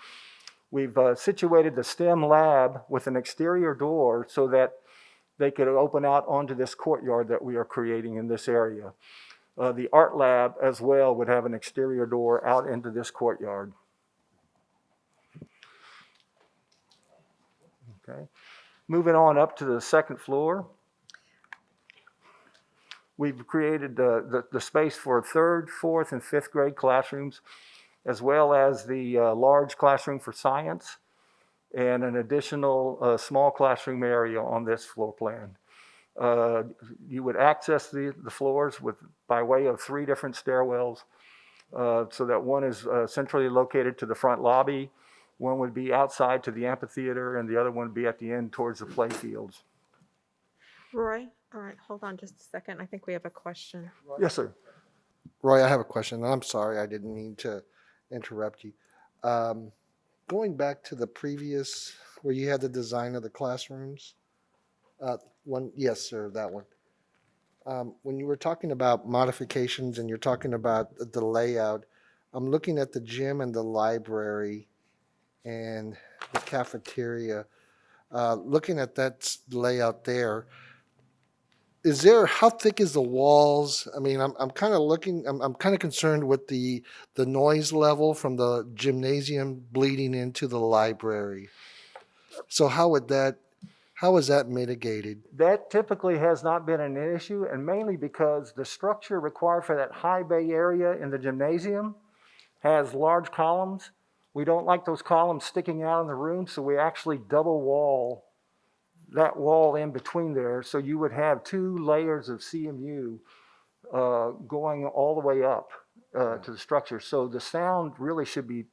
We've situated the STEM lab with an exterior door so that they could open out onto this courtyard that we are creating in this area. The art lab as well would have an exterior door out into this courtyard. Okay. Moving on up to the second floor. We've created the space for third, fourth, and fifth grade classrooms, as well as the large classroom for science and an additional small classroom area on this floor plan. You would access the floors by way of 3 different stairwells, so that one is centrally located to the front lobby, one would be outside to the amphitheater, and the other one would be at the end towards the play fields. Roy, all right, hold on just a second. I think we have a question. Yes, sir. Roy, I have a question. I'm sorry, I didn't mean to interrupt you. Going back to the previous, where you had the design of the classrooms, yes, sir, that one. When you were talking about modifications and you're talking about the layout, I'm looking at the gym and the library and the cafeteria. Looking at that layout there, how thick is the walls? I mean, I'm kind of concerned with the noise level from the gymnasium bleeding into the library. So how is that mitigated? That typically has not been an issue, and mainly because the structure required for that high bay area in the gymnasium has large columns. We don't like those columns sticking out in the room, so we actually double wall that wall in between there. So you would have 2 layers of CMU going all the way up to the structure. So the sound really should be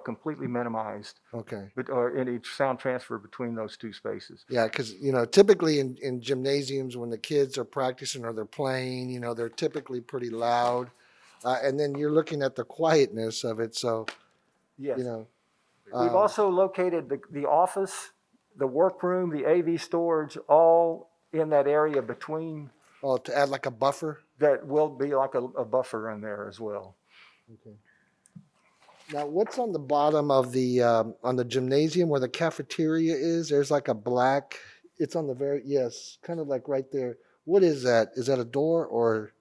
completely minimized. Okay. Or any sound transfer between those 2 spaces. Yeah, because, typically in gymnasiums, when the kids are practicing or they're playing, they're typically pretty loud. And then you're looking at the quietness of it, so, Yes. We've also located the office, the workroom, the AV storage, all in that area between. Oh, to add like a buffer? That will be like a buffer in there as well. Okay. Now, what's on the bottom of on the gymnasium where the cafeteria is? There's like a black, it's on the yes, kind of like right there. What is that? Is that a door or?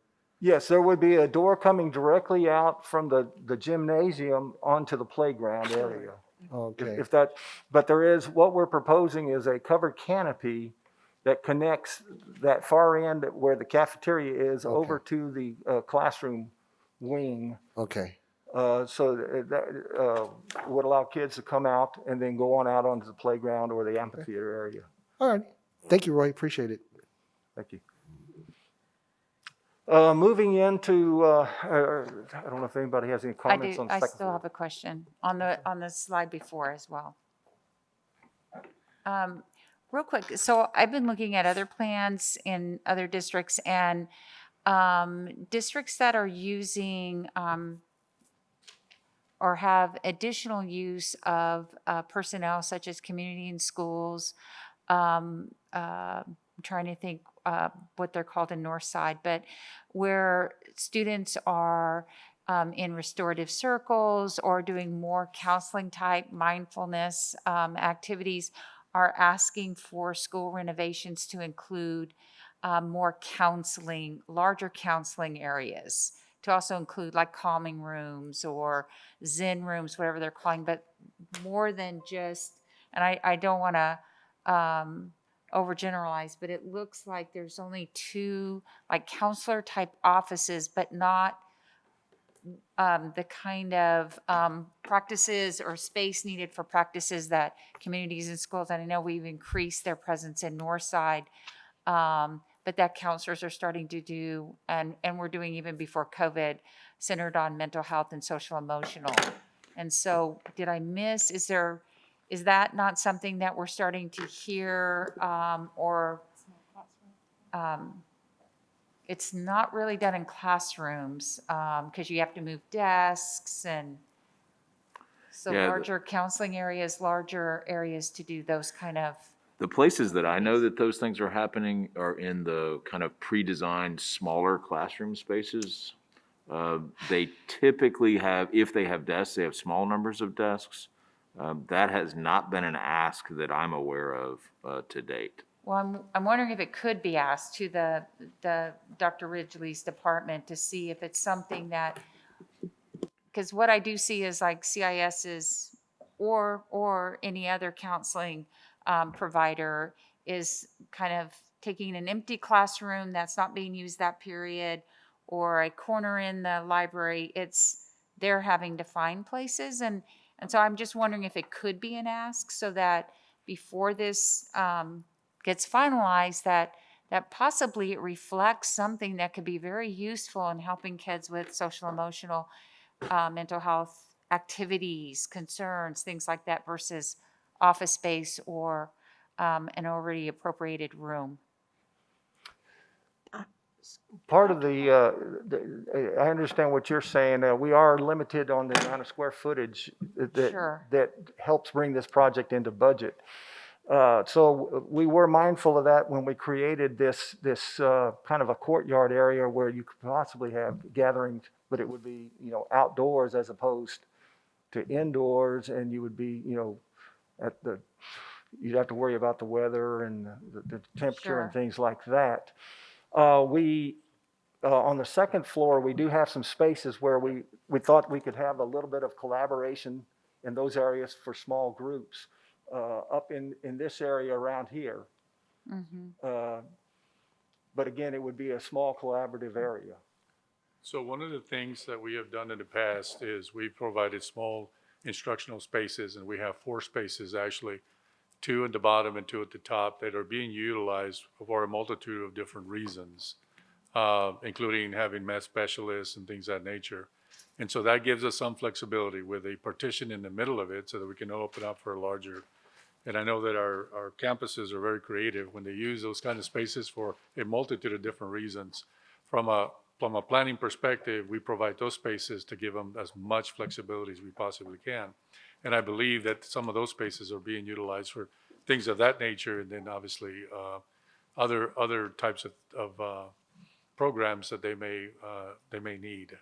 Yes, there would be a door coming directly out from the gymnasium onto the playground area. Okay. But what we're proposing is a covered canopy that connects that far end where the cafeteria is over to the classroom wing. Okay. So that would allow kids to come out and then go on out onto the playground or the amphitheater area. All right. Thank you, Roy. Appreciate it. Thank you. Moving into, I don't know if anybody has any comments on the I second still floor. have a question on the slide before as well. Real quick, so I've been looking at other plans in other districts, and districts that are using or have additional use of personnel such as community and schools. I'm trying to think what they're called in Northside, but where students are in restorative circles or doing more counseling type mindfulness activities, are asking for school renovations to include more counseling, larger counseling areas, to also include like calming rooms or Zen rooms, whatever they're calling, but more than just, and I don't want to overgeneralize, but it looks like there's only 2 like counselor type offices, but not the kind of practices or space needed for practices that communities and schools, and I know we've increased their presence in Northside, but that counselors are starting to do, and we're doing even before COVID, centered on mental health and social emotional. And so did I miss, is that not something that we're starting to hear, or it's not really done in classrooms because you have to move desks and. So Yeah, larger counseling areas, larger areas to do those kind of, the places that I know that those things are happening are in the kind of pre-designed smaller classroom spaces. They typically have, if they have desks, they have small numbers of desks. That has not been an ask that I'm aware of to date. well, I'm wondering if it could be asked to the Dr. Ridgely's department to see if it's something that, because what I do see is like CIS's or any other counseling provider is kind of taking an empty classroom that's not being used that period, or a corner in the library. They're having to find places, and so I'm just wondering if it could be an ask, so that before this gets finalized, that possibly it reflects something that could be very useful in helping kids with social emotional mental health activities, concerns, things like that, versus office space or an already appropriated room. Part of I understand what you're saying. We are limited on the amount of square footage Sure. that helps bring this project into budget. So we were mindful of that when we created this kind of a courtyard area where you could possibly have gatherings, but it would be, outdoors as opposed to indoors, and you would be, you'd have to worry about the weather and the temperature and things like that. On the second floor, we do have some spaces where we thought we could have a little bit of collaboration in those areas for small groups. Up in this area around here. But again, it would be a small collaborative area. So one of the things that we have done in the past is we've provided small instructional spaces, and we have 4 spaces actually, 2 at the bottom and 2 at the top, that are being utilized for a multitude of different reasons, including having math specialists and things of that nature. And so that gives us some flexibility with a partition in the middle of it so that we can open up for a larger. And I know that our campuses are very creative when they use those kind of spaces for a multitude of different reasons. From a planning perspective, we provide those spaces to give them as much flexibility as we possibly can. And I believe that some of those spaces are being utilized for things of that nature, and then obviously other types of programs that they may need.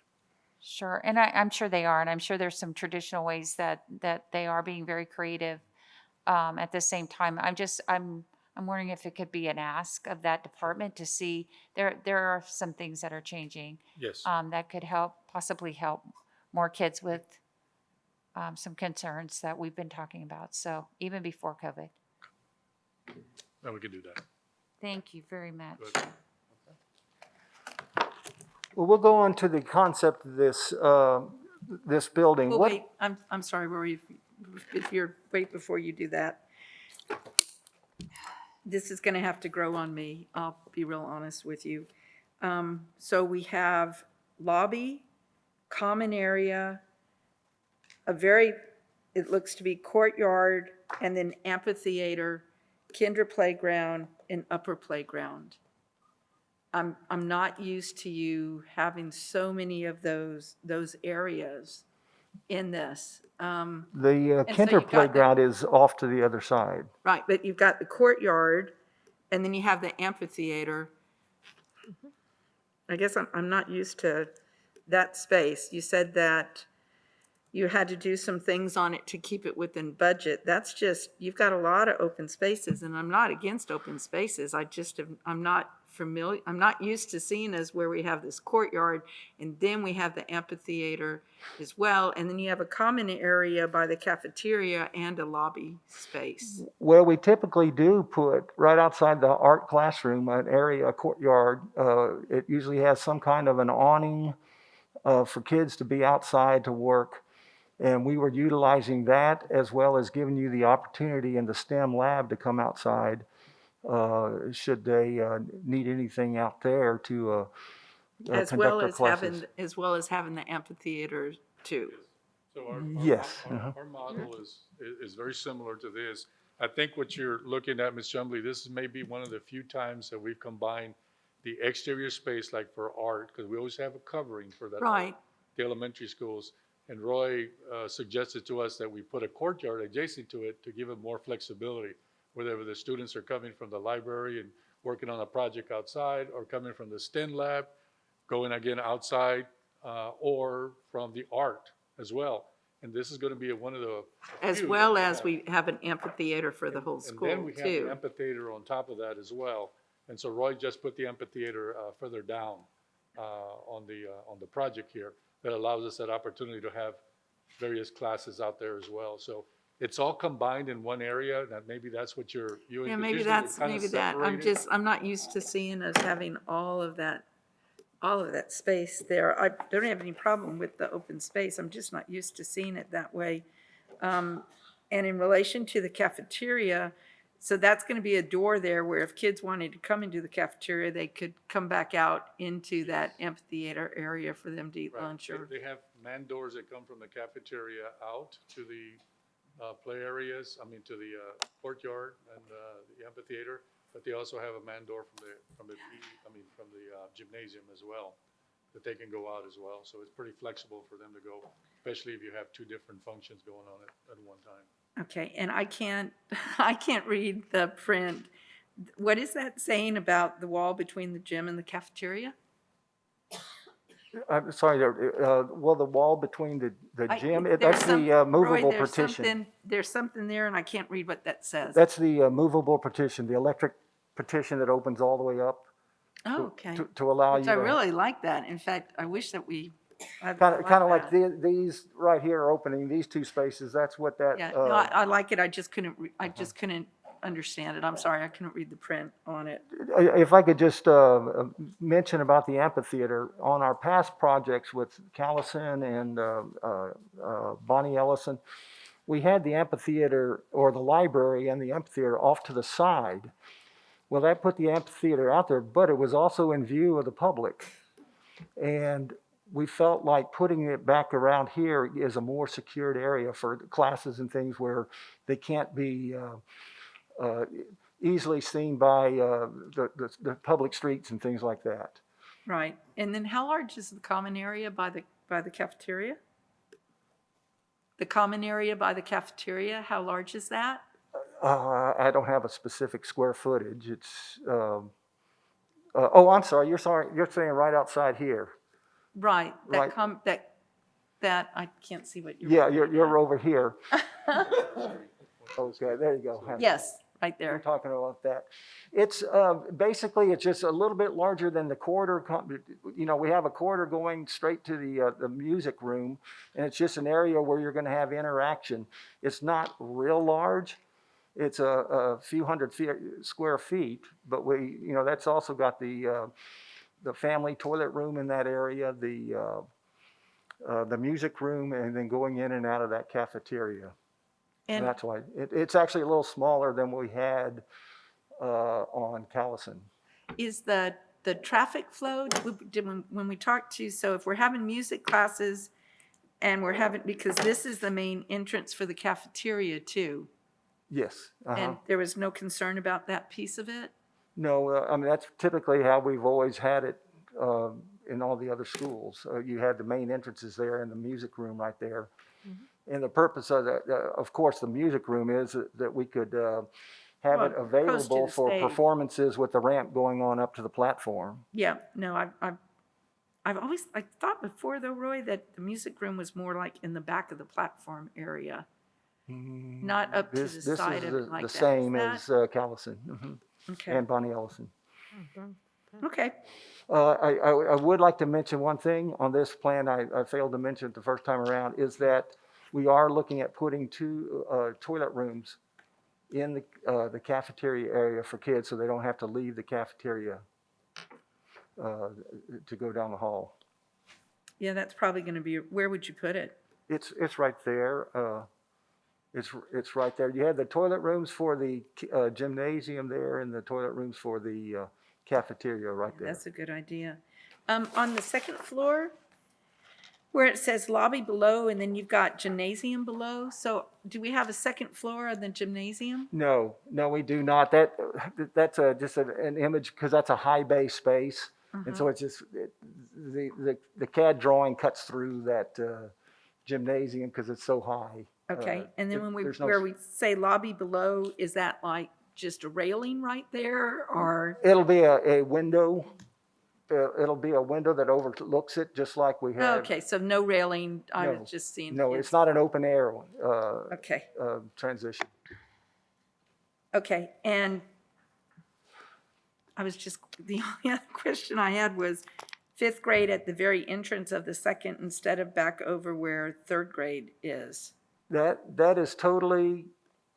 Sure, and I'm sure they are, and I'm sure there's some traditional ways that they are being very creative. At the same time, I'm wondering if it could be an ask of that department to see there are some things that are changing. Yes. That could possibly help more kids with some concerns that we've been talking about. So even before COVID. And we can do that. Thank you very much. Good. Well, we'll go on to the concept of this building. Well, wait, I'm sorry, Rory, wait before you do that. This is gonna have to grow on me, I'll be real honest with you. So we have lobby, common area, it looks to be courtyard, and then amphitheater, kinder playground, and upper playground. I'm not used to you having so many of those areas in this. The And so kinder you've got playground is off to the other side. Right, but you've got the courtyard, and then you have the amphitheater. I guess I'm not used to that space. You said that you had to do some things on it to keep it within budget. That's just, you've got a lot of open spaces, and I'm not against open spaces. I'm not familiar, I'm not used to seeing as where we have this courtyard, and then we have the amphitheater as well, and then you have a common area by the cafeteria and a lobby space. Well, we typically do put right outside the art classroom an area, a courtyard. It usually has some kind of an awning for kids to be outside to work. And we were utilizing that as well as giving you the opportunity in the STEM lab to come outside should they need anything out there to As conduct well their as classes. having the amphitheater too. So Yes. our model is very similar to this. I think what you're looking at, Ms. Chumley, this is maybe one of the few times that we've combined the exterior space, like for art, because we always have a covering for that. Right. The elementary schools. And Roy suggested to us that we put a courtyard adjacent to it to give it more flexibility, whether the students are coming from the library and working on a project outside, or coming from the STEM lab, going again outside, or from the art as well. And this is going to be one of the As few well that we as have. we have an amphitheater for the whole And school, then we have the too. amphitheater on top of that as well. And so Roy just put the amphitheater further down on the project here that allows us that opportunity to have various classes out there as well. So it's all combined in one area. That maybe that's what you Yeah, because maybe usually that's, they're kinda maybe that. separated. I'm not used to seeing us having all of that space there. I don't have any problem with the open space. I'm just not used to seeing it that way. And in relation to the cafeteria, so that's going to be a door there where if kids wanted to come into the cafeteria, they could come back out into that amphitheater area for them to eat Right. lunch or. They have man doors that come from the cafeteria out to the play areas, to the courtyard and the amphitheater, but they also have a man door from the gymnasium as well, that they can go out as well. So it's pretty flexible for them to go, especially if you have two different functions going on at one time. Okay, and I can't read the print. What is that saying about the wall between the gym and the cafeteria? I'm sorry, well, the wall between the gym, There's that's some- the movable Roy, there's partition. There's something there and I can't read what that says. That's the movable partition, the electric partition that opens all the way up. Oh, okay. To allow you Which to. I really like that. In fact, I wish that we. Kind of like these right here are opening, these two spaces, that's what that. Yeah, no, I like it. I just couldn't understand it. I'm sorry, I couldn't read the print on it. If I could just mention about the amphitheater, on our past projects with Callison and Bonnie Ellison, we had the amphitheater or the library and the amphitheater off to the side. Well, that put the amphitheater out there, but it was also in view of the public. And we felt like putting it back around here is a more secured area for classes and things where they can't be easily seen by the public streets and things like that. Right. And then how large is the common area by the cafeteria? The common area by the cafeteria, how large is that? I don't have a specific square footage. It's, oh, I'm sorry. You're saying right outside here. Right. Right. That I can't see what you're. Yeah, you're over here. Okay, there you go. Yes, right We're there. talking about that. It's basically, it's just a little bit larger than the corridor. We have a corridor going straight to the music room, and it's just an area where you're going to have interaction. It's not real large. It's a few hundred square feet, but that's also got the family toilet room in that area, the music room, and then going in and out of that cafeteria. And that's why it's actually a little smaller than we had on Callison. Is the traffic flow, when we talked to, so if we're having music classes and because this is the main entrance for the cafeteria too. Yes. And there was no concern about that piece of it? No, that's typically how we've always had it in all the other schools. You had the main entrances there and the music room right there. Mm-hmm. And the purpose of that, of course, the music room is that we could have it available for performances with the ramp going on up to the platform. Yeah, no, I thought before though, Roy, that the music room was more like in the back of the platform area. Not up to the side of it like that. This is the same as Callison. Mm-hmm. Okay. And Bonnie Ellison. Okay. I would like to mention one thing on this plan I failed to mention it the first time around, is that we are looking at putting 2 toilet rooms in the cafeteria area for kids so they don't have to leave the cafeteria to go down the hall. Yeah, that's probably going to be, where would you put it? It's right there. It's right there. You have the toilet rooms for the gymnasium there and the toilet rooms for the cafeteria right there. That's a good idea. On the second floor, where it says lobby below and then you've got gymnasium below, so do we have a second floor of the gymnasium? No, we do not. That's just an image because that's a high bay space. And so it's just, the CAD drawing cuts through that gymnasium because it's so high. Okay, and then when we, there's no- where we say lobby below, is that like just a railing right there, or? It'll be a window. It'll be a window that overlooks it, just like we have. Okay, so no railing, I No, was just seeing. No, kids. it's not an open air Okay, transition. okay, and I was just, the only other question I had was fifth grade at the very entrance of the second instead of back over where third grade is. That is totally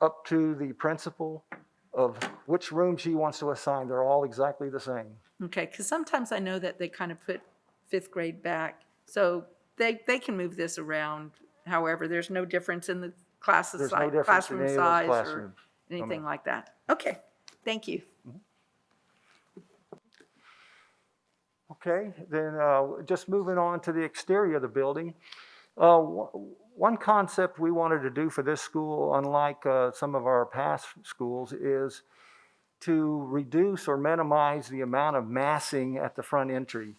up to the principal of which room she wants to assign. They're all exactly the same. Okay, because sometimes I know that they kind of put fifth grade back, so they can move this around. However, there's no difference in the classes, There's no difference in classroom any of those size or classrooms. anything like that. Okay, thank you. Okay, then just moving on to the exterior of the building. One concept we wanted to do for this school, unlike some of our past schools, is to reduce or minimize the amount of massing at the front entry.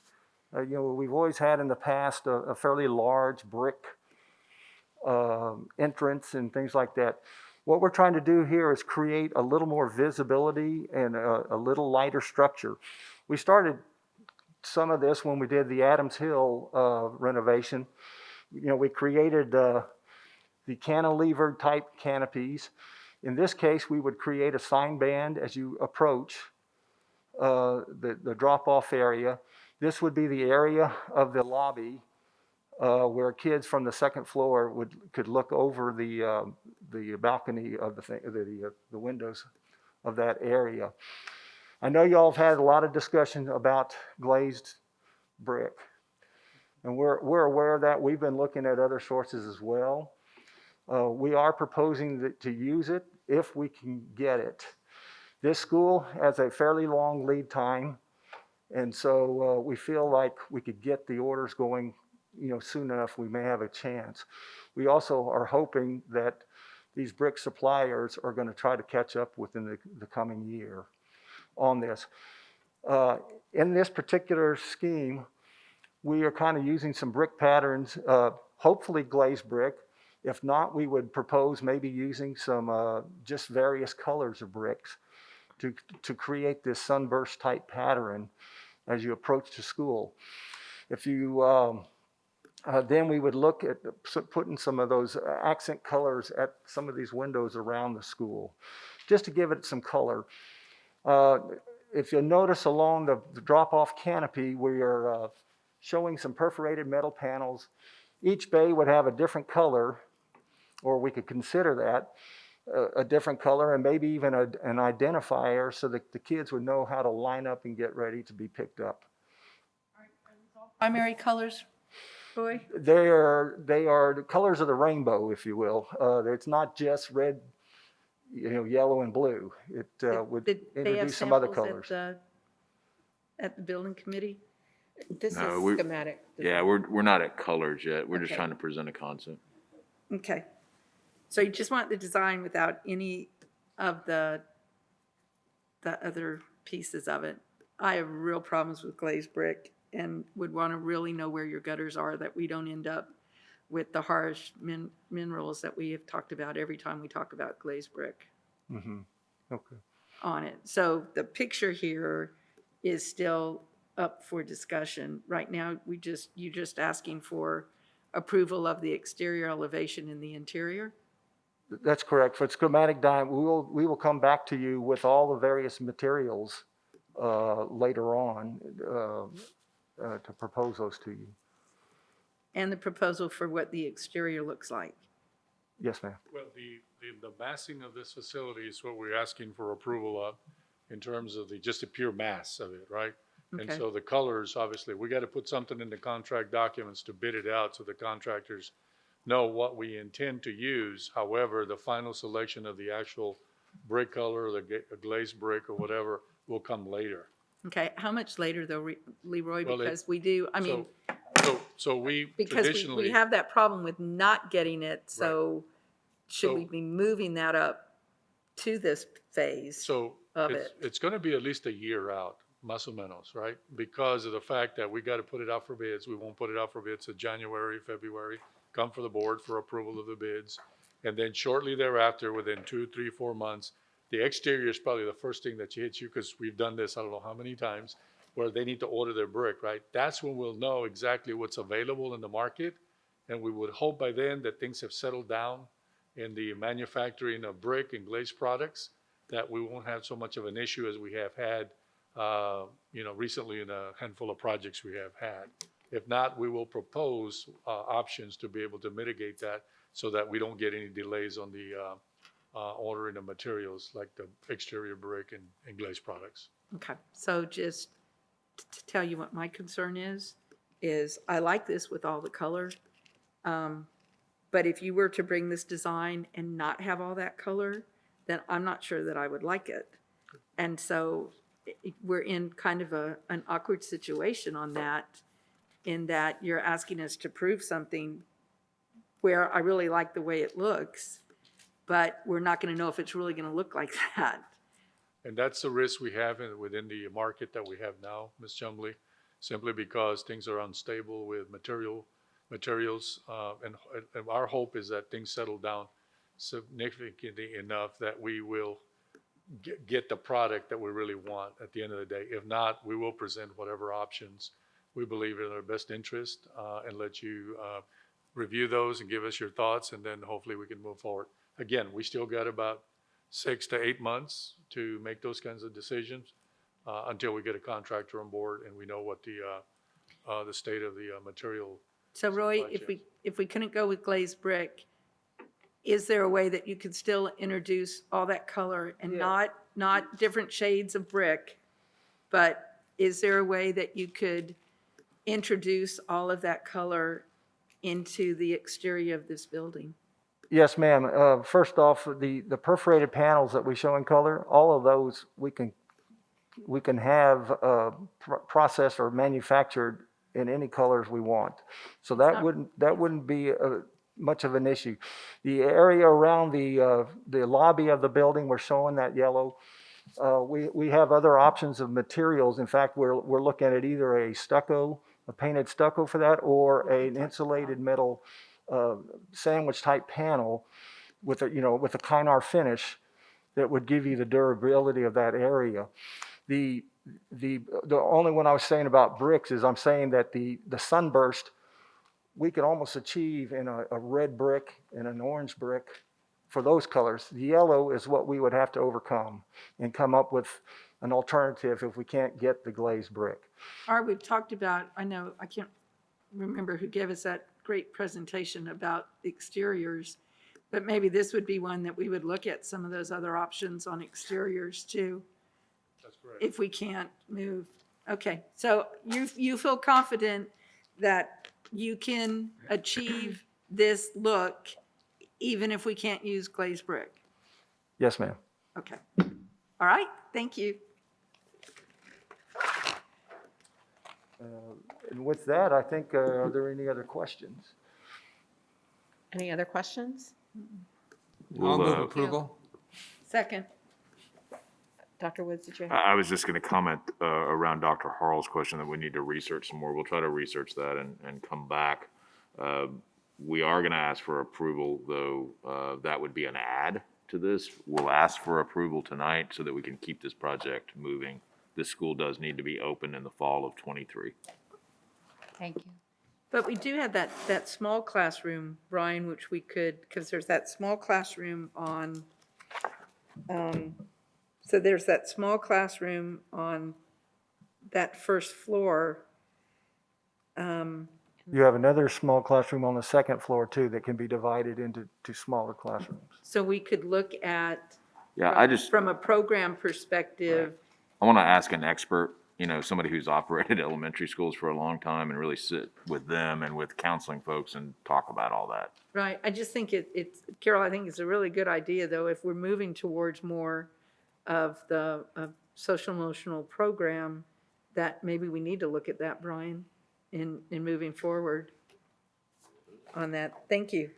We've always had in the past a fairly large brick entrance and things like that. What we're trying to do here is create a little more visibility and a little lighter structure. We started some of this when we did the Adams Hill renovation. We created the cantilever type canopies. In this case, we would create a sign band as you approach the drop-off area. This would be the area of the lobby where kids from the second floor could look over the balcony of the windows of that area. I know y'all have had a lot of discussion about glazed brick, and we're aware of that. We've been looking at other sources as well. We are proposing to use it if we can get it. This school has a fairly long lead time, and so we feel like we could get the orders going, soon enough. We may have a chance. We also are hoping that these brick suppliers are going to try to catch up within the coming year on this. In this particular scheme, we are kind of using some brick patterns, hopefully glazed brick. If not, we would propose maybe using some just various colors of bricks to create this sunburst type pattern as you approach the school. If you then we would look at putting some of those accent colors at some of these windows around the school, just to give it some color. If you'll notice along the drop-off canopy, we are showing some perforated metal panels. Each bay would have a different color, or we could consider that a different color, and maybe even an identifier so that the kids would know how to line up and get ready to be picked up. Primary colors, Roy? They are the colors of the rainbow, if you will. It's not just red, yellow and blue. It would introduce some other colors. At the building committee? This No, is schematic. Yeah, we're not at colors yet. We're just Okay. trying to present a concept. Okay. So you just want the design without any of the other pieces of it. I have real problems with glazed brick and would want to really know where your gutters are, that we don't end up with the harsh minerals that we have talked about every time we talk about glazed brick Mm-hmm. Okay. on it. So the picture here is still up for discussion. Right now, you're just asking for approval of the exterior elevation in the interior? That's correct. For schematic diagram, we will come back to you with all the various materials later on to propose those to you. And the proposal for what the exterior looks like. Yes, ma'am. Well, the massing of this facility is what we're asking for approval of in terms of just the pure mass of it, right? And Okay. so the colors, obviously, we got to put something in the contract documents to bid it out so the contractors know what we intend to use. However, the final selection of the actual brick color or the glazed brick or whatever will come later. Okay, how much later though, Leroy? Well, Because we do, I mean, So we because traditionally. we have that problem with not getting it, so should we So- be moving that up to this phase So of it? it's going to be at least a year out más o menos, right? Because of the fact that we got to put it out for bids. We won't put it out for bids in January, February, come for the board for approval of the bids. And then shortly thereafter, within 2, 3, 4 months, the exterior is probably the first thing that hits you, because we've done this, I don't know how many times, where they need to order their brick, right? That's when we'll know exactly what's available in the market. And we would hope by then that things have settled down in the manufacturing of brick and glazed products, that we won't have so much of an issue as we have had, recently in a handful of projects we have had. If not, we will propose options to be able to mitigate that so that we don't get any delays on the ordering of materials like the exterior brick and glazed products. Okay, so just to tell you what my concern is I like this with all the color. But if you were to bring this design and not have all that color, then I'm not sure that I would like it. And so we're in kind of an awkward situation on that, in that you're asking us to prove something where I really like the way it looks, but we're not going to know if it's really going to look like that. And that's the risk we have within the market that we have now, Ms. Chumley, simply because things are unstable with materials. And our hope is that things settle down significantly enough that we will get the product that we really want at the end of the day. If not, we will present whatever options we believe are in our best interest and let you review those and give us your thoughts, and then hopefully we can move forward. Again, we still got about 6 to 8 months to make those kinds of decisions until we get a contractor on board and we know what the state of the material. So Roy, if we couldn't go with glazed brick, is there a way that you could still introduce all that color and not different shades of brick, but is there a way that you could introduce all of that color into the exterior of this building? Yes, ma'am. First off, the perforated panels that we show in color, all of those we can have processed or manufactured in any colors we want. So that wouldn't be much of an issue. The area around the lobby of the building, we're showing that yellow. We have other options of materials. In fact, we're looking at either a painted stucco for that, or an insulated metal sandwich type panel with a Kynar finish that would give you the durability of that area. The only one I was saying about bricks is I'm saying that the sunburst we could almost achieve in a red brick and an orange brick for those colors. The yellow is what we would have to overcome and come up with an alternative if we can't get the glazed brick. All right, we've talked about, I can't remember who gave us that great presentation about exteriors, but maybe this would be one that we would look at some of those other options on exteriors too. That's correct. If we can't move. Okay, so you feel confident that you can achieve this look even if we can't use glazed brick? Yes, ma'am. Okay. All right, thank you. And with that, I think, are there any other questions? Any other questions? I'll move approval. Second. Dr. Woods, did you have? I was just going to comment around Dr. Harrell's question that we need to research some more. We'll try to research that and come back. We are going to ask for approval, though. That would be an add to this. We'll ask for approval tonight so that we can keep this project moving. This school does need to be open in the fall of '23. Thank you. But we do have that small classroom, Brian, which we could, because there's that small classroom on, so there's that small classroom on that first floor. You have another small classroom on the second floor too that can be divided into smaller classrooms. So we could look at, Yeah, from a program perspective. I want to ask an expert, somebody who's operated elementary schools for a long time and really sit with them and with counseling folks and talk about all that. Right, I just think it's, Carol, I think it's a really good idea, though, if we're moving towards more of the social emotional program, that maybe we need to look at that, Brian, in moving forward on that. Thank you.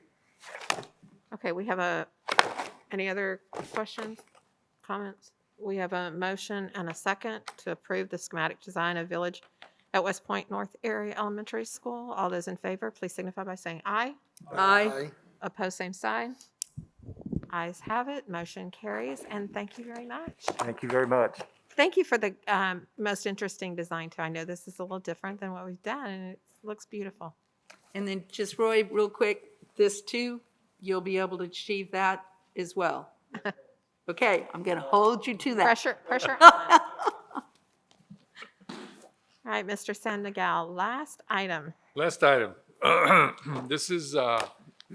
Okay, we have any other questions, comments? We have a motion and a second to approve the schematic design of Village at West Point North Area Elementary School. All those in favor, please signify by saying aye. Aye. Opposed, same sign. Ayes have it, motion carries, and thank you very much. Thank you very much. Thank you for the most interesting design too. I know this is a little different than what we've done, and it looks beautiful. And then just Roy, real quick, this too, you'll be able to achieve that as well. Okay, I'm going to hold you to that. Pressure. All right, Mr. Sandoval, last item. Last item. This is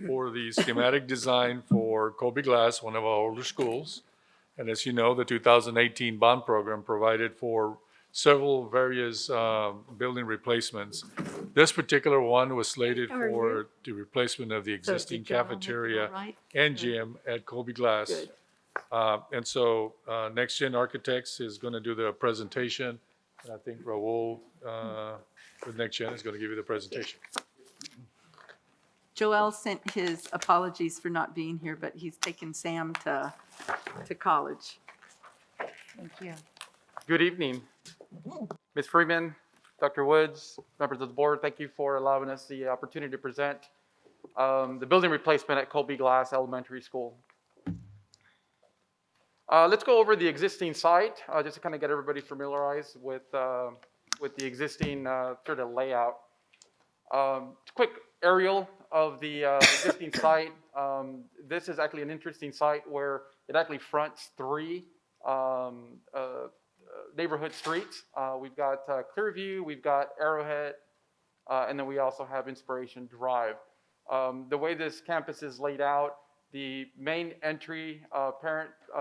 for the schematic design for Colby Glass, one of our older schools. And as you know, the 2018 bond program provided for several various building replacements. This particular one was slated for the replacement of the existing cafeteria and gym at Colby Glass. Good. And so Next Gen Architects is going to do the presentation. And I think Raul with Next Gen is going to give you the presentation. Joel sent his apologies for not being here, but he's taken Sam to college. Thank you. Good evening. Ms. Freeman, Dr. Woods, members of the board, thank you for allowing us the opportunity to present the building replacement at Colby Glass Elementary School. Let's go over the existing site, just to kind of get everybody familiarized with the existing sort of layout. Quick aerial of the existing site. This is actually an interesting site where it actually fronts three neighborhood streets. We've got Clearview, we've got Arrowhead, and then we also have Inspiration Drive. The way this campus is laid out, the main entry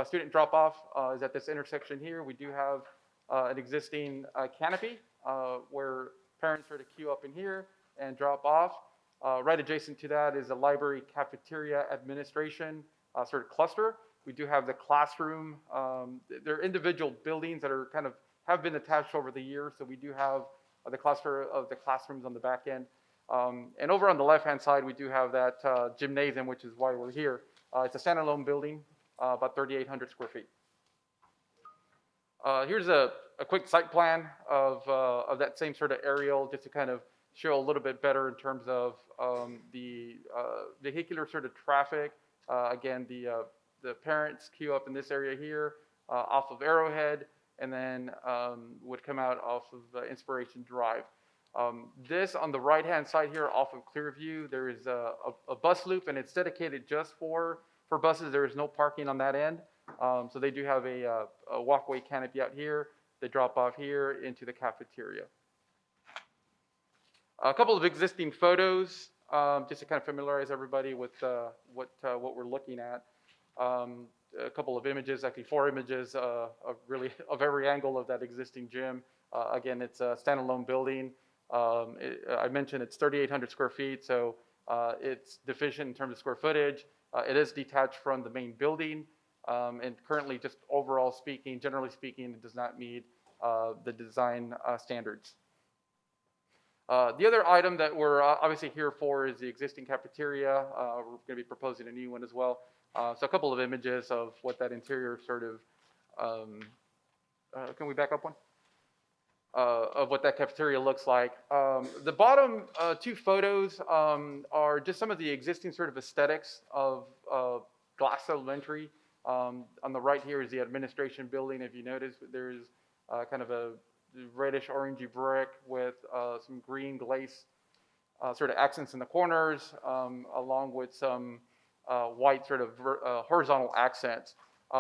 student drop-off is at this intersection here. We do have an existing canopy where parents sort of queue up in here and drop off. Right adjacent to that is a library cafeteria administration sort of cluster. We do have the classroom. They're individual buildings that are have been attached over the years. So we do have the cluster of the classrooms on the back end. And over on the left-hand side, we do have that gymnasium, which is why we're here. It's a standalone building, about 3,800 square feet. Here's a quick site plan of that same sort of aerial, just to kind of show a little bit better in terms of the vehicular sort of traffic. Again, the parents queue up in this area here off of Arrowhead, and then would come out off of Inspiration Drive. This on the right-hand side here off of Clearview, there is a bus loop, and it's dedicated just for buses. There is no parking on that end. So they do have a walkway canopy out here. They drop off here into the cafeteria. A couple of existing photos, just to kind of familiarize everybody with what we're looking at. A couple of images, actually 4 images of every angle of that existing gym. Again, it's a standalone building. I mentioned it's 3,800 square feet, so it's deficient in terms of square footage. It is detached from the main building, and currently, just overall speaking, generally speaking, it does not meet the design standards. The other item that we're obviously here for is the existing cafeteria. We're going to be proposing a new one as well. So a couple of images of what that interior sort of, can we back up one? Of what that cafeteria looks like. The bottom 2 photos are just some of the existing sort of aesthetics of Glass Elementary. On the right here is the administration building. If you notice, there's kind of a reddish orangey brick with some green glaze sort of accents in the corners, along with some white sort of horizontal accents.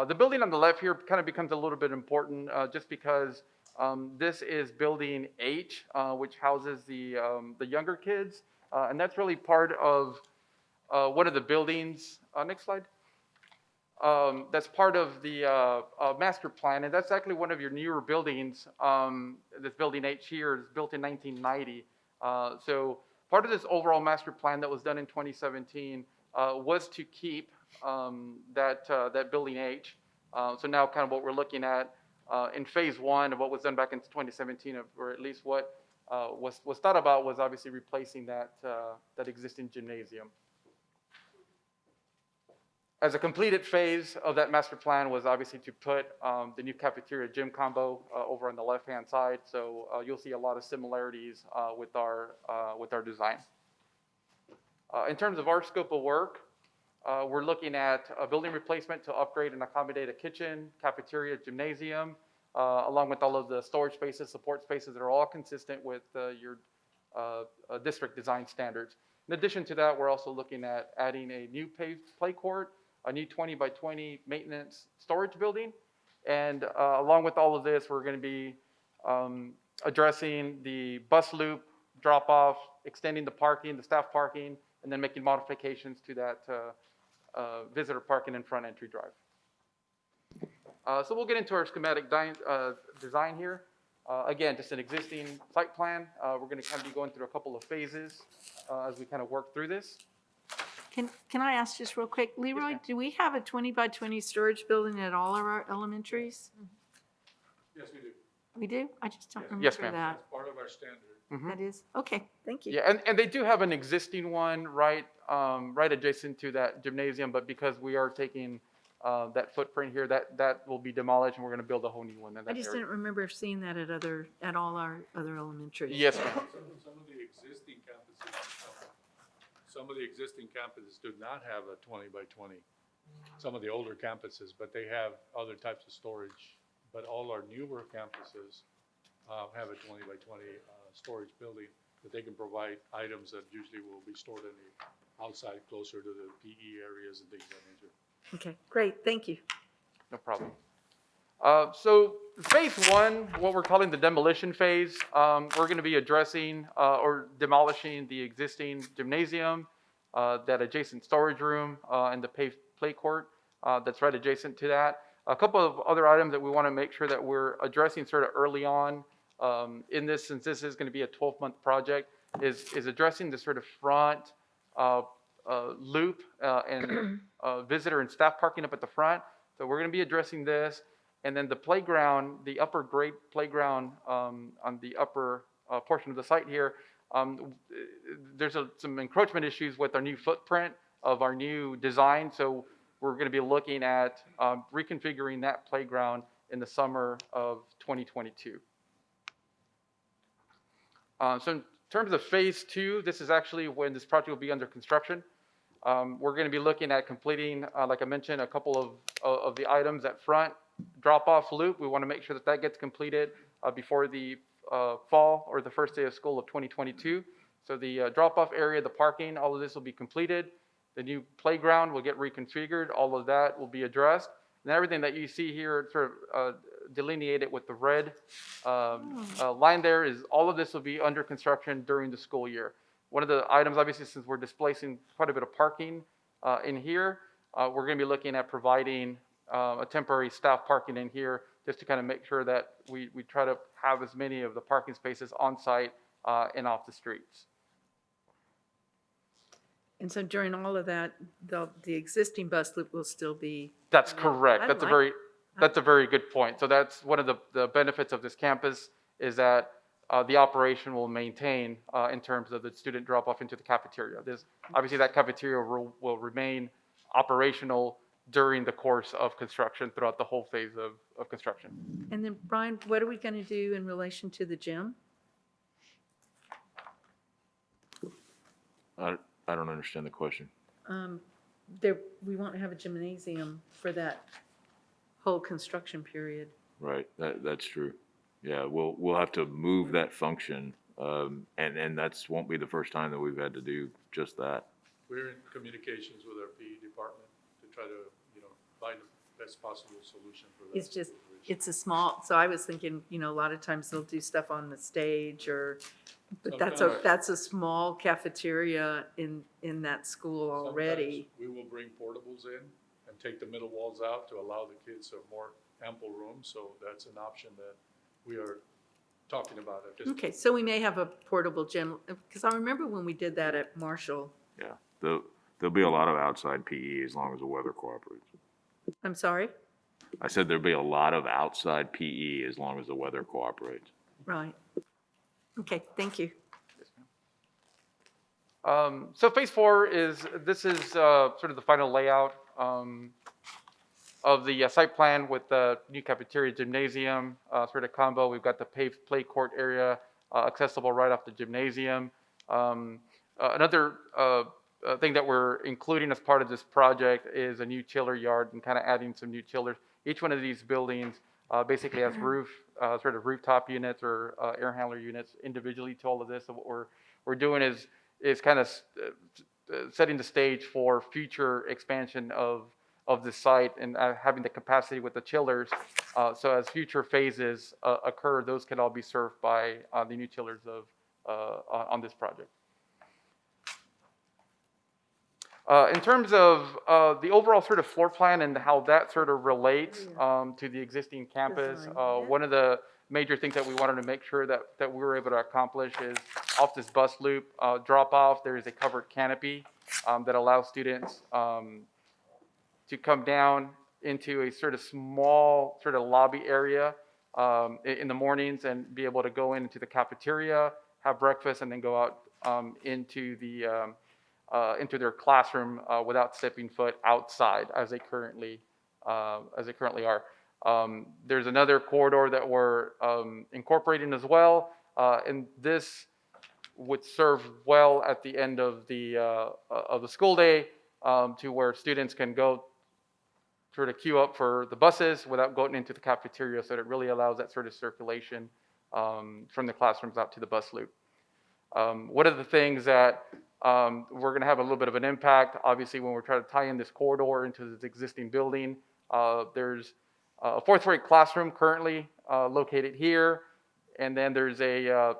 The building on the left here kind of becomes a little bit important just because this is building H, which houses the younger kids, and that's really part of one of the buildings. Next slide. That's part of the master plan, and that's actually one of your newer buildings. This building H here is built in 1990. So part of this overall master plan that was done in 2017 was to keep that building H. So now kind of what we're looking at in phase 1 of what was done back in 2017, or at least what was thought about, was obviously replacing that existing gymnasium. As a completed phase of that master plan was obviously to put the new cafeteria gym combo over on the left-hand side. So you'll see a lot of similarities with our design. In terms of our scope of work, we're looking at a building replacement to upgrade and accommodate a kitchen, cafeteria, gymnasium, along with all of the storage spaces, support spaces that are all consistent with your district design standards. In addition to that, we're also looking at adding a new paved play court, a new 20 by 20 maintenance storage building. And along with all of this, we're going to be addressing the bus loop drop-off, extending the parking, the staff parking, and then making modifications to that visitor parking and front entry drive. So we'll get into our schematic design here. Again, just an existing site plan. We're going to kind of be going through a couple of phases as we kind of work through this. Can I ask just real quick, Leroy, do we have a 20 by 20 storage building at all of our elementaries? Yes, we do. We do? I just don't remember Yes, ma'am. that. That's part of our standard. That is, okay, thank you. Yeah, and they do have an existing one right adjacent to that gymnasium, but because we are taking that footprint here, that will be demolished, and we're going to build a whole new one in that I just area. didn't remember seeing that at all our other elementaries. Yes, ma'am. Some of the existing campuses do not have a 20 by 20. Some of the older campuses, but they have other types of storage. But all our newer campuses have a 20 by 20 storage building that they can provide items that usually will be stored in the outside, closer to the PE areas and things of that nature. Okay, great, thank you. No problem. So phase one, what we're calling the demolition phase, we're going to be addressing or demolishing the existing gymnasium, that adjacent storage room, and the paved play court that's right adjacent to that. A couple of other items that we want to make sure that we're addressing sort of early on in this, since this is going to be a 12-month project, is addressing the sort of front loop and visitor and staff parking up at the front. So we're going to be addressing this. And then the playground, the upper grade playground on the upper portion of the site here, there's some encroachment issues with our new footprint of our new design. So we're going to be looking at reconfiguring that playground in the summer of 2022. So in terms of phase two, this is actually when this project will be under construction. We're going to be looking at completing, like I mentioned, a couple of the items at front. Drop-off loop, we want to make sure that that gets completed before the fall or the first day of school of 2022. So the drop-off area, the parking, all of this will be completed. The new playground will get reconfigured. All of that will be addressed. And everything that you see here sort of delineated with the red line there is all of this will be under construction during the school year. One of the items, obviously, since we're displacing quite a bit of parking in here, we're going to be looking at providing a temporary staff parking in here just to kind of make sure that we try to have as many of the parking spaces on site and off the streets. And so during all of that, the existing bus loop will still be. That's correct. That's a very good point. So that's one of the benefits of this campus is that the operation will maintain in terms of the student drop off into the cafeteria. Obviously that cafeteria will remain operational during the course of construction throughout the whole phase of construction. And then Brian, what are we going to do in relation to the gym? I don't understand the question. We won't have a gymnasium for that whole construction period. Right, that's true. Yeah, we'll have to move that function, and that's won't be the first time that we've had to do just that. We're in communications with our PE department to try to, find the best possible solution for that. It's just, it's a small, so I was thinking, a lot of times they'll do stuff on the stage but that's a small cafeteria in that school already. Sometimes we will bring portables in and take the middle walls out to allow the kids a more ample room. So that's an option that we are talking about at this point. Okay, so we may have a portable gym, because I remember when we did that at Marshall. Yeah, there'll be a lot of outside PE as long as the weather cooperates. I'm sorry? I said there'll be a lot of outside PE as long as the weather cooperates. Right. Okay, thank you. So phase four this is sort of the final layout of the site plan with the new cafeteria, gymnasium, sort of combo. We've got the paved play court area accessible right off the gymnasium. Another thing that we're including as part of this project is a new chiller yard and kind of adding some new chillers. Each one of these buildings basically has sort of rooftop units or air handler units individually to all of this. So what we're doing is kind of setting the stage for future expansion of the site and having the capacity with the chillers. So as future phases occur, those can all be served by the new chillers on this project. In terms of the overall sort of floor plan and how that sort of relates to the existing campus, one of the major things that we wanted to make sure that we were able to accomplish is off this bus loop drop off, there is a covered canopy that allows students to come down into a sort of small sort of lobby area in the mornings and be able to go into the cafeteria, have breakfast, and then go out into their classroom without stepping foot outside as they currently are. There's another corridor that we're incorporating as well, and this would serve well at the end of the school day to where students can go sort of queue up for the buses without going into the cafeteria, so it really allows that sort of circulation from the classrooms out to the bus loop. One of the things that we're going to have a little bit of an impact, obviously, when we're trying to tie in this corridor into this existing building. There's a fourth grade classroom currently located here, and then there's a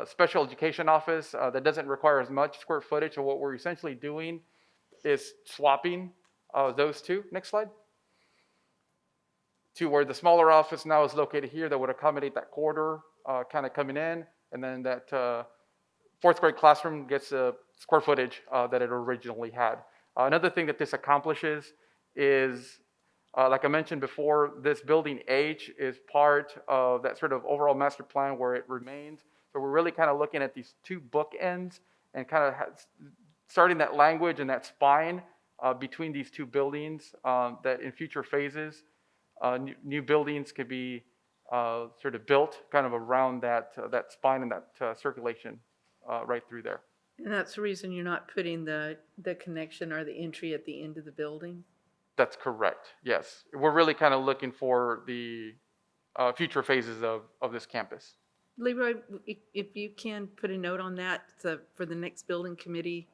special education office that doesn't require as much square footage. So what we're essentially doing is swapping those two. Next slide. To where the smaller office now is located here that would accommodate that corridor kind of coming in, and then that fourth grade classroom gets the square footage that it originally had. Another thing that this accomplishes is, like I mentioned before, this building H is part of that sort of overall master plan where it remains. So we're really kind of looking at these two bookends and kind of starting that language and that spine between these two buildings that in future phases, new buildings could be sort of built kind of around that spine and that circulation right through there. And that's the reason you're not putting the connection or the entry at the end of the building? That's correct, yes. We're really kind of looking for the future phases of this campus. Leroy, if you can put a note on that for the next building committee,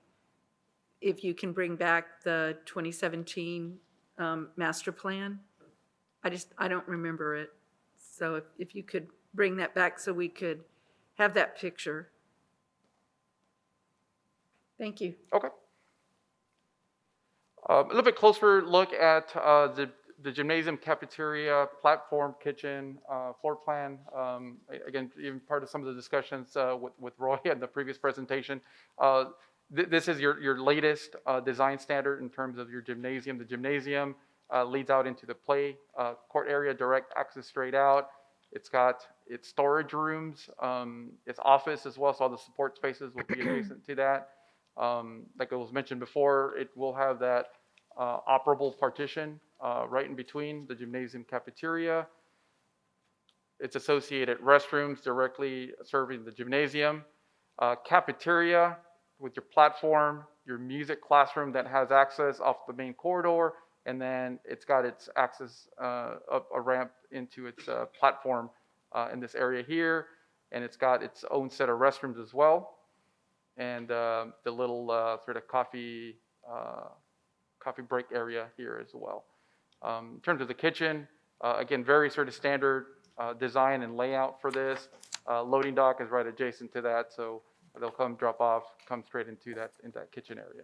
if you can bring back the 2017 master plan. I don't remember it. So if you could bring that back so we could have that picture. Thank you. Okay. A little bit closer look at the gymnasium, cafeteria, platform, kitchen, floor plan. Again, even part of some of the discussions with Roy in the previous presentation. This is your latest design standard in terms of your gymnasium. The gymnasium leads out into the play court area, direct access straight out. It's got its storage rooms, its office as well, so all the support spaces will be adjacent to that. Like it was mentioned before, it will have that operable partition right in between the gymnasium cafeteria. Its associated restrooms directly serving the gymnasium. Cafeteria with your platform, your music classroom that has access off the main corridor, and then it's got its access up a ramp into its platform in this area here, and it's got its own set of restrooms as well. And the little sort of coffee break area here as well. In terms of the kitchen, again, very sort of standard design and layout for this. Loading dock is right adjacent to that, so they'll come drop off, come straight into that kitchen area.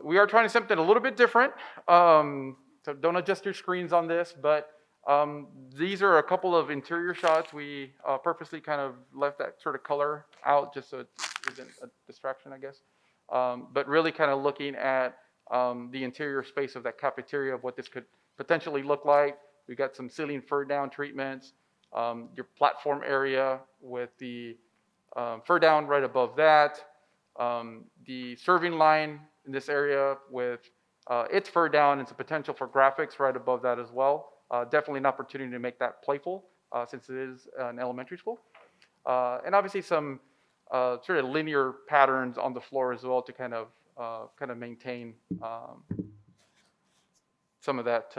We are trying something a little bit different, so don't adjust your screens on this, but these are a couple of interior shots. We purposely kind of left that sort of color out just so it isn't a distraction, I guess. But really kind of looking at the interior space of that cafeteria, of what this could potentially look like. We've got some ceiling fur down treatments, your platform area with the fur down right above that. The serving line in this area with its fur down and some potential for graphics right above that as well. Definitely an opportunity to make that playful since it is an elementary school. And obviously some sort of linear patterns on the floor as well to kind of maintain some of that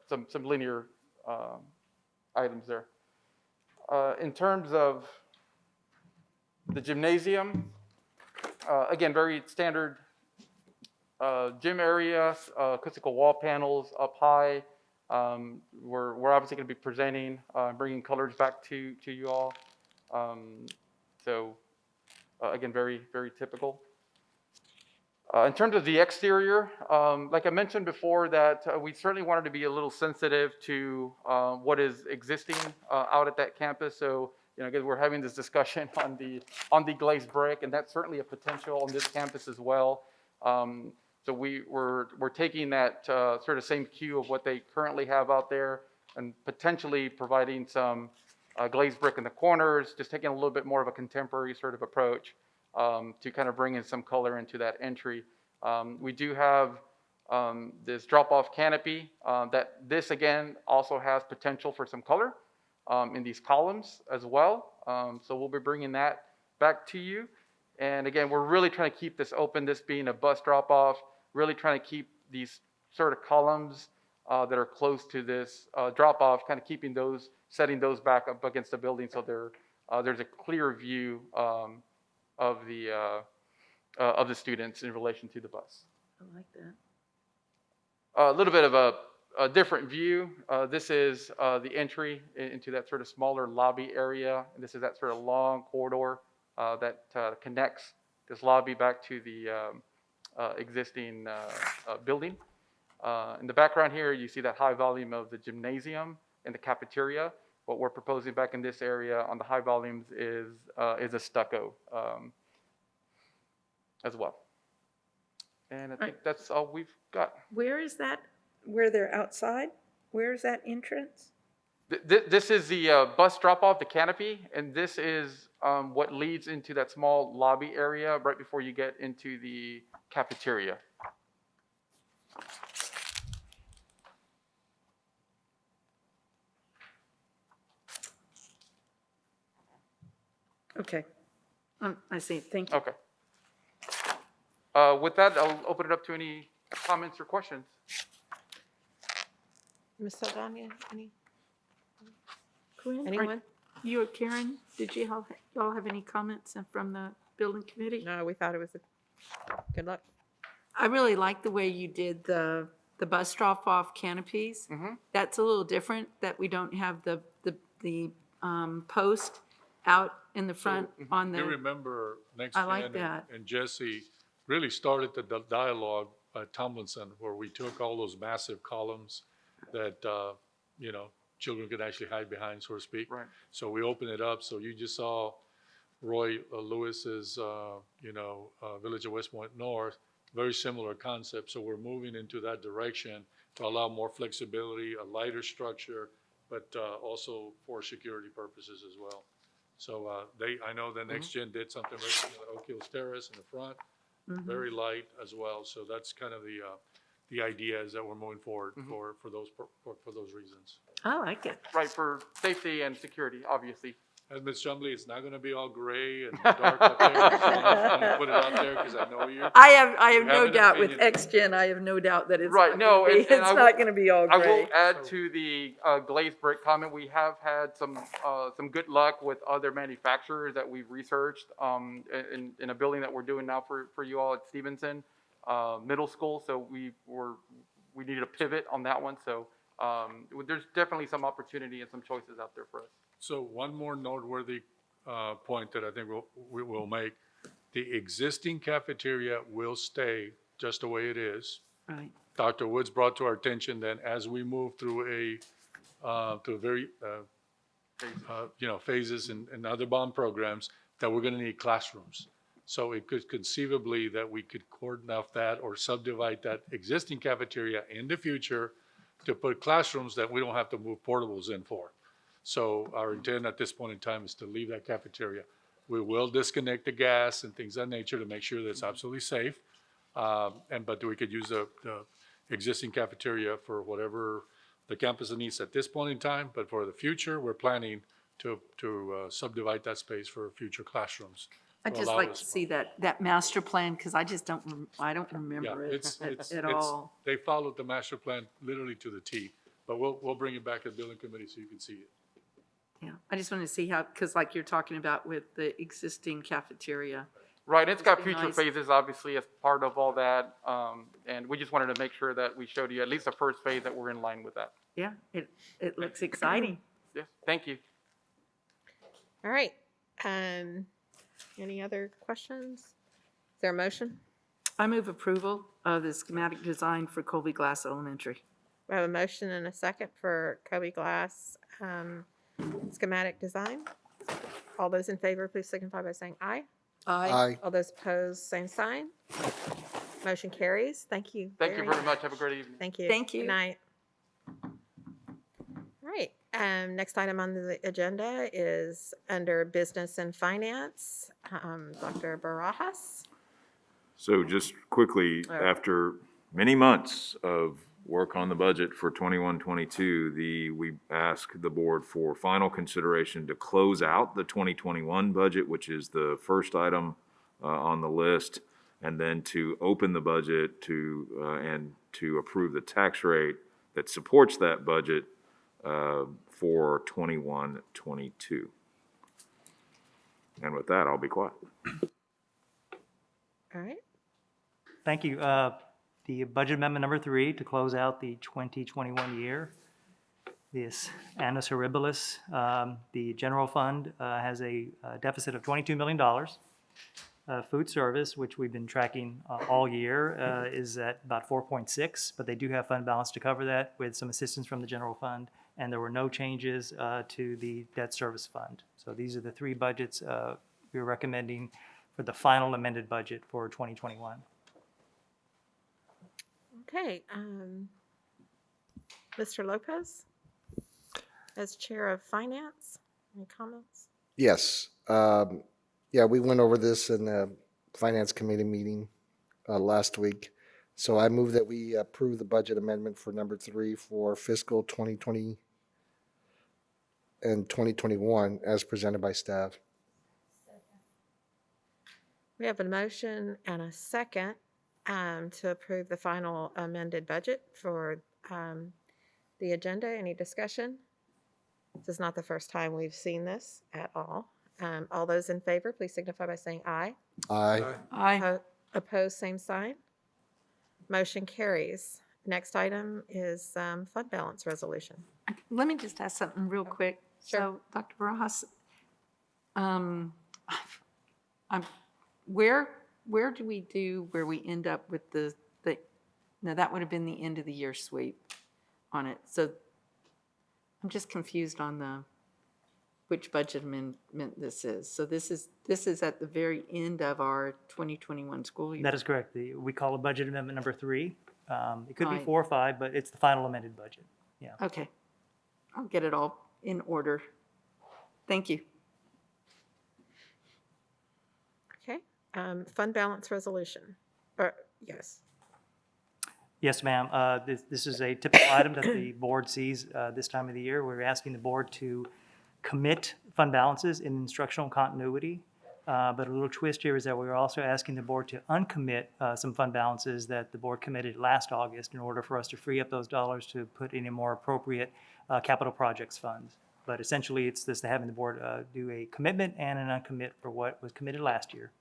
some linear items there. In terms of the gymnasium, again, very standard gym area, acoustical wall panels up high. We're obviously going to be presenting, bringing colors back to you all. Again, very, very typical. In terms of the exterior, like I mentioned before, that we certainly wanted to be a little sensitive to what is existing out at that campus. So, again, we're having this discussion on the glazed brick, and that's certainly a potential on this campus as well. So we're taking that sort of same cue of what they currently have out there and potentially providing some glazed brick in the corners, just taking a little bit more of a contemporary sort of approach to kind of bring in some color into that entry. We do have this drop-off canopy that this, again, also has potential for some color in these columns as well. So we'll be bringing that back to you. And again, we're really trying to keep this open, this being a bus drop-off, really trying to keep these sort of columns that are close to this drop-off, kind of keeping those, setting those back up against the building so there's a clear view of the students in relation to the bus. I like that. A little bit of a different view. This is the entry into that sort of smaller lobby area. And this is that sort of long corridor that connects this lobby back to the existing building. In the background here, you see that high volume of the gymnasium and the cafeteria. What we're proposing back in this area on the high volumes is a stucco as well. And I think that's all we've got. Where is that, where they're outside? Where is that entrance? This is the bus drop-off, the canopy, and this is what leads into that small lobby area right before you get into the cafeteria. Okay. I see. Thank you. Okay. With that, I'll open it up to any comments or questions. Ms. Saldana, any? Corinne, Anyone? You or Karen, did you all have any comments from the building committee? No, we thought it was good luck. I really like the way you did the bus drop-off canopies. Mm-hmm. That's a little different, that we don't have the post out in the front on the. You remember next I like gen that. and Jesse really started the dialogue at Tomlinson, where we took all those massive columns that children could actually hide behind, so to speak. Right. So we opened it up. So you just saw Roy Lewis's Village of West Point North, very similar concept. So we're moving into that direction to allow more flexibility, a lighter structure, but also for security purposes as well. So I know the next gen did something very similar, Oak Hills Terrace in the front, very light as well. So that's kind of the idea, is that we're moving forward for those reasons. I like it. Right, for safety and security, obviously. And Ms. Chumley, it's not going to be all gray and dark up there. I'm going to put it out there because I know you. I have you no an doubt with opinion. XGen. I have no doubt that it's Right, not gonna be, and it's not going to be all I gray. will add to the glazed brick comment. We have had some good luck with other manufacturers that we've researched in a building that we're doing now for you all at Stevenson Middle School. So we needed a pivot on that one. So there's definitely some opportunity and some choices out there for us. So one more noteworthy point that I think we will make: the existing cafeteria will stay just the way it is. Right. Dr. Woods brought to our attention that as we move through very phases and other bond programs, that we're going to need classrooms. So it could conceivably that we could cordon off that or subdivide that existing cafeteria in the future to put classrooms that we don't have to move portables in for. So our intent at this point in time is to leave that cafeteria. We will disconnect the gas and things of that nature to make sure that it's absolutely safe. But we could use the existing cafeteria for whatever the campus needs at this point in time. But for the future, we're planning to subdivide that space for future classrooms. I'd just like to see that master plan, because I just I don't remember it at all. They followed the master plan literally to the T, but we'll bring it back to the building committee so you can see it. Yeah, I just want to see how, because like you're talking about with the existing cafeteria. Right, it's got It'd be future nice. phases, obviously, as part of all that. And we just wanted to make sure that we showed you at least the first phase that we're in line with that. Yeah, it looks exciting. Yes, thank you. All right. Any other questions? Is there a motion? I move approval of the schematic design for Colby Glass Elementary. We have a motion and a second for Kobe Glass schematic design. All those in favor, please signify by saying aye. Aye. All those opposed, same sign. Motion carries. Thank you. Thank you very much. Have a great evening. Thank you. Thank you. Good night. All right. Next item on the agenda is under Business and Finance. Dr. Barajas. So just quickly, after many months of work on the budget for 21-22, we ask the board for final consideration to close out the 2021 budget, which is the first item on the list, and then to open the budget and to approve the tax rate that supports that budget for 21-22. And with that, I'll be quiet. All right. Thank you. The budget amendment number 3 to close out the 2021 year. This annus horribilis, the general fund has a deficit of $22 million. Food service, which we've been tracking all year, is at about 4.6, but they do have fund balance to cover that with some assistance from the general fund, and there were no changes to the debt service fund. So these are the 3 budgets we're recommending for the final amended budget for 2021. Okay. Mr. Lopez, as Chair of Finance, any comments? Yes. Yeah, we went over this in the Finance Committee meeting last week. So I move that we approve the budget amendment for number 3 for fiscal 2020 and 2021 as presented by staff. We have a motion and a second to approve the final amended budget for the agenda. Any discussion? This is not the first time we've seen this at all. All those in favor, please signify by saying aye. Aye. Aye. Opposed, same sign. Motion carries. Next item is fund balance resolution. Let me just ask something real quick. Sure. So, Dr. Barajas, where do we end up with the now that would have been the end of the year sweep on it. So I'm just confused on which budget amendment this is. So this is at the very end of our 2021 school year. That is correct. We call it budget amendment number 3. It could be Right. 4 or 5, but it's the final amended budget. Yeah. Okay. I'll get it all in order. Thank you. Okay. Fund balance resolution. Yes. Yes, ma'am. This is a typical item that the board sees this time of the year. We're asking the board to commit fund balances in instructional continuity. But a little twist here is that we're also asking the board to uncommit some fund balances that the board committed last August in order for us to free up those dollars to put in a more appropriate capital projects funds. But essentially, it's this having the board do a commitment and an uncommit for what was committed last year.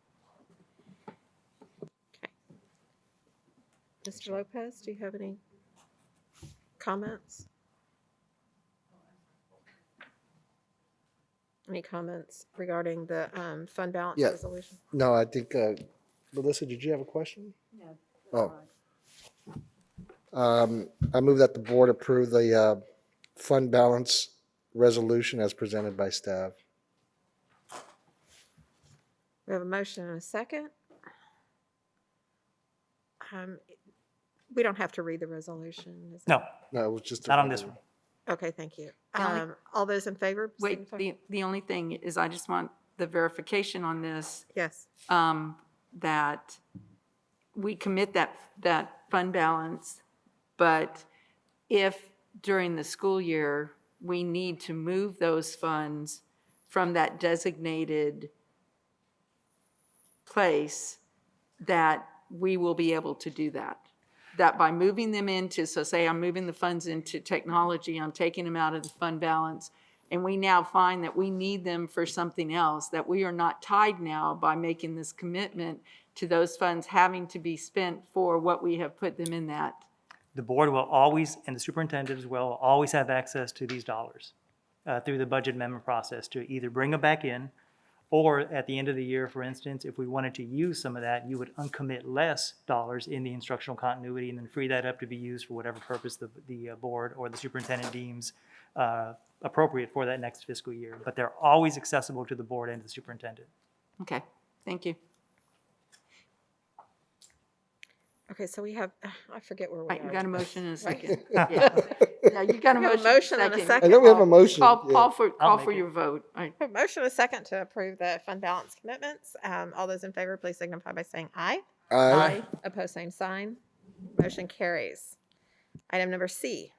Mr. Lopez, do you have any comments? Any comments regarding the fund balance Yeah. resolution? No, I think, Melissa, did you have a question? No. Oh. I move that the board approve the fund balance resolution as presented by staff. We have a motion and a second. We don't have to read the resolution. is it? No. No, it was just. Not on this one. Okay, thank you. The only- All those in favor? Wait, signify- the only thing is I just want the verification on this, Yes. that we commit that fund balance, but if during the school year, we need to move those funds from that designated place, that we will be able to do that. That by moving them into, so say I'm moving the funds into technology, I'm taking them out of the fund balance, and we now find that we need them for something else, that we are not tied now by making this commitment to those funds having to be spent for what we have put them in that. The board will always, and the superintendent as well, always have access to these dollars through the budget amendment process to either bring them back in, or at the end of the year, for instance, if we wanted to use some of that, you would uncommit less dollars in the instructional continuity and then free that up to be used for whatever purpose the board or the superintendent deems appropriate for that next fiscal year. But they're always accessible to the board and the superintendent. Okay, thank you. Okay, so we have, I forget where we Right, are. you got a motion and a Right. second. Yeah, you got a We have motion and a I second. know we have a motion. Call yeah. for your vote. All right. A motion and a second to approve the fund balance commitments. All those in favor, please signify by saying aye. Aye. Opposed, same sign. Motion carries. Item number C.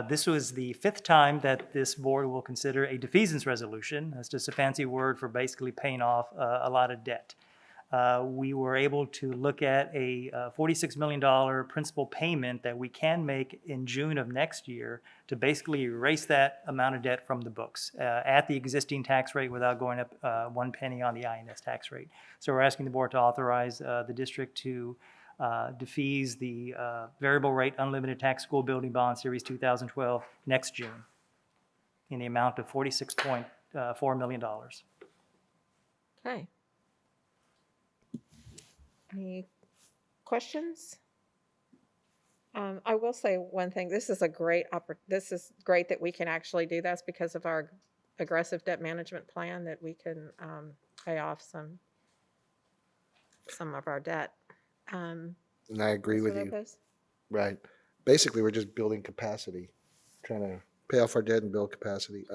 This was the 5th time that this board will consider a defeasance resolution. That's just a fancy word for basically paying off a lot of debt. We were able to look at a $46 million principal payment that we can make in June of next year to basically erase that amount of debt from the books at the existing tax rate without going up 1 penny on the INS tax rate. So we're asking the board to authorize the district to defease the variable rate unlimited tax school building bond series 2012 next June in the amount of $46.4 million. Okay. Any questions? I will say one thing. This is a great this is great that we can actually do this because of our aggressive debt management plan, that we can pay off some of our debt. And I agree with Mr. you. Lopez? Right. Basically, we're just building capacity, trying to pay off our debt and build capacity.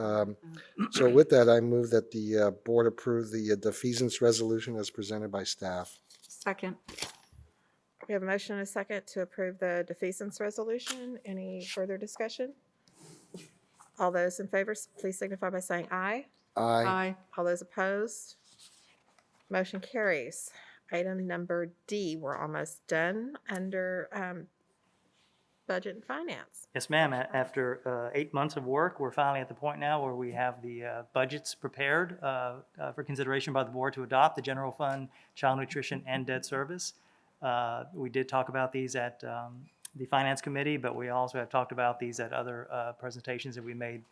So with that, I move that the board approve the defeasance resolution as presented by staff. Second. We have a motion and a second to approve the defeasance resolution. Any further discussion? All those in favor, please signify by saying aye. Aye. All those opposed? Motion carries. Item number D, we're almost done under budget and finance. Yes, ma'am. After 8 months of work, we're finally at the point now where we have the budgets prepared for consideration by the board to adopt the general fund, child nutrition, and debt service. We did talk about these at the finance committee, but we also have talked about these at other presentations that we made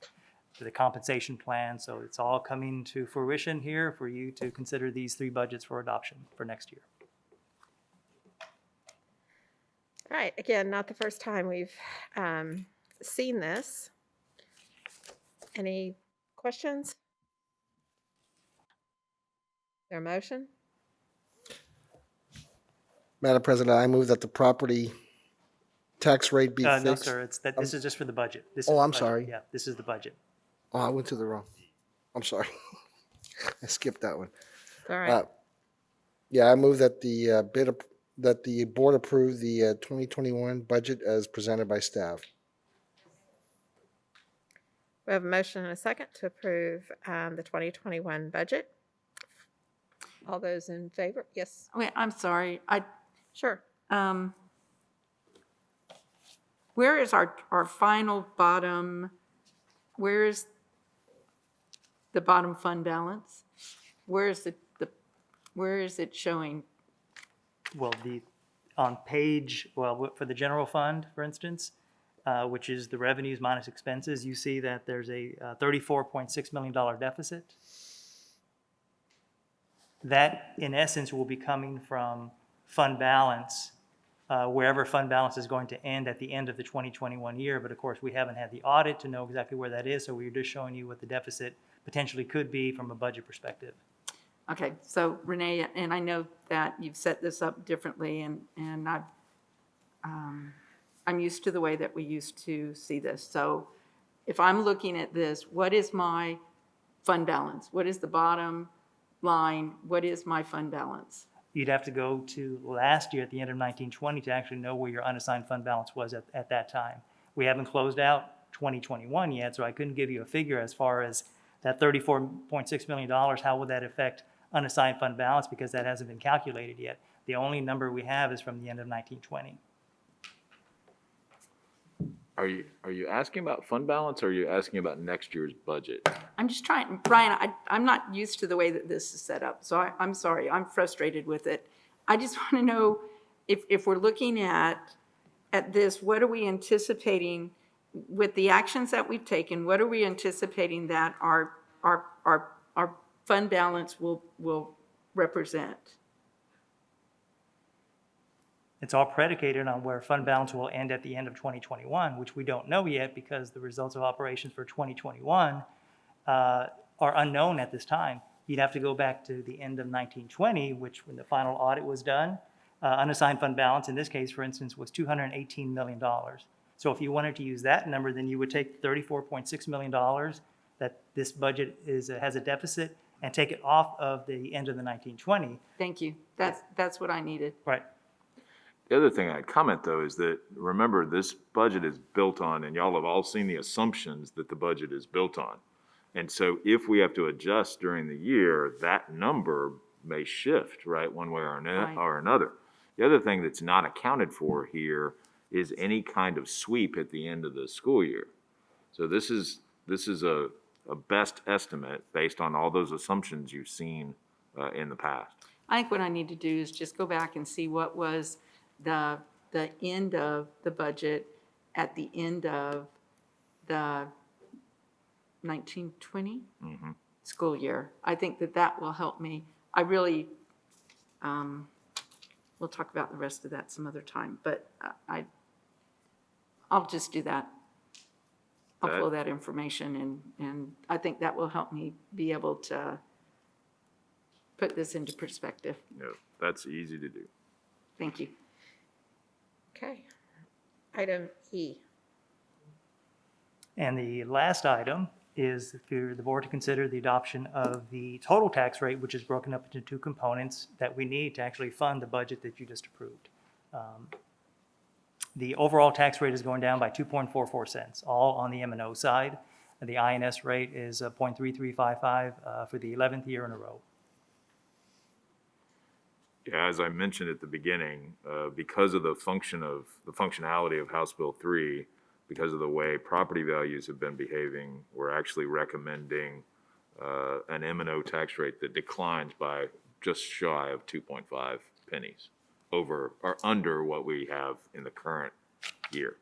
for the compensation plan. So it's all coming to fruition here for you to consider these 3 budgets for adoption for next year. All right, again, not the first time we've seen this. Any questions? Is there a motion? Madam President, I move that the property tax rate be fixed. No, sir, this is just for the budget. This Oh, is the I'm budget. sorry. Yeah, this is the budget. Oh, I went to the wrong. I'm sorry. I skipped that one. All right. Yeah, I move that that the board approve the 2021 budget as presented by staff. We have a motion and a second to approve the 2021 budget. All those in favor? Yes. Wait, I'm sorry. Sure. Where is our final bottom, where is the bottom fund balance? Where is where is it showing? Well, on page, for the general fund, for instance, which is the revenues minus expenses, you see that there's a $34.6 million deficit. That, in essence, will be coming from fund balance, wherever fund balance is going to end at the end of the 2021 year. But of course, we haven't had the audit to know exactly where that is, so we're just showing you what the deficit potentially could be from a budget perspective. Okay, so Renee, and I know that you've set this up differently, and I've I'm used to the way that we used to see this. So if I'm looking at this, what is my fund balance? What is the bottom line? What is my fund balance? You'd have to go to last year at the end of 1920 to actually know where your unassigned fund balance was at that time. We haven't closed out 2021 yet, so I couldn't give you a figure as far as that $34.6 million, how would that affect unassigned fund balance, because that hasn't been calculated yet. The only number we have is from the end of 1920. Are you asking about fund balance, or are you asking about next year's budget? I'm just trying, Brian, I'm not used to the way that this is set up, so I'm sorry, I'm frustrated with it. I just want to know if we're looking at this, what are we anticipating with the actions that we've taken? What are we anticipating that our fund balance will represent? It's all predicated on where fund balance will end at the end of 2021, which we don't know yet because the results of operations for 2021 are unknown at this time. You'd have to go back to the end of 1920, which when the final audit was done, unassigned fund balance in this case, for instance, was $218 million. So if you wanted to use that number, then you would take $34.6 million that this budget has a deficit and take it off of the end of the 1920. Thank you. That's what I needed. Right. The other thing I'd comment, though, is that, remember, this budget is built on, and y'all have all seen the assumptions that the budget is built on. And so if we have to adjust during the year, that number may shift, right, one way or another. The other thing that's not accounted for here is any kind of sweep at the end of the school year. So this is a best estimate based on all those assumptions you've seen in the past. I think what I need to do is just go back and see what was the end of the budget at the end of the 1920 school year. I think that will help me. I really, we'll talk about the rest of that some other time, but I'll just do that. I'll pull that information and I think that will help me be able to put this into perspective. Yeah, that's easy to do. Thank you. Okay. Item E. And the last item is for the board to consider the adoption of the total tax rate, which is broken up into two components that we need to actually fund the budget that you just approved. The overall tax rate is going down by 2.44 cents, all on the M&O side. And the INS rate is 0.3355 for the 11th year in a row. Yeah, as I mentioned at the beginning, because of the functionality of House Bill 3, because of the way property values have been behaving, we're actually recommending an M&O tax rate that declines by just shy of 2.5 pennies over or under what we have in the current year.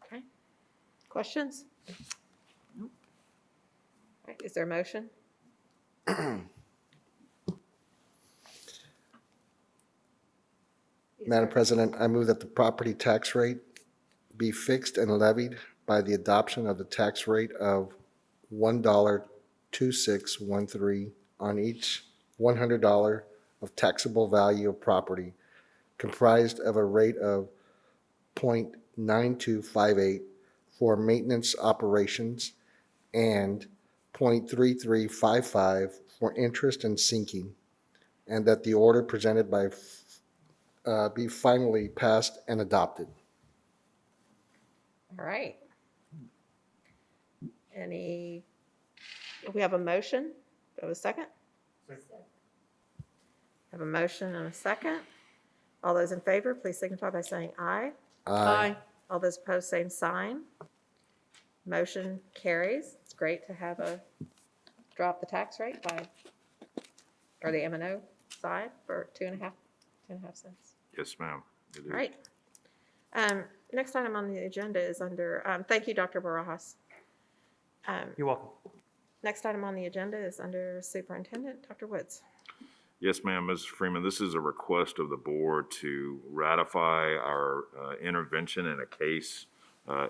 Okay. Questions? Nope. All right, is there a motion? Madam President, I move that the property tax rate be fixed and levied by the adoption of the tax rate of $1.2613 on each $100 of taxable value of property, comprised of a rate of 0.9258 for maintenance operations and 0.3355 for interest and sinking, and that the order presented by be finally passed and adopted. All right. We have a motion. Do we have a second? Have a motion and a second. All those in favor, please signify by saying aye. Aye. All those opposed, same sign. Motion carries. It's great to have drop the tax rate or the M&O side for 2.5 cents. Yes, ma'am. It is. All right. Next item on the agenda is under, thank you, Dr. Barajas. You're welcome. Next item on the agenda is under Superintendent, Dr. Woods. Yes, ma'am, Mrs. Freeman. This is a request of the board to ratify our intervention in a case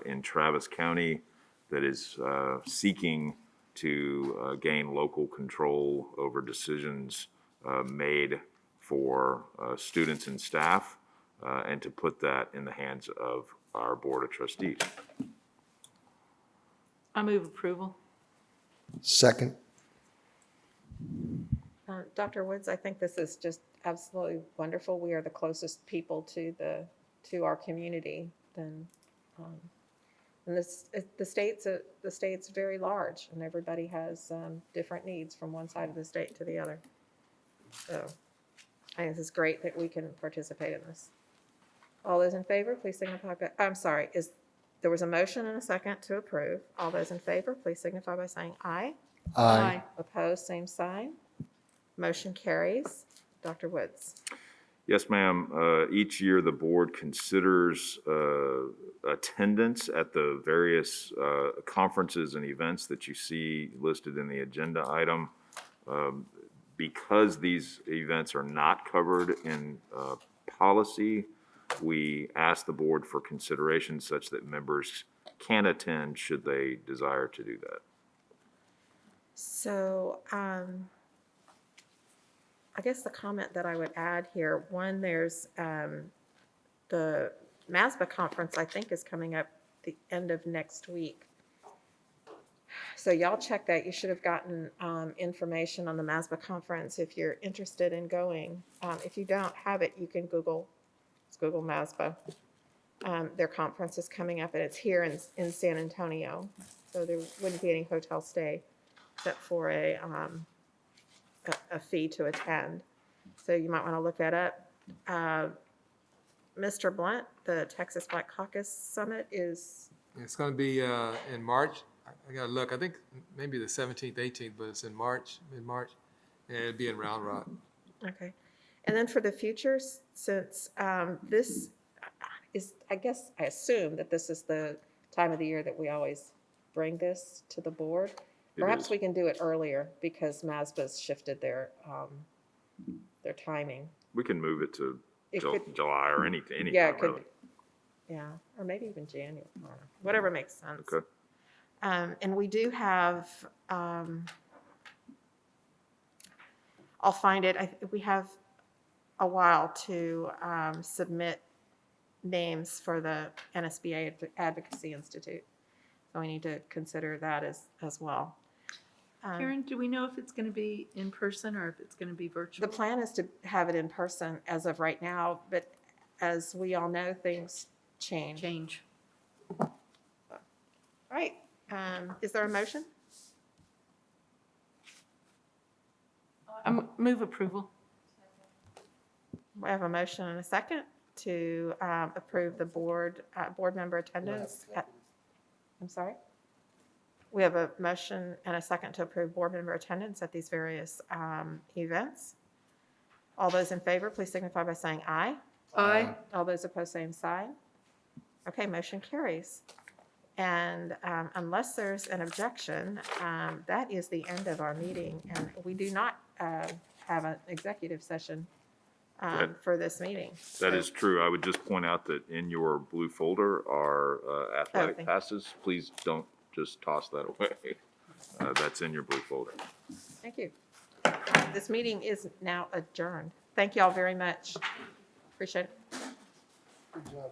in Travis County that is seeking to gain local control over decisions made for students and staff, and to put that in the hands of our Board of Trustees. I move approval. Second. Dr. Woods, I think this is just absolutely wonderful. We are the closest people to our community than, and the state's very large, and everybody has different needs from one side of the state to the other. So I think this is great that we can participate in this. All those in favor, please signify by, I'm sorry, there was a motion and a second to approve. All those in favor, please signify by saying aye. Aye. Opposed, same sign. Motion carries. Dr. Woods. Yes, ma'am. Each year, the board considers attendance at the various conferences and events that you see listed in the agenda item. Because these events are not covered in policy, we ask the board for consideration such that members can attend should they desire to do that. So, I guess the comment that I would add here, one, there's the MASBA conference, I think, is coming up the end of next week. So y'all check that. You should have gotten information on the MASBA conference if you're interested in going. If you don't have it, you can Google MASBA. Their conference is coming up, and it's here in San Antonio. So there wouldn't be any hotel stay except for a fee to attend. So you might want to look that up. Mr. Blunt, the Texas Black Caucus Summit is... It's going to be in March. I got to look. I think maybe the 17th, 18th, but it's in March, mid-March. And it'll be in Round Rock. Okay. And then for the future, since this is, I assume that this is the time of the year that we always bring this to the board. Perhaps we can do it earlier because MASBA's shifted their timing. We can move it to It could- July or any Yeah, time, it could, really. yeah, or maybe even January, I don't know. Whatever makes sense. Okay. And we do have, I'll find it, we have a while to submit names for the NSBA Advocacy Institute. So we need to consider that as well. Karen, do we know if it's going to be in person or if it's going to be virtual? The plan is to have it in person as of right now, but as we all know, things change. All right. Is there a motion? I move approval. We have a motion and a second to approve the board member attendance. I'm sorry? We have a motion and a second to approve board member attendance at these various events. All those in favor, please signify by saying aye. Aye. All those opposed, same sign. Okay, motion carries. And unless there's an objection, that is the end of our meeting. And we do not have an executive session for this meeting. That is true. I would just point out that in your blue folder are athletic thank you. passes. Please don't just toss that away. That's in your blue folder. Thank you. This meeting is now adjourned. Thank you all very much. Appreciate it. Good job.